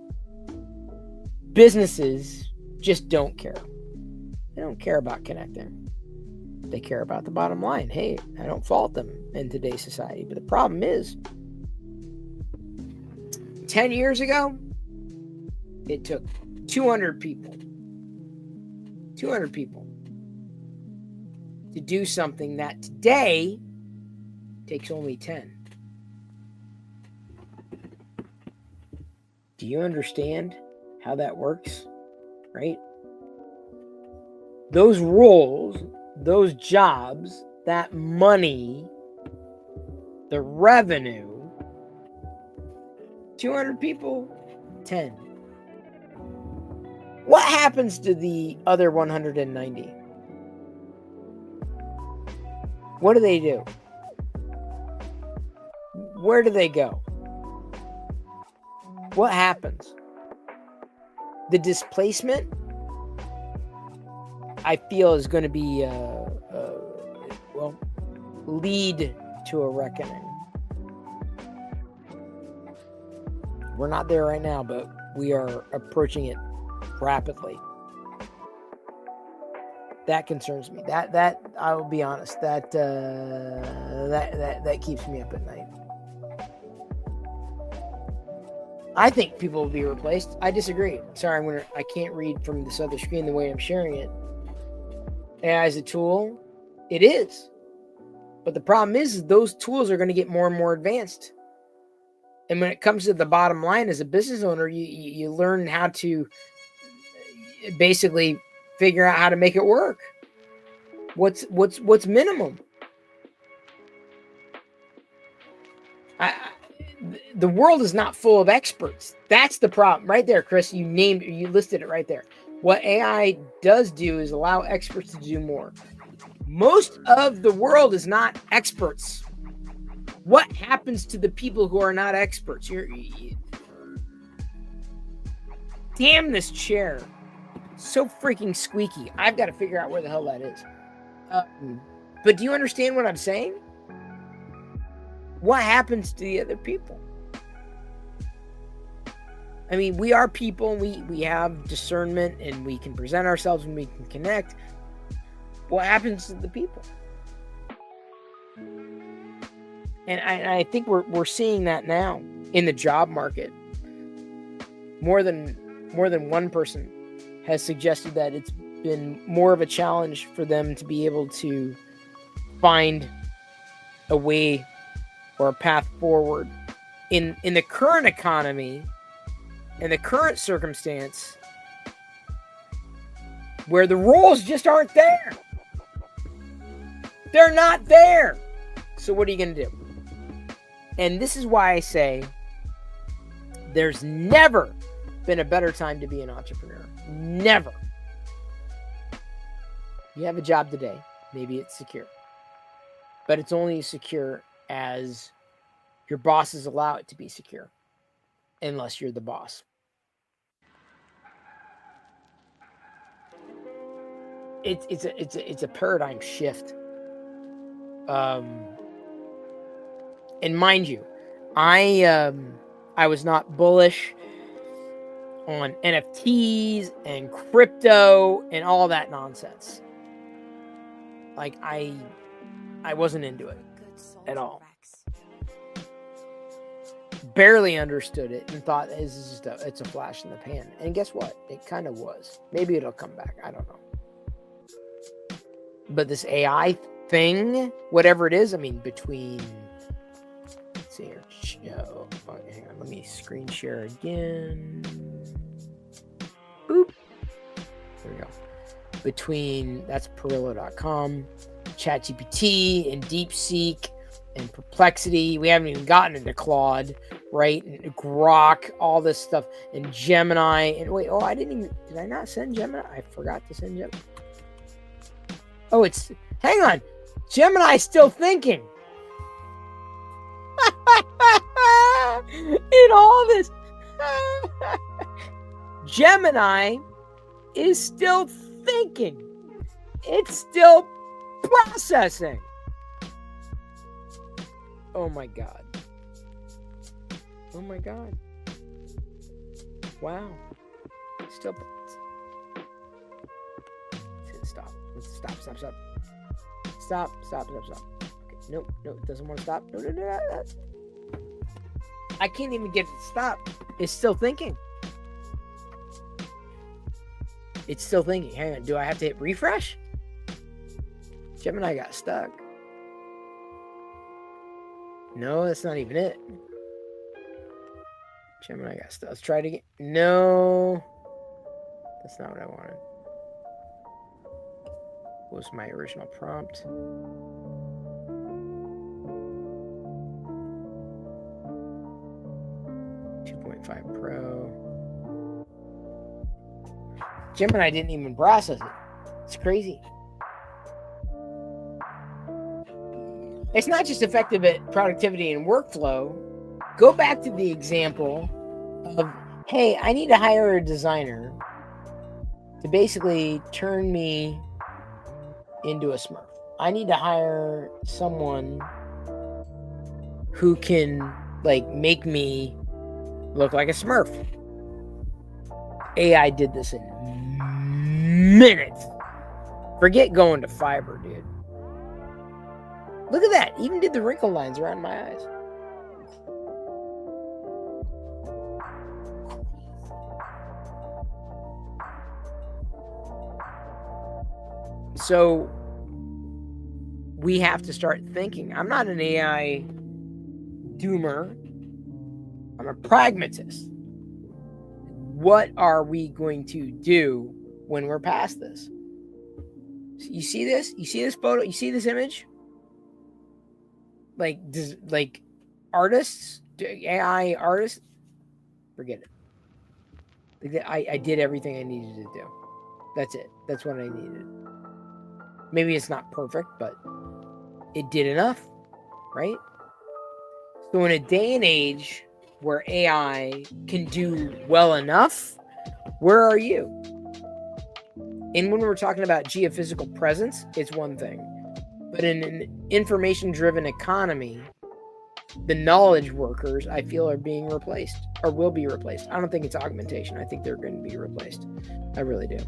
Speaker 1: businesses just don't care. They don't care about connecting. They care about the bottom line. Hey, I don't fault them in today's society. But the problem is, 10 years ago, it took 200 people to do something that today takes only 10. Do you understand how that works? Right? Those roles, those jobs, that money, the revenue, 200 people, 10. What happens to the other 190? What do they do? Where do they go? What happens? The displacement, I feel, is going to be, lead to a reckoning. We're not there right now, but we are approaching it rapidly. That concerns me. That I will be honest. That keeps me up at night. I think people will be replaced. I disagree. Sorry, I can't read from this other screen the way I'm sharing it. AI is a tool. It is. But the problem is those tools are going to get more and more advanced. And when it comes to the bottom line as a business owner, you learn how to basically figure out how to make it work. What's minimum? The world is not full of experts. That's the problem right there, Chris. You listed it right there. What AI does do is allow experts to do more. Most of the world is not experts. What happens to the people who are not experts? Damn, this chair. So freaking squeaky. I've got to figure out where the hell that is. But do you understand what I'm saying? What happens to the other people? I mean, we are people. We have discernment, and we can present ourselves, and we can connect. What happens to the people? And I think we're seeing that now in the job market. More than one person has suggested that it's been more of a challenge for them to be able to find a way or a path forward in the current economy, in the current circumstance, where the roles just aren't there. They're not there. So what are you going to do? And this is why I say there's never been a better time to be an entrepreneur. Never. You have a job today. Maybe it's secure. But it's only secure as your bosses allow it to be secure. unless you're the boss. It's a paradigm shift. And mind you, I was not bullish on NFTs and crypto and all that nonsense. Like I wasn't into it at all. Barely understood it and thought it's a flash in the pan. And guess what? It kind of was. Maybe it'll come back. I don't know. But this AI thing, whatever it is, I mean, between, let's see here. Oh, hang on, let me screen share again. Boop. There we go. Between, that's Perillo.com, ChatGPT, and DeepSeek, and Perplexity. We haven't even gotten into Claude, right? And Grok, all this stuff, and Gemini. And wait, did I not send Gemini? I forgot to send Gemini. Oh, hang on. Gemini's still thinking. In all this. Gemini is still thinking. It's still processing. Oh my God. Oh my God. Wow. Still. Stop. Stop. Okay. Nope. It doesn't want to stop. No. I can't even get it to stop. It's still thinking. Hang on. Do I have to hit refresh? Gemini got stuck. No, that's not even it. Gemini got stuck. Let's try it again. No. That's not what I wanted. What was my original prompt? Pro. Gemini didn't even process it. It's crazy. It's not just effective at productivity and workflow. Go back to the example of, hey, I need to hire a designer to basically turn me into a Smurf. I need to hire someone who can make me look like a Smurf. AI did this in minutes. Forget going to Fiverr, dude. Look at that. Even did the wrinkle lines around my eyes. So we have to start thinking. I'm not an AI doomer. I'm a pragmatist. What are we going to do when we're past this? You see this? You see this photo? You see this image? Artists, AI artists, forget it. I did everything I needed to do. That's it. That's what I needed. Maybe it's not perfect, but it did enough, right? So in a day and age where AI can do well enough, where are you? And when we're talking about geophysical presence, it's one thing. But in an information-driven economy, the knowledge workers, I feel, are being replaced or will be replaced. I don't think it's augmentation. I think they're going to be replaced. I really do.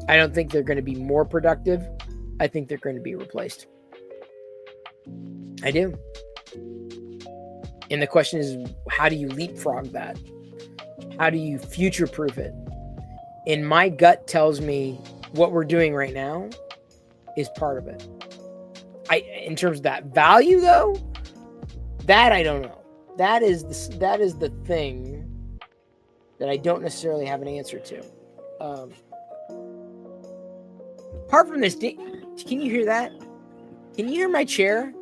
Speaker 1: I don't think they're going to be more productive. I think they're going to be replaced. I do. And the question is, how do you leapfrog that? How do you future-proof it? And my gut tells me what we're doing right now is part of it. In terms of that value, though, that I don't know. That is the thing that I don't necessarily have an answer to. Apart from this, can you hear that? Can you hear my chair?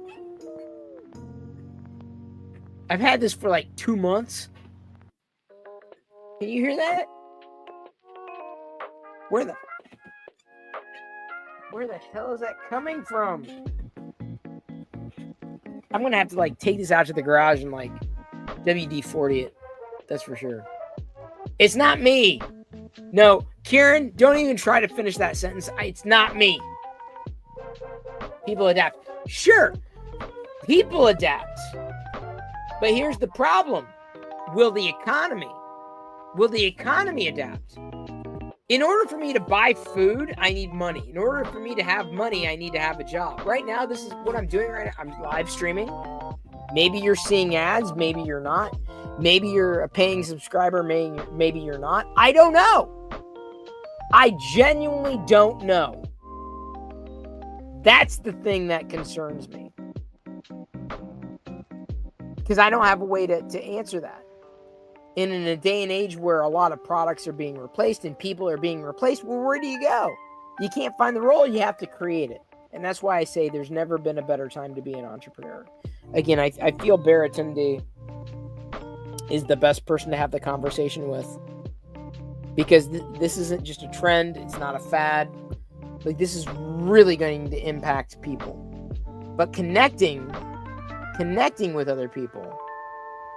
Speaker 1: I've had this for 2 months. Can you hear that? Where the hell is that coming from? I'm gonna have to take this out to the garage and WD-40 it. That's for sure. It's not me. No, Kieran, don't even try to finish that sentence. It's not me. People adapt. Sure, people adapt. But here's the problem. Will the economy adapt? In order for me to buy food, I need money. In order for me to have money, I need to have a job. Right now, this is what I'm doing right now. I'm live streaming. Maybe you're seeing ads. Maybe you're not. Maybe you're a paying subscriber. Maybe you're not. I don't know. I genuinely don't know. That's the thing that concerns me. Because I don't have a way to answer that. And in a day and age where a lot of products are being replaced and people are being replaced, well, where do you go? You can't find the role. You have to create it. And that's why I say there's never been a better time to be an entrepreneur. Again, I feel Baratunde is the best person to have the conversation with. Because this isn't just a trend. It's not a fad. Like, this is really going to impact people. But connecting with other people,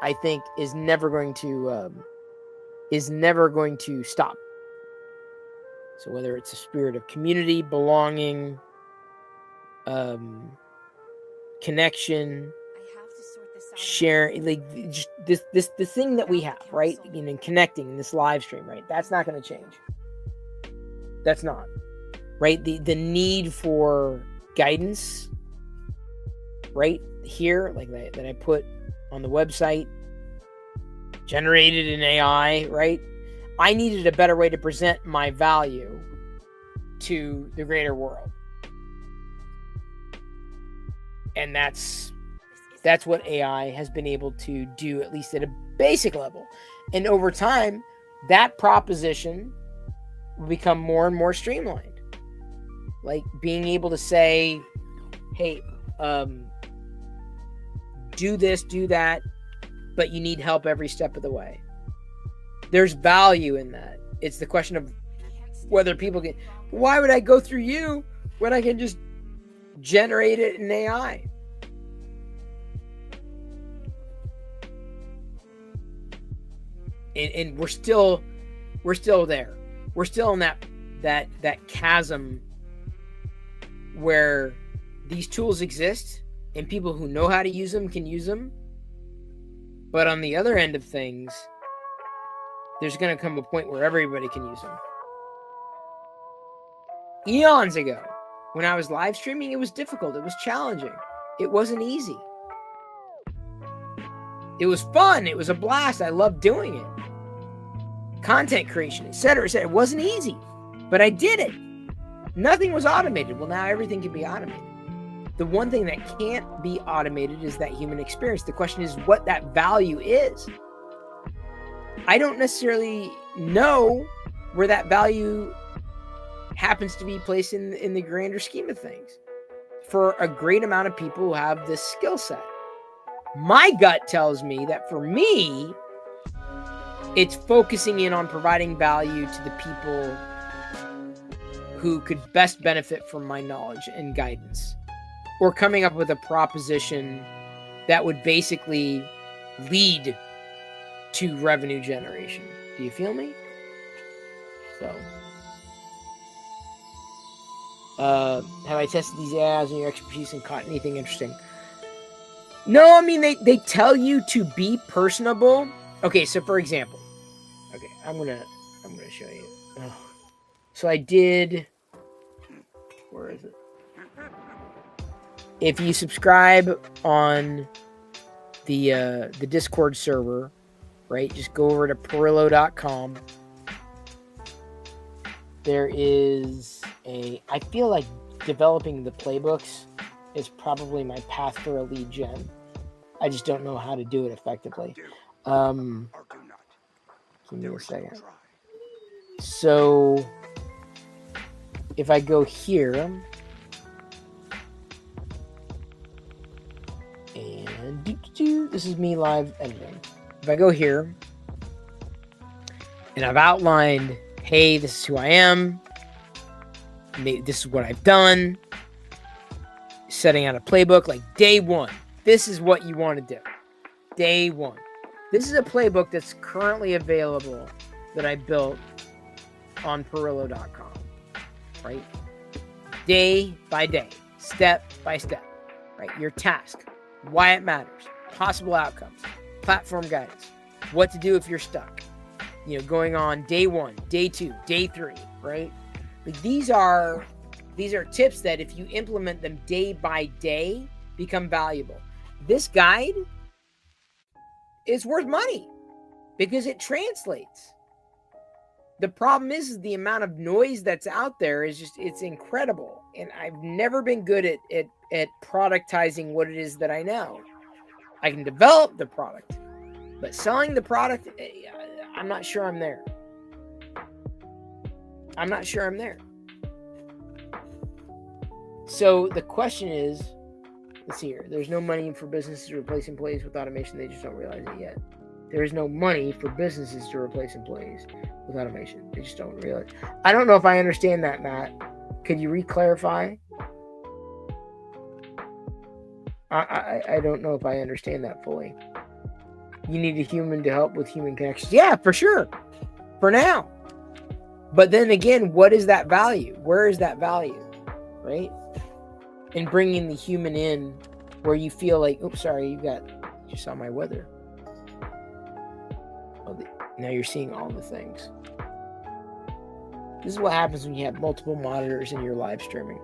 Speaker 1: I think, is never going to stop. So whether it's a spirit of community, belonging, connection, sharing, like just this thing that we have, right? You know, connecting in this live stream, right? That's not going to change. That's not, right? The need for guidance, right here, like that I put on the website, generated in AI, right? I needed a better way to present my value to the greater world. And that's what AI has been able to do, at least at a basic level. And over time, that proposition will become more and more streamlined. Like being able to say, hey, do this, do that, but you need help every step of the way. There's value in that. It's the question of whether people can, why would I go through you when I can just generate it in AI? And we're still there. We're still in that chasm where these tools exist and people who know how to use them can use them. But on the other end of things, there's going to come a point where everybody can use them. Eons ago, when I was live streaming, it was difficult. It was challenging. It wasn't easy. It was fun. It was a blast. I loved doing it. Content creation, etc., etc. It wasn't easy, but I did it. Nothing was automated. Well, now everything can be automated. The one thing that can't be automated is that human experience. The question is what that value is. I don't necessarily know where that value happens to be placed in the grander scheme of things for a great amount of people who have this skill set. My gut tells me that for me, it's focusing in on providing value to the people who could best benefit from my knowledge and guidance, or coming up with a proposition that would basically lead to revenue generation. Do you feel me? So, have I tested these ads on your expertise and caught anything interesting? No, I mean, they tell you to be personable. Okay, so for example, okay, I'm gonna show you. Oh. So I did. Where is it? If you subscribe on the Discord server, right? Just go over to Perillo.com. There is I feel like developing the playbooks is probably my path for a lead gen. I just don't know how to do it effectively. Give me a second. So if I go here and this is me live editing. If I go here and I've outlined, hey, this is who I am. This is what I've done. Setting out a playbook like day one. This is what you want to do. Day one. This is a playbook that's currently available that I built on Perillo.com, right? Day by day, step by step, right? Your task, why it matters, possible outcomes, platform guidance, what to do if you're stuck, going on day 1, day 2, day 3, right? Like these are tips that if you implement them day by day, become valuable. This guide is worth money because it translates. The problem is the amount of noise that's out there is it's incredible. And I've never been good at productizing what it is that I know. I can develop the product, but selling the product, I'm not sure I'm there. So the question is, let's see here. There's no money for businesses to replace employees with automation. They just don't realize it yet. There is no money for businesses to replace employees with automation. They just don't realize. I don't know if I understand that, Matt. Could you re-clarify? I don't know if I understand that fully. You need a human to help with human connections. Yeah, for sure. For now. But then again, what is that value? Where is that value? Right? And bringing the human in where you feel like, oops, sorry, you saw my weather. Now you're seeing all the things. This is what happens when you have multiple monitors in your live streaming.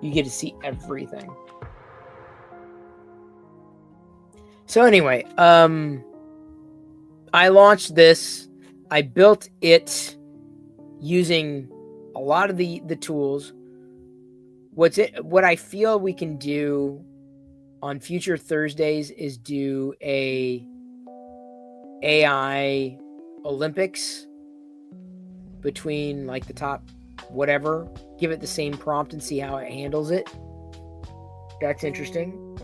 Speaker 1: You get to see everything. So anyway, I launched this. I built it using a lot of the tools. What I feel we can do on future Thursdays is do a AI Olympics between like the top whatever, give it the same prompt and see how it handles it. That's interesting.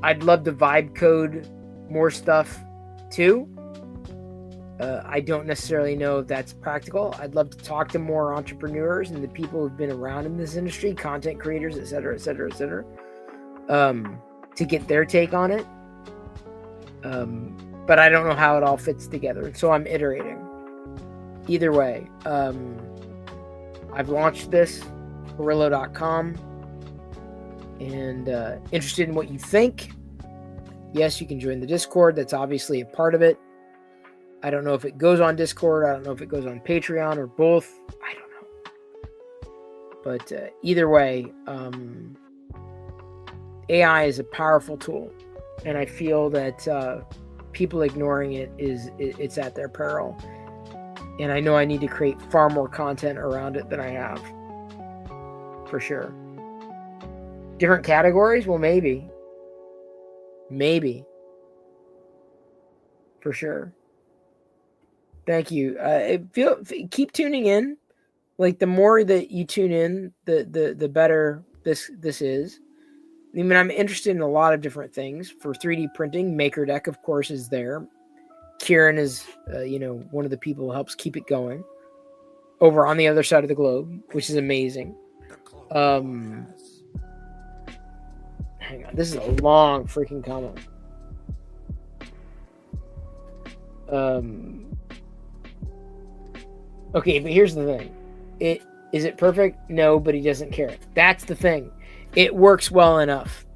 Speaker 1: I'd love to vibe code more stuff too. I don't necessarily know if that's practical. I'd love to talk to more entrepreneurs and the people who've been around in this industry, content creators, et cetera, et cetera, et cetera, to get their take on it. But I don't know how it all fits together. So I'm iterating. Either way, I've launched this, Perillo.com, and interested in what you think. Yes, you can join the Discord. That's obviously a part of it. I don't know if it goes on Discord. I don't know if it goes on Patreon or both. I don't know. But either way, AI is a powerful tool. And I feel that people ignoring it it's at their peril. And I know I need to create far more content around it than I have. For sure. Different categories? Well, maybe. Maybe. For sure. Thank you. Keep tuning in. Like the more that you tune in, the better this is. I mean, I'm interested in a lot of different things. For 3D printing, MakerDeck, of course, is there. Kieran is, one of the people who helps keep it going over on the other side of the globe, which is amazing. Hang on, this is a long freaking comment. Okay, but here's the thing. Is it perfect? No, but he doesn't care. That's the thing. It works well enough.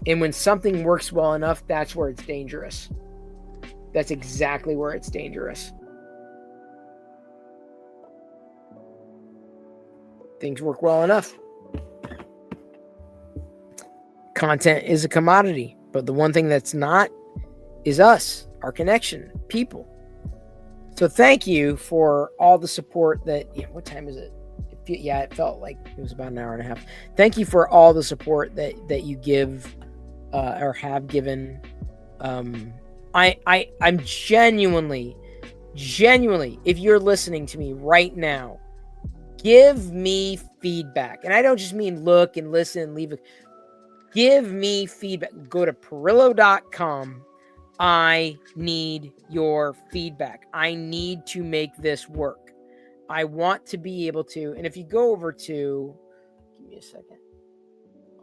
Speaker 1: And when something works well enough, that's where it's dangerous. That's exactly where it's dangerous. Things work well enough. Content is a commodity, but the one thing that's not is us, our connection, people. So thank you for all the support that, what time is it? It felt like it was about an hour and a half. Thank you for all the support that you give or have given. I'm genuinely, if you're listening to me right now, give me feedback. And I don't just mean look and listen and leave it. Give me feedback. Go to Perillo.com. I need your feedback. I need to make this work. I want to be able to, and if you go over to, give me a second,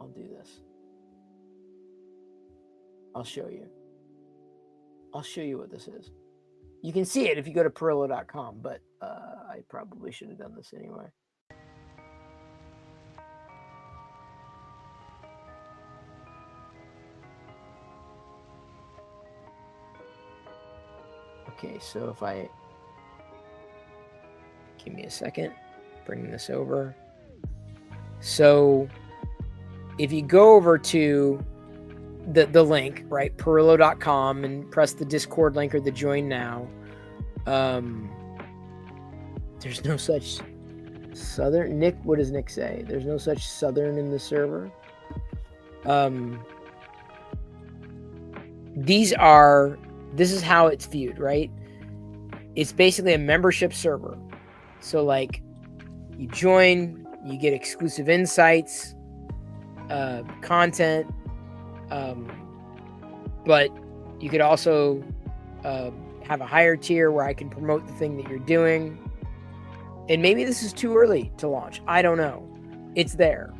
Speaker 1: I'll do this. I'll show you. I'll show you what this is. You can see it if you go to Perillo.com, but I probably should have done this anyway. Okay, so if I give me a second, bring this over. So if you go over to the link, right, Perillo.com, and press the Discord link or the join now, there's no such Southern. Nick, what does Nick say? There's no such Southern in the server. This is how it's viewed, right? It's basically a membership server. So like you join, you get exclusive insights, content, but you could also have a higher tier where I can promote the thing that you're doing. And maybe this is too early to launch. I don't know. It's there.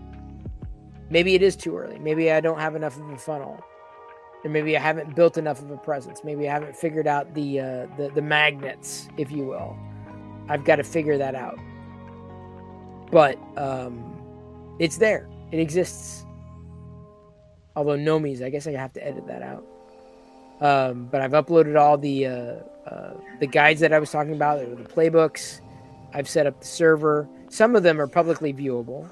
Speaker 1: Maybe it is too early. Maybe I don't have enough of a funnel. Or maybe I haven't built enough of a presence. Maybe I haven't figured out the magnets, if you will. I've got to figure that out. But it's there. It exists. Although Nomies, I guess I have to edit that out. But I've uploaded all the guides that I was talking about, the playbooks. I've set up the server. Some of them are publicly viewable.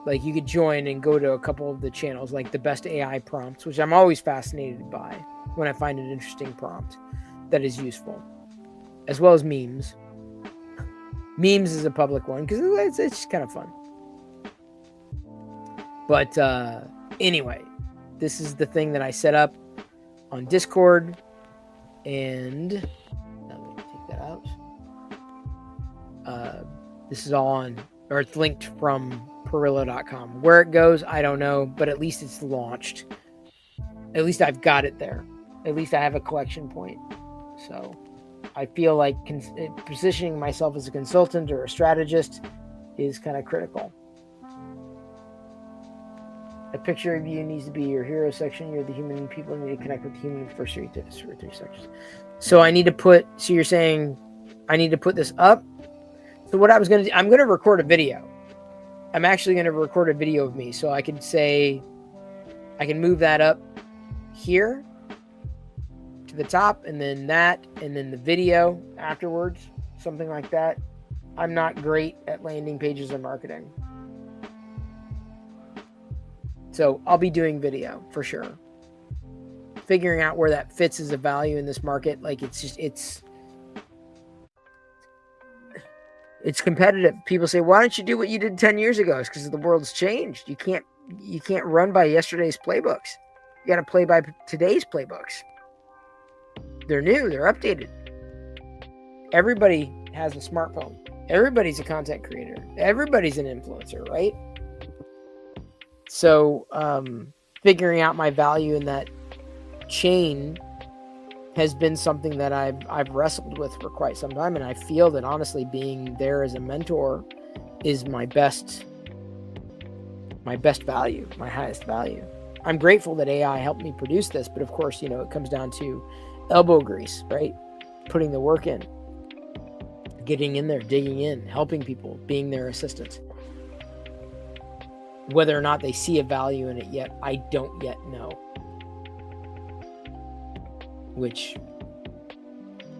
Speaker 1: Like you could join and go to a couple of the channels, like the best AI prompts, which I'm always fascinated by when I find an interesting prompt that is useful, as well as memes. Memes is a public one because it's just kind of fun. But anyway, this is the thing that I set up on Discord, and now let me take that out. This is all on, or it's linked from Perillo.com. Where it goes, I don't know, but at least it's launched. At least I've got it there. At least I have a collection point. So I feel like positioning myself as a consultant or a strategist is kind of critical. A picture of you needs to be your hero section. You're the human. People need to connect with the human first three sections. So I need to put, so you're saying I need to put this up. So what I was going to do, I'm going to record a video. I'm actually going to record a video of me. So I can say, I can move that up here to the top, and then that, and then the video afterwards, something like that. I'm not great at landing pages or marketing. So I'll be doing video for sure. Figuring out where that fits as a value in this market. Like it's competitive. People say, why don't you do what you did 10 years ago? It's because the world's changed. You can't run by yesterday's playbooks. You got to play by today's playbooks. They're new. They're updated. Everybody has a smartphone. Everybody's a content creator. Everybody's an influencer, right? So figuring out my value in that chain has been something that I've wrestled with for quite some time, and I feel that honestly being there as a mentor is my best value, my highest value. I'm grateful that AI helped me produce this, but of course, it comes down to elbow grease, right? Putting the work in, getting in there, digging in, helping people, being their assistant. Whether or not they see a value in it yet, I don't yet know. Which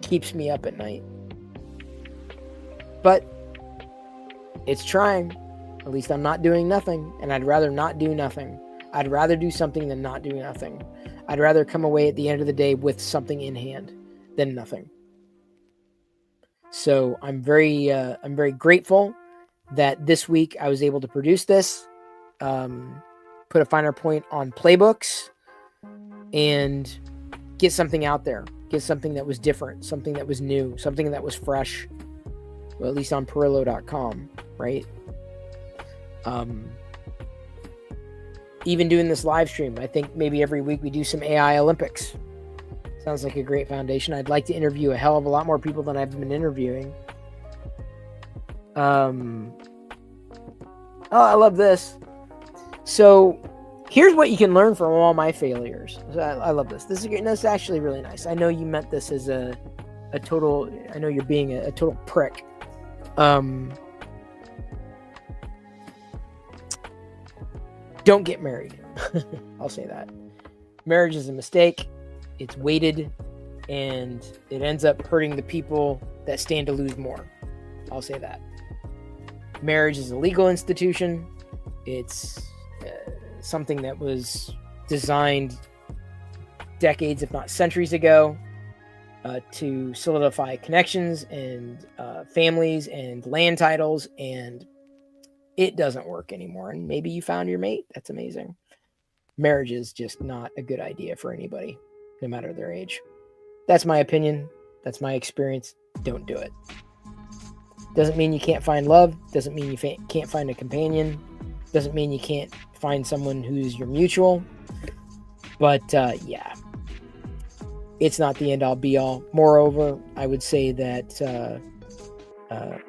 Speaker 1: keeps me up at night. But it's trying. At least I'm not doing nothing, and I'd rather not do nothing. I'd rather do something than not do nothing. I'd rather come away at the end of the day with something in hand than nothing. So I'm very grateful that this week I was able to produce this, put a finer point on playbooks, and get something out there. Get something that was different, something that was new, something that was fresh. Well, at least on Perillo.com, right? Even doing this live stream, I think maybe every week we do some AI Olympics. Sounds like a great foundation. I'd like to interview a hell of a lot more people than I've been interviewing. Oh, I love this. So Here's what you can learn from all my failures. I love this. This is actually really nice. I know you meant this as a total. I know you're being a total prick. Don't get married. I'll say that. Marriage is a mistake. It's weighted, and it ends up hurting the people that stand to lose more. I'll say that. Marriage is a legal institution. It's something that was designed decades, if not centuries ago, to solidify connections and families and land titles, and it doesn't work anymore. And maybe you found your mate. That's amazing. Marriage is just not a good idea for anybody, no matter their age. That's my opinion. That's my experience. Don't do it. Doesn't mean you can't find love. Doesn't mean you can't find a companion. Doesn't mean you can't find someone who's your mutual. But yeah, it's not the end all be all. Moreover, I would say that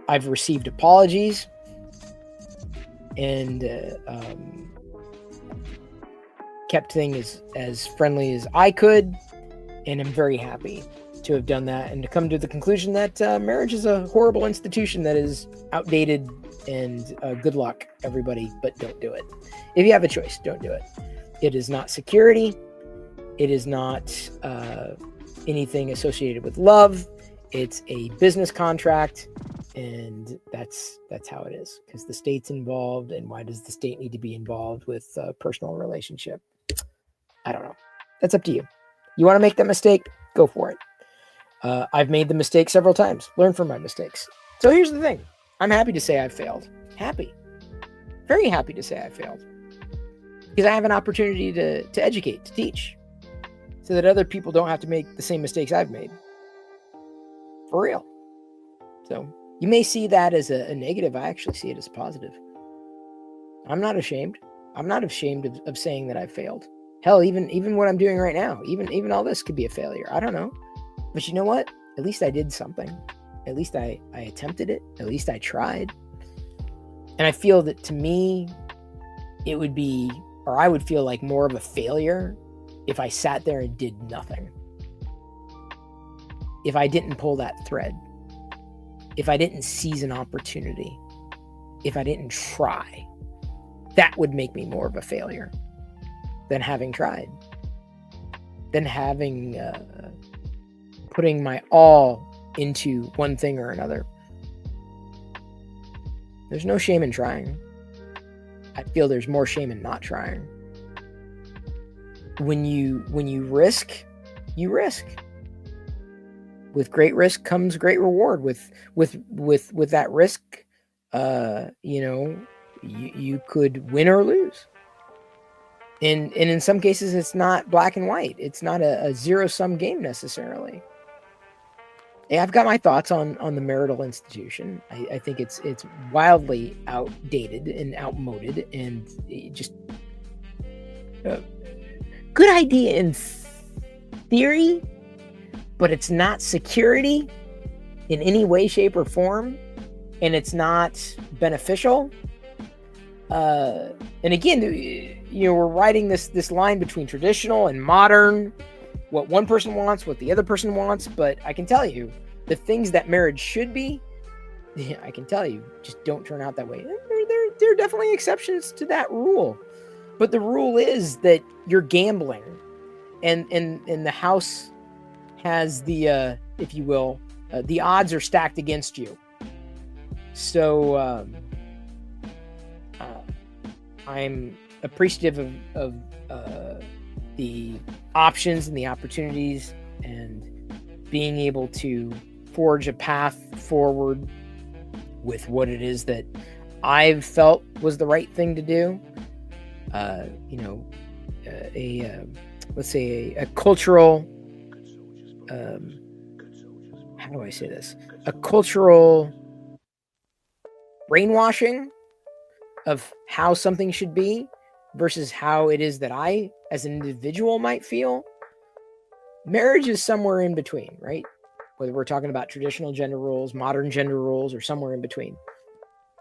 Speaker 1: I've received apologies and kept things as friendly as I could. And I'm very happy to have done that and to come to the conclusion that marriage is a horrible institution that is outdated, and good luck, everybody, but don't do it. If you have a choice, don't do it. It is not security. It is not anything associated with love. It's a business contract, and that's how it is, because the state's involved. And why does the state need to be involved with a personal relationship? I don't know. That's up to you. You want to make that mistake? Go for it. I've made the mistake several times. Learn from my mistakes. So here's the thing. I'm happy to say I've failed. Happy. Very happy to say I failed. Because I have an opportunity to educate, to teach, so that other people don't have to make the same mistakes I've made. For real. So you may see that as a negative. I actually see it as a positive. I'm not ashamed. I'm not ashamed of saying that I've failed. Hell, even what I'm doing right now, even all this could be a failure. I don't know. But you know what? At least I did something. At least I attempted it. At least I tried. And I feel that, to me, it would be, or I would feel like more of a failure if I sat there and did nothing. If I didn't pull that thread. If I didn't seize an opportunity. If I didn't try. That would make me more of a failure than having tried. Than having putting my all into one thing or another. There's no shame in trying. I feel there's more shame in not trying. When you risk, you risk. With great risk comes great reward. With that risk, you could win or lose. And in some cases, it's not black and white. It's not a zero-sum game necessarily. Yeah, I've got my thoughts on the marital institution. I think it's wildly outdated and outmoded, and just good idea in theory, but it's not security in any way, shape, or form, and it's not beneficial. And again, we're riding this line between traditional and modern. What one person wants, what the other person wants. But I can tell you, the things that marriage should be, I can tell you, just don't turn out that way. There are definitely exceptions to that rule. But the rule is that you're gambling. And the house has the, if you will, the odds are stacked against you. So I'm appreciative of the options and the opportunities, and being able to forge a path forward with what it is that I've felt was the right thing to do. Let's say a cultural, how do I say this? A cultural brainwashing of how something should be versus how it is that I, as an individual, might feel. Marriage is somewhere in between, right? Whether we're talking about traditional gender roles, modern gender roles, or somewhere in between.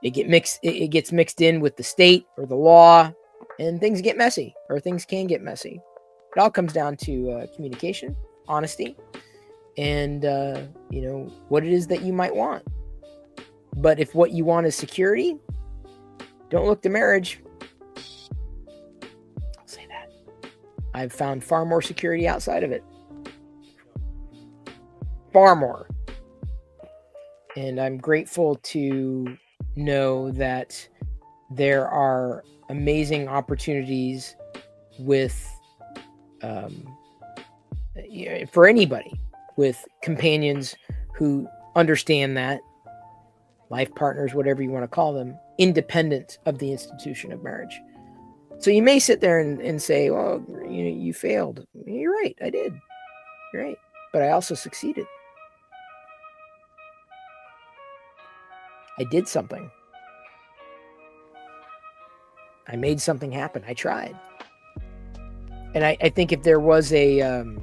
Speaker 1: It gets mixed in with the state or the law, and things get messy, or things can get messy. It all comes down to communication, honesty, and what it is that you might want. But if what you want is security, don't look to marriage. I'll say that. I've found far more security outside of it. Far more. And I'm grateful to know that there are amazing opportunities with, for anybody, with companions who understand that, life partners, whatever you want to call them, independent of the institution of marriage. So you may sit there and say, well, you failed. You're right, I did. You're right. But I also succeeded. I did something. I made something happen. I tried. And I think if there was to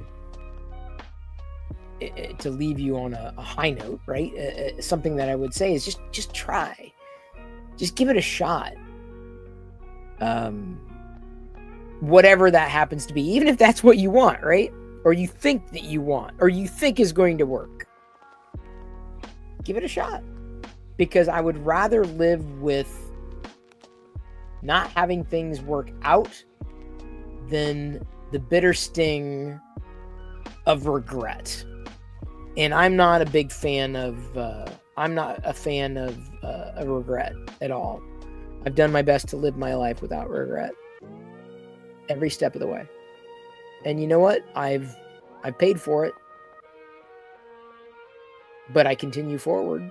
Speaker 1: leave you on a high note, right? Something that I would say is just try. Just give it a shot. Whatever that happens to be, even if that's what you want, right? Or you think that you want, or you think is going to work. Give it a shot. Because I would rather live with not having things work out than the bitter sting of regret. And I'm not a big fan of, a regret at all. I've done my best to live my life without regret every step of the way. And you know what? I've paid for it, but I continue forward.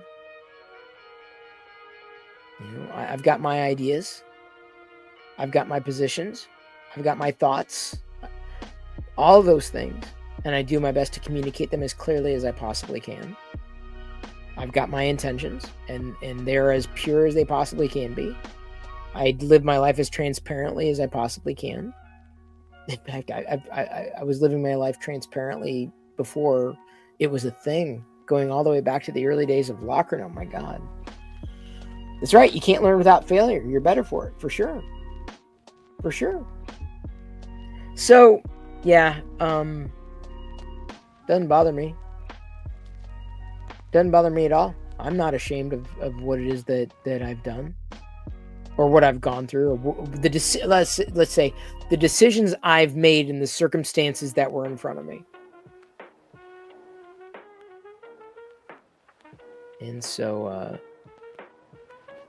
Speaker 1: I've got my ideas. I've got my positions. I've got my thoughts. All of those things. And I do my best to communicate them as clearly as I possibly can. I've got my intentions, and they're as pure as they possibly can be. I live my life as transparently as I possibly can. In fact, I was living my life transparently before it was a thing, going all the way back to the early days of Lockern. Oh my God. That's right. You can't learn without failure. You're better for it, for sure. For sure. So, yeah, doesn't bother me. Doesn't bother me at all. I'm not ashamed of what it is that I've done, or what I've gone through, or let's say the decisions I've made in the circumstances that were in front of me. And so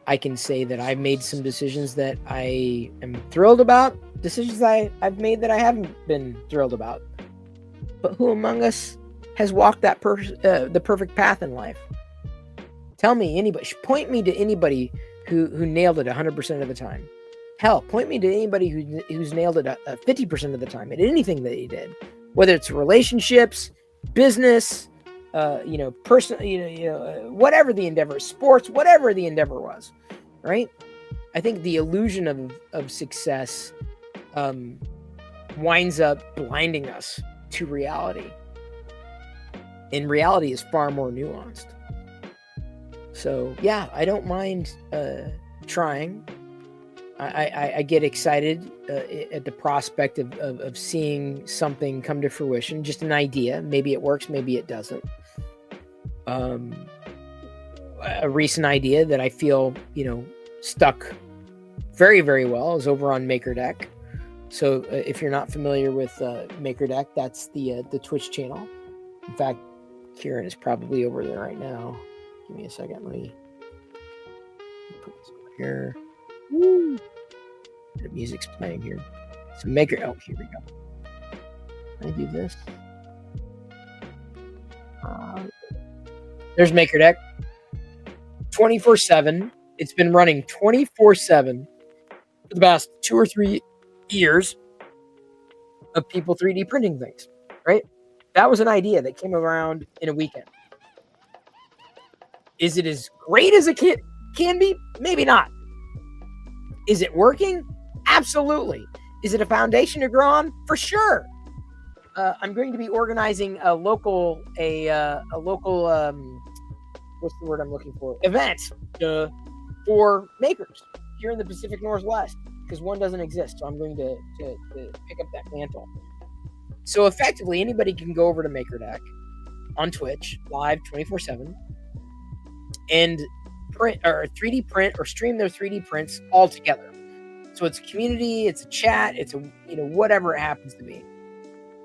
Speaker 1: I can say that I've made some decisions that I am thrilled about, decisions I've made that I haven't been thrilled about. But who among us has walked that the perfect path in life? Tell me, anybody. Point me to anybody who nailed it 100% of the time. Hell, point me to anybody who's nailed it 50% of the time at anything that he did, whether it's relationships, business, personal, whatever the endeavor, sports, whatever the endeavor was, right? I think the illusion of success winds up blinding us to reality. And reality is far more nuanced. So yeah, I don't mind trying. I get excited at the prospect of seeing something come to fruition, just an idea. Maybe it works, maybe it doesn't. A recent idea that I feel, stuck very, very well is over on MakerDeck. So if you're not familiar with MakerDeck, that's the Twitch channel. In fact, Kieran is probably over there right now. Give me a second. Let me put this over here. Woo! The music's playing here. So here we go. Can I do this? There's MakerDeck. 24/7. It's been running 24/7 for the past 2 or 3 years of people 3D printing things, right? That was an idea that came around in a weekend. Is it as great as it can be? Maybe not. Is it working? Absolutely. Is it a foundation to grow on? For sure. I'm going to be organizing a local what's the word I'm looking for? Event for makers here in the Pacific Northwest. because one doesn't exist. So I'm going to pick up that mantle. So effectively, anybody can go over to MakerDeck on Twitch live 24/7 and print or 3D print or stream their 3D prints all together. So it's a community, it's a chat, it's a whatever it happens to be.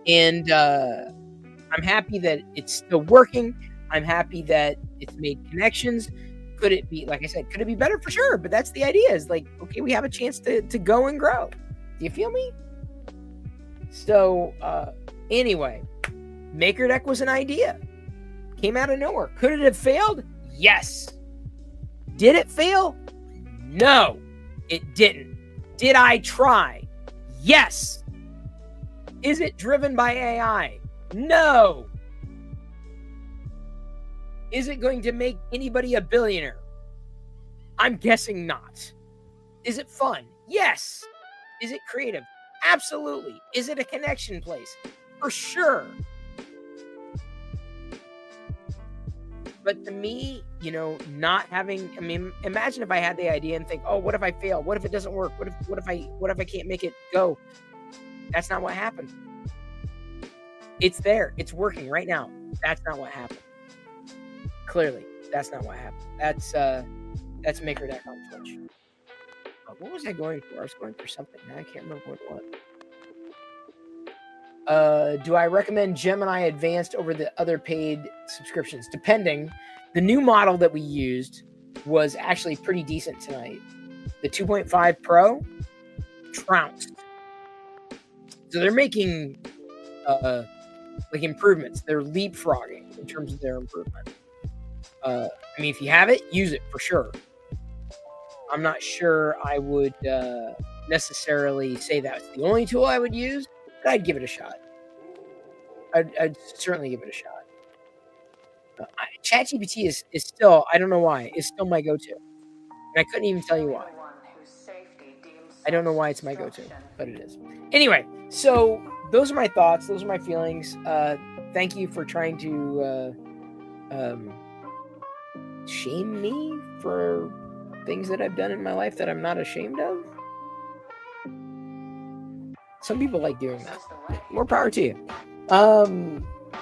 Speaker 1: And I'm happy that it's still working. I'm happy that it's made connections. Could it be, like I said, could it be better? For sure. But that's the idea, is like, okay, we have a chance to go and grow. Do you feel me? So anyway, MakerDeck was an idea. Came out of nowhere. Could it have failed? Yes. Did it fail? No, it didn't. Did I try? Yes. Is it driven by AI? No. Is it going to make anybody a billionaire? I'm guessing not. Is it fun? Yes. Is it creative? Absolutely. Is it a connection place? For sure. But to me, not having, imagine if I had the idea and think, oh, what if I fail? What if it doesn't work? What if I can't make it go? That's not what happened. It's there. It's working right now. That's not what happened. Clearly, that's not what happened. That's MakerDeck on Twitch. What was I going for? I was going for something. Now I can't remember what it was. Do I recommend Gemini Advanced over the other paid subscriptions? Depending. The new model that we used was actually pretty decent tonight. The 2.5 Pro trounced. So they're making like improvements. They're leapfrogging in terms of their improvement. If you have it, use it for sure. I'm not sure I would necessarily say that's the only tool I would use, but I'd give it a shot. I'd certainly give it a shot. ChatGPT is still, I don't know why, is still my go-to. And I couldn't even tell you why. I don't know why it's my go-to, but it is. Anyway, so those are my thoughts. Those are my feelings. Thank you for trying to shame me for things that I've done in my life that I'm not ashamed of. Some people like doing that. More power to you.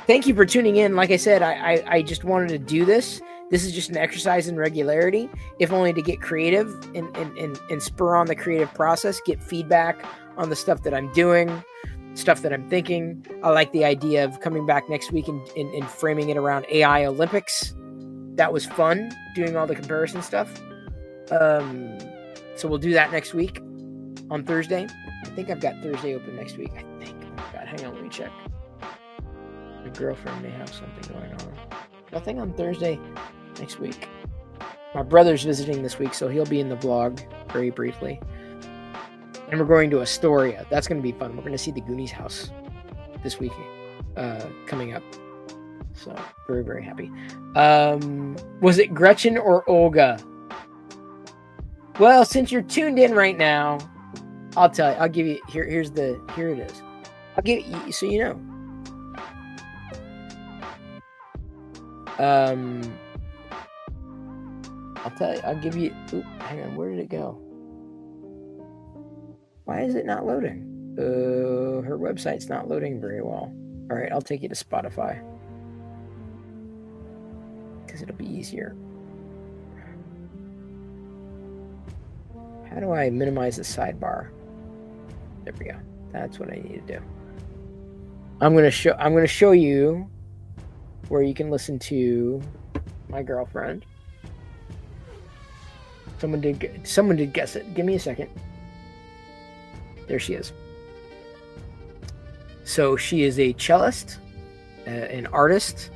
Speaker 1: Thank you for tuning in. Like I said, I just wanted to do this. This is just an exercise in regularity, if only to get creative and spur on the creative process, get feedback on the stuff that I'm doing, stuff that I'm thinking. I like the idea of coming back next week and framing it around AI Olympics. That was fun, doing all the comparison stuff. So we'll do that next week on Thursday. I think I've got Thursday open next week. I think. God, hang on, let me check. My girlfriend may have something going on. Nothing on Thursday next week. My brother's visiting this week, so he'll be in the vlog very briefly. And we're going to Astoria. That's going to be fun. We're going to see the Goonies house this week coming up. So, very, very happy. Was it Gretchen or Olga? Well, since you're tuned in right now, I'll tell you. I'll give you, here it is. I'll give you, so you know. I'll tell you, I'll give you, hang on, where did it go? Why is it not loading? Her website's not loading very well. All right, I'll take you to Spotify. Because it'll be easier. How do I minimize the sidebar? There we go. That's what I need to do. I'm gonna show you where you can listen to my girlfriend. Someone did guess it. Give me a second. There she is. So she is a cellist, an artist,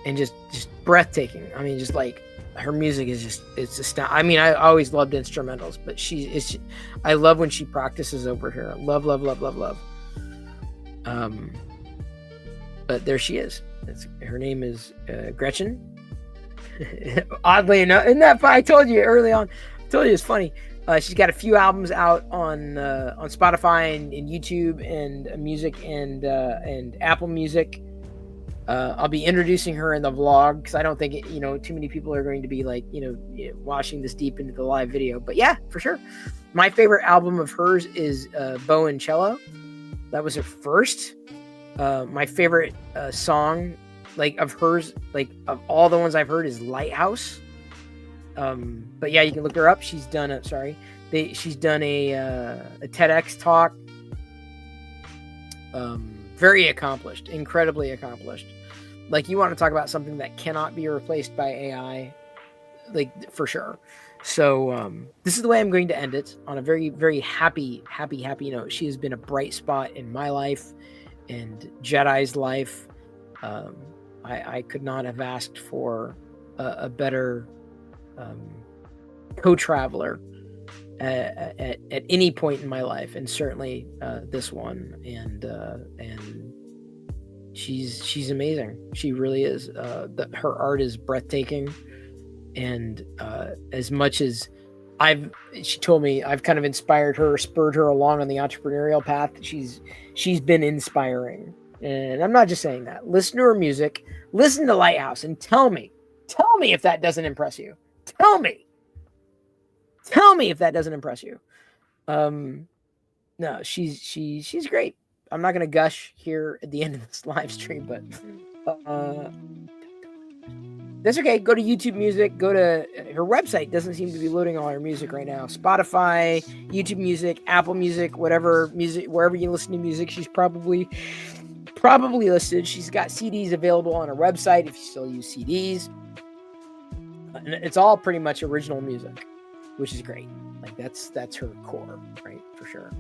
Speaker 1: and just breathtaking. I mean, just like her music is it's astounding. I mean, I always loved instrumentals, but I love when she practices over here. Love. But there she is. Her name is Gretchen. Oddly enough, isn't that funny? I told you early on. I told you it's funny. She's got a few albums out on Spotify and YouTube and music and Apple Music. I'll be introducing her in the vlog because I don't think too many people are going to be like watching this deep into the live video. But yeah, for sure. My favorite album of hers is Bow and Cello. That was her first. My favorite song of hers, of all the ones I've heard, is Lighthouse. But yeah, you can look her up. She's done a she's done a TEDx talk. Very accomplished, incredibly accomplished. You want to talk about something that cannot be replaced by AI, for sure. So this is the way I'm going to end it, on a very, very happy note. She has been a bright spot in my life and Jedi's life. I could not have asked for a better co-traveler at any point in my life, and certainly this one. And she's amazing. She really is. Her art is breathtaking, and as much as she told me I've kind of inspired her, spurred her along on the entrepreneurial path, she's been inspiring. And I'm not just saying that. Listen to her music, listen to Lighthouse, and tell me if that doesn't impress you. Tell me if that doesn't impress you. No, she's great. I'm not going to gush here at the end of this live stream, but that's okay. Go to YouTube Music. Go to her website. Doesn't seem to be loading all her music right now. Spotify, YouTube Music, Apple Music, whatever music, wherever you listen to music, she's probably listed. She's got CDs available on her website if you still use CDs. And it's all pretty much original music, which is great. That's her core, right? For sure.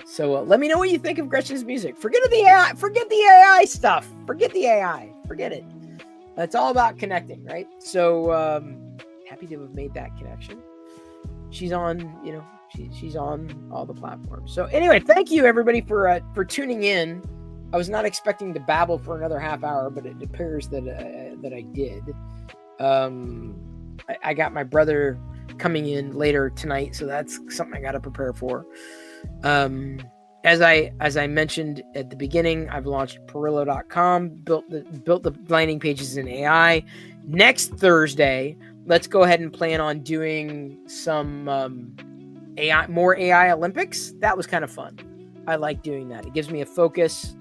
Speaker 1: So let me know what you think of Gretchen's music. Forget the AI. Forget the AI stuff. Forget the AI. Forget it. It's all about connecting, right? So happy to have made that connection. She's on, she's on all the platforms. So anyway, thank you everybody for tuning in. I was not expecting to babble for another half hour, but it appears that I did. I got my brother coming in later tonight, so that's something I got to prepare for. As I mentioned at the beginning, I've launched Perillo.com, built the landing pages in AI. Next Thursday, let's go ahead and plan on doing some more AI Olympics. That was kind of fun. I like doing that. It gives me a focus,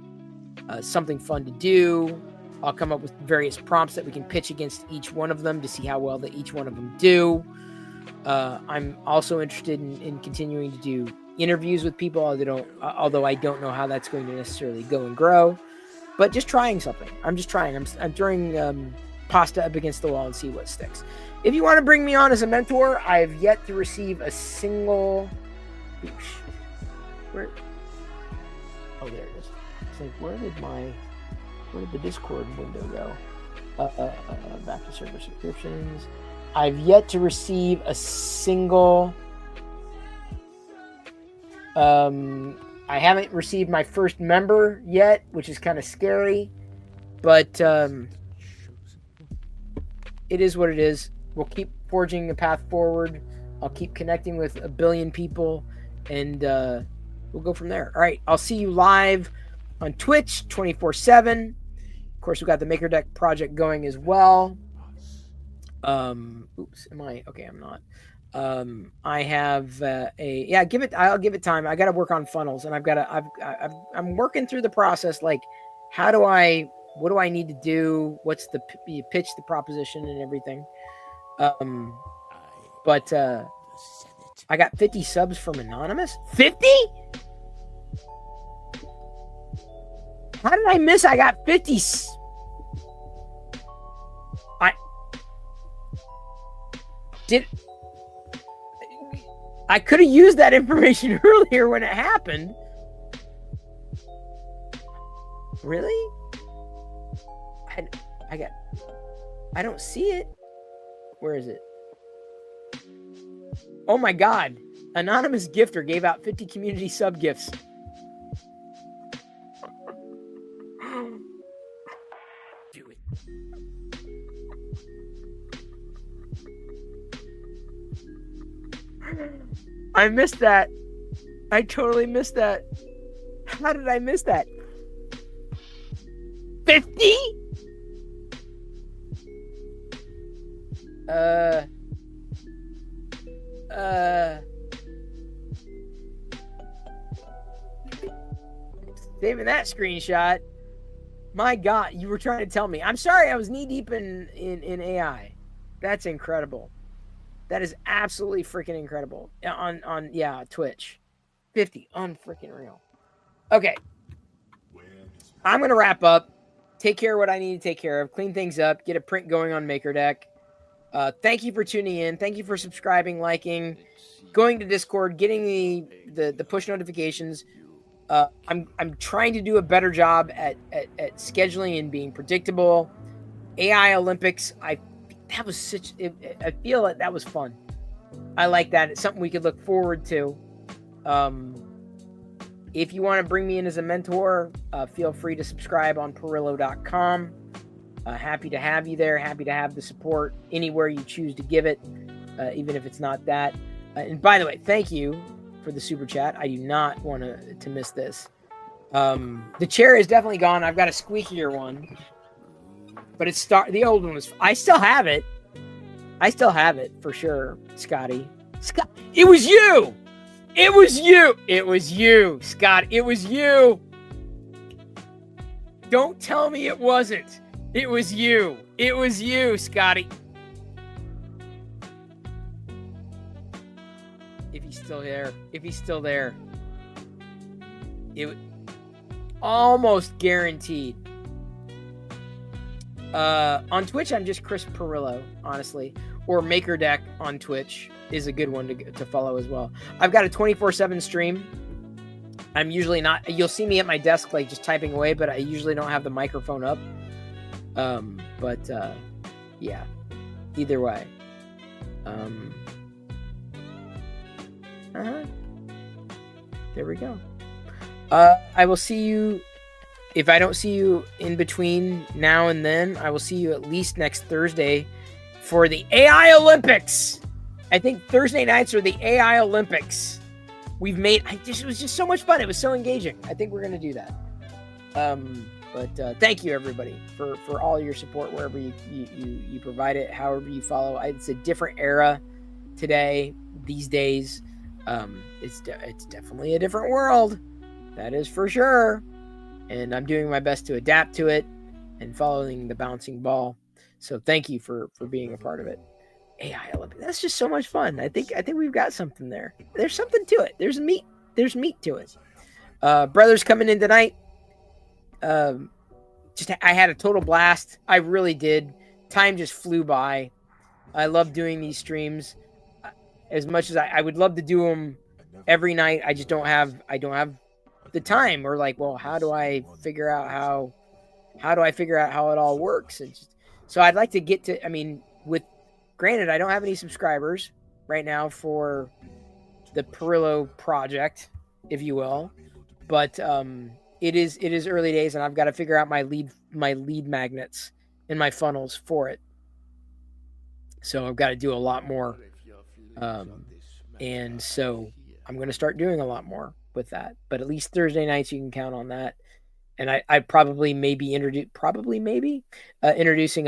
Speaker 1: something fun to do. I'll come up with various prompts that we can pitch against each one of them to see how well that each one of them do. I'm also interested in continuing to do interviews with people, although I don't know how that's going to necessarily go and grow, but just trying something. I'm just trying. I'm throwing pasta up against the wall and see what sticks. If you want to bring me on as a mentor, I have yet to receive a single. Where? Oh, there it is. It's like, where did the Discord window go? Back to server subscriptions. I've yet to receive a single. I haven't received my first member yet, which is kind of scary, but it is what it is. We'll keep forging a path forward. I'll keep connecting with a billion people, and we'll go from there. All right, I'll see you live on Twitch 24/7. Of course, we've got the Maker Deck project going as well. Oops, am I? Okay, I'm not. I have I'll give it time. I got to work on funnels, and I'm working through the process. Like, what do I need to do? What's you pitch the proposition and everything. But I got 50 subs from Anonymous. 50? How did I miss? I got 50. I could have used that information earlier when it happened. Really? I don't see it. Where is it? Oh my God. Anonymous Gifter gave out 50 community sub gifts. Do it. I missed that. I totally missed that. How did I miss that? 50? Saving that screenshot. My God, you were trying to tell me. I'm sorry, I was knee deep in AI. That's incredible. That is absolutely freaking incredible. On Twitch. 50, unfreaking real. Okay. I'm going to wrap up. Take care of what I need to take care of. Clean things up. Get a print going on MakerDeck. Thank you for tuning in. Thank you for subscribing, liking, going to Discord, getting the push notifications. I'm trying to do a better job at scheduling and being predictable. AI Olympics, I feel like that was fun. I like that. It's something we could look forward to. If you want to bring me in as a mentor, feel free to subscribe on Perillo.com. Happy to have you there. Happy to have the support anywhere you choose to give it, even if it's not that. And by the way, thank you for the super chat. I do not want to miss this. The chair is definitely gone. I've got a squeakier one, but the old one was. I still have it. I still have it for sure, Scotty. It was you. It was you. It was you, Scott. It was you. Don't tell me it wasn't. It was you. It was you, Scotty. If he's still there. If he's still there. It almost guaranteed. On Twitch, I'm just Chris Perillo, honestly. Or MakerDeck on Twitch is a good one to follow as well. I've got a 24/7 stream. I'm usually not. You'll see me at my desk, like just typing away, but I usually don't have the microphone up. Yeah. Either way. There we go. I will see you. If I don't see you in between now and then, I will see you at least next Thursday for the AI Olympics. I think Thursday nights are the AI Olympics. It was just so much fun. It was so engaging. I think we're going to do that. But thank you, everybody, for all your support wherever you provide it, however you follow. It's a different era today, these days. It's definitely a different world. That is for sure. And I'm doing my best to adapt to it and following the bouncing ball. So thank you for being a part of it. AI Olympics. That's just so much fun. I think we've got something there. There's something to it. There's meat to it. Brothers coming in tonight. I had a total blast. I really did. Time just flew by. I love doing these streams as much as I would love to do them every night. I just don't have the time, or like, well, how do I figure out how it all works? So I'd like to get to, granted, I don't have any subscribers right now for the Perillo project, if you will, but it is early days, and I've got to figure out my lead magnets and my funnels for it. So I've got to do a lot more, and so I'm going to start doing a lot more with that. But at least Thursday nights you can count on that. And I probably introducing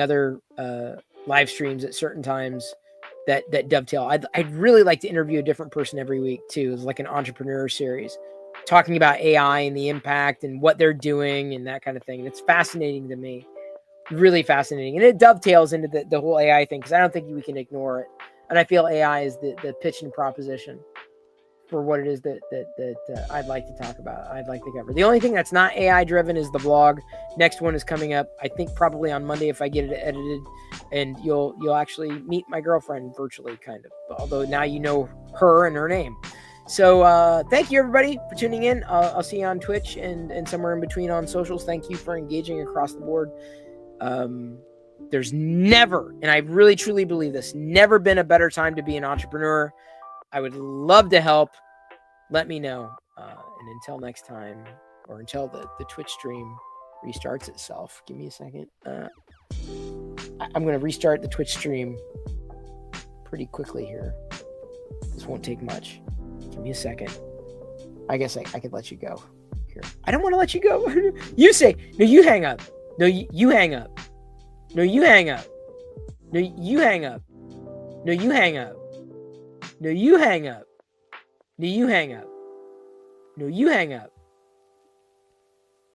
Speaker 1: other live streams at certain times that dovetail. I'd really like to interview a different person every week too. It's like an entrepreneur series, talking about AI and the impact and what they're doing and that kind of thing. It's fascinating to me, really fascinating. And it dovetails into the whole AI thing, because I don't think we can ignore it. And I feel AI is the pitch and proposition for what it is that I'd like to talk about. I'd like to cover. The only thing that's not AI driven is the vlog. Next one is coming up, I think probably on Monday if I get it edited, and you'll actually meet my girlfriend virtually, kind of. Although now you know her and her name. So thank you everybody for tuning in. I'll see you on Twitch and somewhere in between on socials. Thank you for engaging across the board. There's never, and I really truly believe this, never been a better time to be an entrepreneur. I would love to help. Let me know. And until next time, or until the Twitch stream restarts itself. Give me a second. I'm going to restart the Twitch stream pretty quickly here. This won't take much. Give me a second. I guess I could let you go here. I don't want to let you go. You say, no, you hang up. No, you hang up. No, you hang up. No, you hang up. No, you hang up. No, you hang up. No, you hang up. No, you hang up.